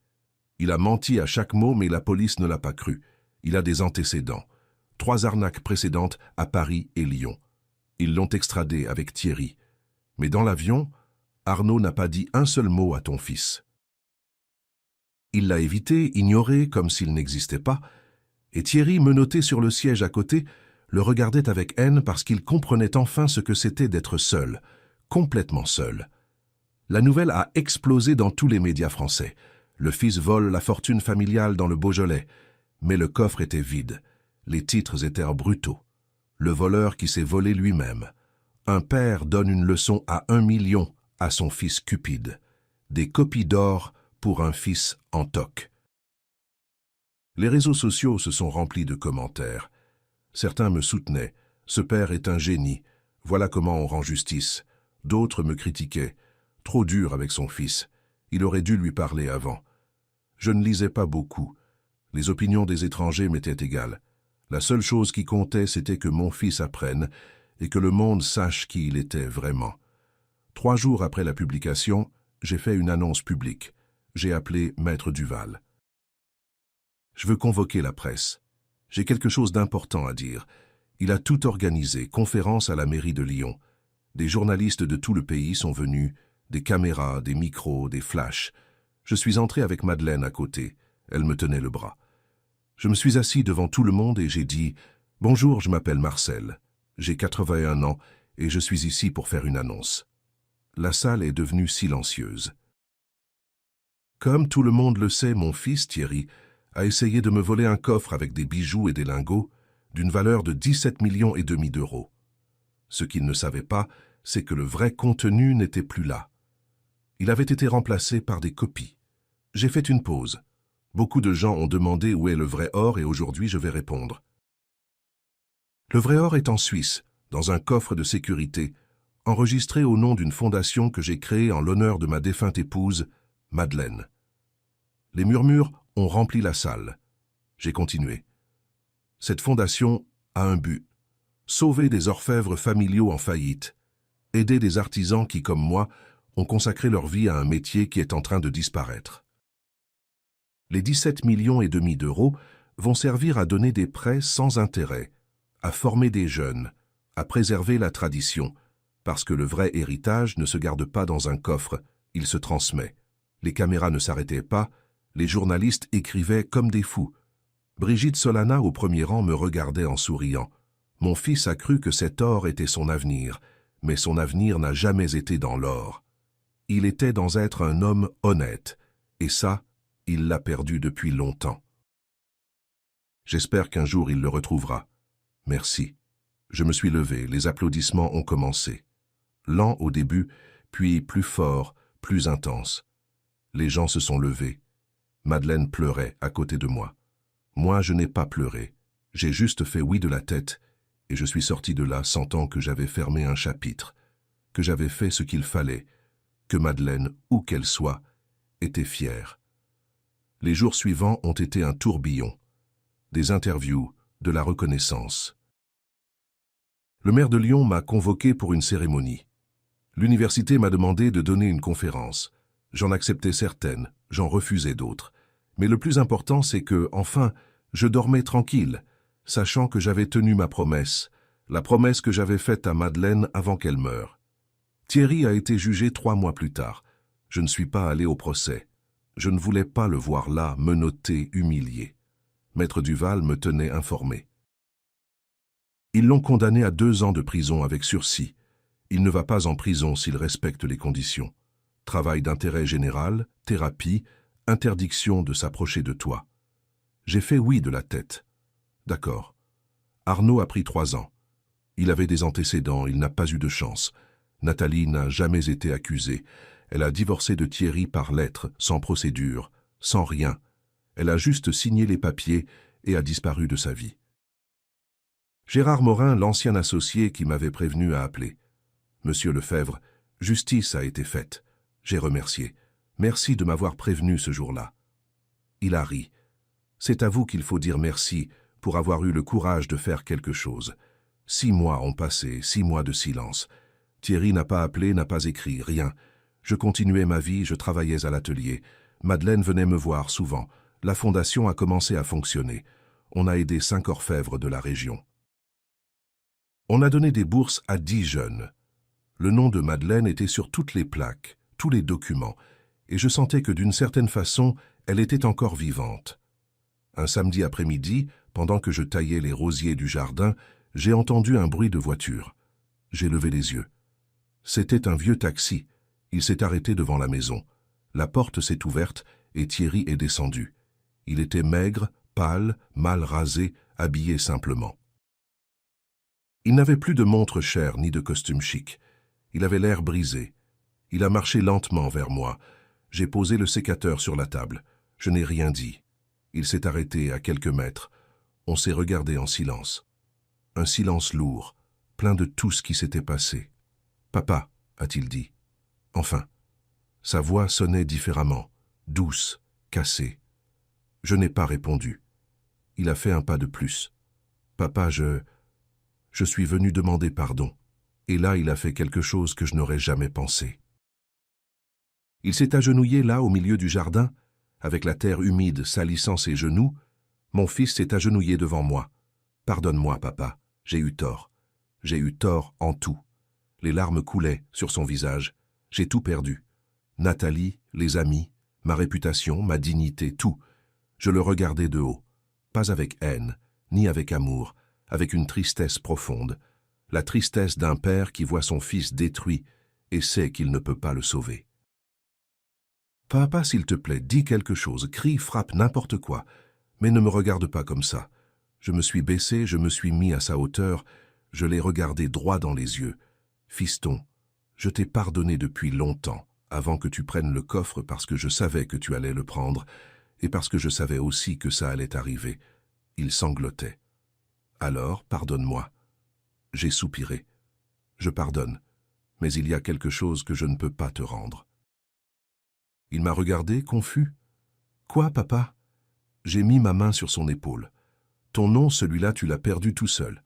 Il a menti à chaque mot, mais la police ne l'a pas cru. Il a des antécédents. 3 arnaques précédentes à Paris et Lyon. Ils l'ont extradé avec Thierry. Mais dans l'avion, Arnaud n'a pas dit un seul mot à ton fils. Il l'a évité, ignoré, comme s'il n'existait pas, et Thierry, menotté sur le siège à côté, le regardait avec haine parce qu'il comprenait enfin ce que c'était d'être seul, complètement seul. La nouvelle a explosé dans tous les médias français. Le fils vole la fortune familiale dans le Beaujolais, mais le coffre était vide. Les titres étaient brutaux. Le voleur qui s'est volé lui-même. Un père donne une leçon à 1 million à son fils cupide. Des copies d'or pour un fils en toc. Les réseaux sociaux se sont remplis de commentaires. Certains me soutenaient. Ce père est un génie. Voilà comment on rend justice. D'autres me critiquaient. Trop dur avec son fils. Il aurait dû lui parler avant. Je ne lisais pas beaucoup. Les opinions des étrangers m'étaient égales. La seule chose qui comptait, c'était que mon fils apprenne et que le monde sache qui il était vraiment. 3 jours après la publication, j'ai fait une annonce publique. J'ai appelé Maître Duval. Je veux convoquer la presse. J'ai quelque chose d'important à dire. Il a tout organisé, conférence à la mairie de Lyon. Des journalistes de tout le pays sont venus, des caméras, des micros, des flashs. Je suis entré avec Madeleine à côté. Elle me tenait le bras. Je me suis assis devant tout le monde et j'ai dit « Bonjour, je m'appelle Marcel. J'ai 81 ans et je suis ici pour faire une annonce. » La salle est devenue silencieuse. Comme tout le monde le sait, mon fils, Thierry, a essayé de me voler un coffre avec des bijoux et des lingots d'une valeur de 17,5 millions d'euros. Ce qu'il ne savait pas, c'est que le vrai contenu n'était plus là. Il avait été remplacé par des copies. J'ai fait une pause. Beaucoup de gens ont demandé où est le vrai or et aujourd'hui je vais répondre. Le vrai or est en Suisse, dans un coffre de sécurité, enregistré au nom d'une fondation que j'ai créée en l'honneur de ma défunte épouse, Madeleine. Les murmures ont rempli la salle. J'ai continué. Cette fondation a un but. Sauver des orfèvres familiaux en faillite. Aider des artisans qui, comme moi, ont consacré leur vie à un métier qui est en train de disparaître. Les 17,5 millions d'euros vont servir à donner des prêts sans intérêt, à former des jeunes, à préserver la tradition, parce que le vrai héritage ne se garde pas dans un coffre, il se transmet. Les caméras ne s'arrêtaient pas, les journalistes écrivaient comme des fous. Brigitte Solana, au premier rang, me regardait en souriant. Mon fils a cru que cet or était son avenir, mais son avenir n'a jamais été dans l'or. Il était dans être un homme honnête, et ça, il l'a perdu depuis longtemps. J'espère qu'un jour il le retrouvera. Merci. Je me suis levé, les applaudissements ont commencé. Lent au début, puis plus fort, plus intense. Les gens se sont levés. Madeleine pleurait à côté de moi. Moi, je n'ai pas pleuré. J'ai juste fait oui de la tête, et je suis sorti de là sentant que j'avais fermé un chapitre, que j'avais fait ce qu'il fallait, que Madeleine, où qu'elle soit, était fière. Les jours suivants ont été un tourbillon. Des interviews, de la reconnaissance. Le maire de Lyon m'a convoqué pour une cérémonie. L'université m'a demandé de donner une conférence. J'en acceptais certaines, j'en refusais d'autres. Mais le plus important, c'est que, enfin, je dormais tranquille, sachant que j'avais tenu ma promesse, la promesse que j'avais faite à Madeleine avant qu'elle meure. Thierry a été jugé 3 mois plus tard. Je ne suis pas allé au procès. Je ne voulais pas le voir là, menotté, humilié. Maître Duval me tenait informé. Ils l'ont condamné à 2 ans de prison avec sursis. Il ne va pas en prison s'il respecte les conditions. Travail d'intérêt général, thérapie, interdiction de s'approcher de toi. J'ai fait oui de la tête. D'accord. Arnaud a pris 3 ans. Il avait des antécédents, il n'a pas eu de chance. Nathalie n'a jamais été accusée. Elle a divorcé de Thierry par lettre, sans procédure, sans rien. Elle a juste signé les papiers et a disparu de sa vie. Gérard Morin, l'ancien associé qui m'avait prévenu, a appelé. « Monsieur Lefebvre, justice a été faite. » J'ai remercié. « Merci de m'avoir prévenu ce jour-là. » Il a ri. « C'est à vous qu'il faut dire merci pour avoir eu le courage de faire quelque chose. 6 mois ont passé, 6 mois de silence. Thierry n'a pas appelé, n'a pas écrit, rien. Je continuais ma vie, je travaillais à l'atelier. Madeleine venait me voir souvent. La fondation a commencé à fonctionner. On a aidé 5 orfèvres de la région. On a donné des bourses à 10 jeunes. Le nom de Madeleine était sur toutes les plaques, tous les documents, et je sentais que d'une certaine façon, elle était encore vivante. Un samedi après-midi, pendant que je taillais les rosiers du jardin, j'ai entendu un bruit de voiture. J'ai levé les yeux. C'était un vieux taxi. Il s'est arrêté devant la maison. La porte s'est ouverte et Thierry est descendu. Il était maigre, pâle, mal rasé, habillé simplement. Il n'avait plus de montre chère ni de costume chic. Il avait l'air brisé. Il a marché lentement vers moi. J'ai posé le sécateur sur la table. Je n'ai rien dit. Il s'est arrêté à quelques mètres. On s'est regardé en silence. Un silence lourd, plein de tout ce qui s'était passé. « Papa », a-t-il dit. Enfin, sa voix sonnait différemment, douce, cassée. Je n'ai pas répondu. Il a fait un pas de plus. « Papa, je suis venu demander pardon. » Et là, il a fait quelque chose que je n'aurais jamais pensé. Il s'est agenouillé là, au milieu du jardin, avec la terre humide salissant ses genoux. Mon fils s'est agenouillé devant moi. « Pardonne-moi, papa, j'ai eu tort. J'ai eu tort en tout. » Les larmes coulaient sur son visage. J'ai tout perdu. Nathalie, les amis, ma réputation, ma dignité, tout. Je le regardais de haut. Pas avec haine, ni avec amour, avec une tristesse profonde. La tristesse d'un père qui voit son fils détruit et sait qu'il ne peut pas le sauver. « Papa, s'il te plaît, dis quelque chose, crie, frappe, n'importe quoi, mais ne me regarde pas comme ça. » Je me suis baissé, je me suis mis à sa hauteur, je l'ai regardé droit dans les yeux. « Fiston, je t'ai pardonné depuis longtemps, avant que tu prennes le coffre parce que je savais que tu allais le prendre, et parce que je savais aussi que ça allait arriver. » Il sanglotait. « Alors, pardonne-moi. » J'ai soupiré. « Je pardonne, mais il y a quelque chose que je ne peux pas te rendre. » Il m'a regardé, confus. « Quoi, papa ?» J'ai mis ma main sur son épaule. « Ton nom, celui-là, tu l'as perdu tout seul. »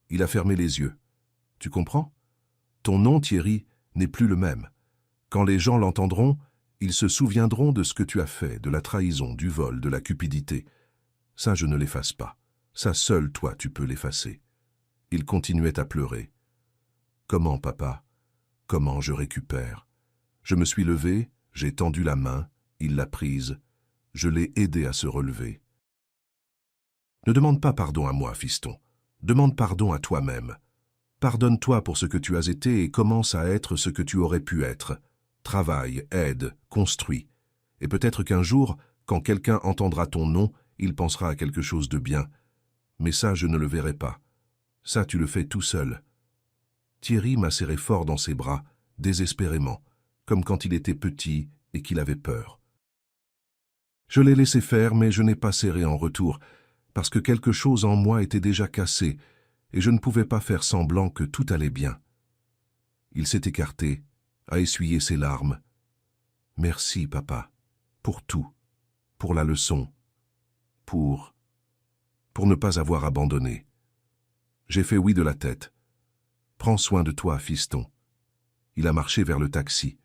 Il a fermé les yeux. « Tu comprends ? Ton nom, Thierry, n'est plus le même. Quand les gens l'entendront, ils se souviendront de ce que tu as fait, de la trahison, du vol, de la cupidité. Ça, je ne l'efface pas. Ça, seul, toi, tu peux l'effacer. » Il continuait à pleurer. « Comment, papa? Comment je récupère ?» Je me suis levé, j'ai tendu la main, il l'a prise. Je l'ai aidé à se relever. « Ne demande pas pardon à moi, fiston. Demande pardon à toi-même. Pardonne-toi pour ce que tu as été et commence à être ce que tu aurais pu être. Travaille, aide, construis. Et peut-être qu'un jour, quand quelqu'un entendra ton nom, il pensera à quelque chose de bien. Mais ça, je ne le verrai pas. Ça, tu le fais tout seul. » Thierry m'a serré fort dans ses bras, désespérément, comme quand il était petit et qu'il avait peur. Je l'ai laissé faire, mais je n'ai pas serré en retour, parce que quelque chose en moi était déjà cassé, et je ne pouvais pas faire semblant que tout allait bien. Il s'est écarté, a essuyé ses larmes. « Merci, papa, pour tout, pour la leçon, pour ne pas avoir abandonné. » J'ai fait oui de la tête. « Prends soin de toi, fiston. » Il a marché vers le taxi.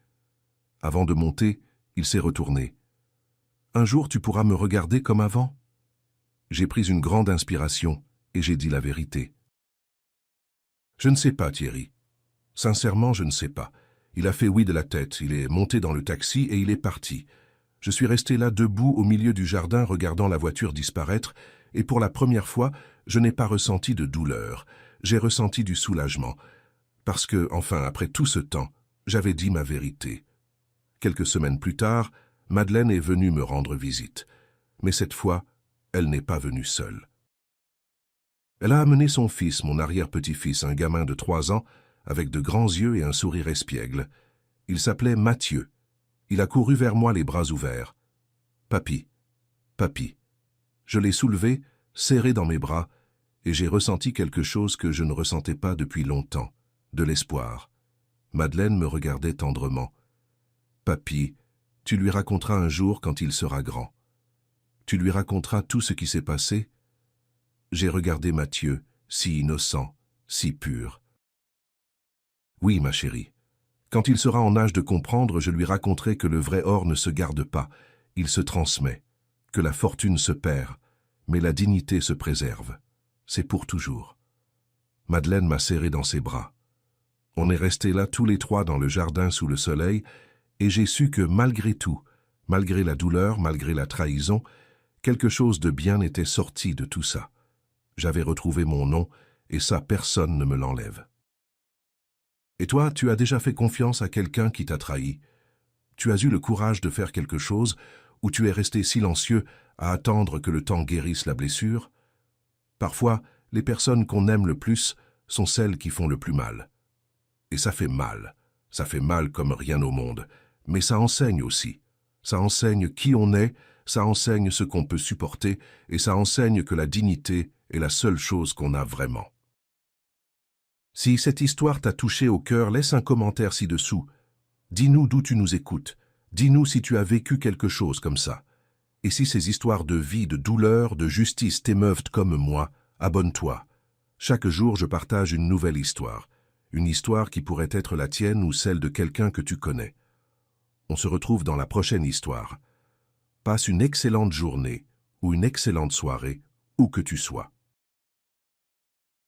Avant de monter, il s'est retourné. Un jour tu pourras me regarder comme avant. J'ai pris une grande inspiration et j'ai dit la vérité. Je ne sais pas, Thierry. Sincèrement, je ne sais pas. Il a fait oui de la tête, il est monté dans le taxi et il est parti. Je suis resté là debout au milieu du jardin regardant la voiture disparaître et pour la première fois, je n'ai pas ressenti de douleur. J'ai ressenti du soulagement. Parce que, enfin, après tout ce temps, j'avais dit ma vérité. Quelques semaines plus tard, Madeleine est venue me rendre visite. Mais cette fois, elle n'est pas venue seule. Elle a amené son fils, mon arrière-petit-fils, un gamin de 3 ans, avec de grands yeux et un sourire espiègle. Il s'appelait Mathieu. Il a couru vers moi les bras ouverts. « Papy, papy ». Je l'ai soulevé, serré dans mes bras, et j'ai ressenti quelque chose que je ne ressentais pas depuis longtemps, de l'espoir. Madeleine me regardait tendrement. « Papy, tu lui raconteras un jour quand il sera grand. Tu lui raconteras tout ce qui s'est passé ?» J'ai regardé Mathieu, si innocent, si pur. « Oui, ma chérie. Quand il sera en âge de comprendre, je lui raconterai que le vrai or ne se garde pas, il se transmet, que la fortune se perd, mais la dignité se préserve. C'est pour toujours. » Madeleine m'a serré dans ses bras. On est restés là tous les trois dans le jardin sous le soleil, et j'ai su que malgré tout, malgré la douleur, malgré la trahison, quelque chose de bien était sorti de tout ça. J'avais retrouvé mon nom, et ça, personne ne me l'enlève. Et toi, tu as déjà fait confiance à quelqu'un qui t'a trahi? Tu as eu le courage de faire quelque chose, ou tu es resté silencieux à attendre que le temps guérisse la blessure? Parfois, les personnes qu'on aime le plus sont celles qui font le plus mal. Et ça fait mal comme rien au monde, mais ça enseigne aussi. Ça enseigne qui on est, ça enseigne ce qu'on peut supporter, et ça enseigne que la dignité est la seule chose qu'on a vraiment. Si cette histoire t'a touché au cœur, laisse un commentaire ci-dessous. Dis-nous d'où tu nous écoutes. Dis-nous si tu as vécu quelque chose comme ça. Et si ces histoires de vie, de douleur, de justice t'émeuvent comme moi, abonne-toi. Chaque jour, je partage une nouvelle histoire. Une histoire qui pourrait être la tienne ou celle de quelqu'un que tu connais. On se retrouve dans la prochaine histoire. Passe une excellente journée ou une excellente soirée, où que tu sois.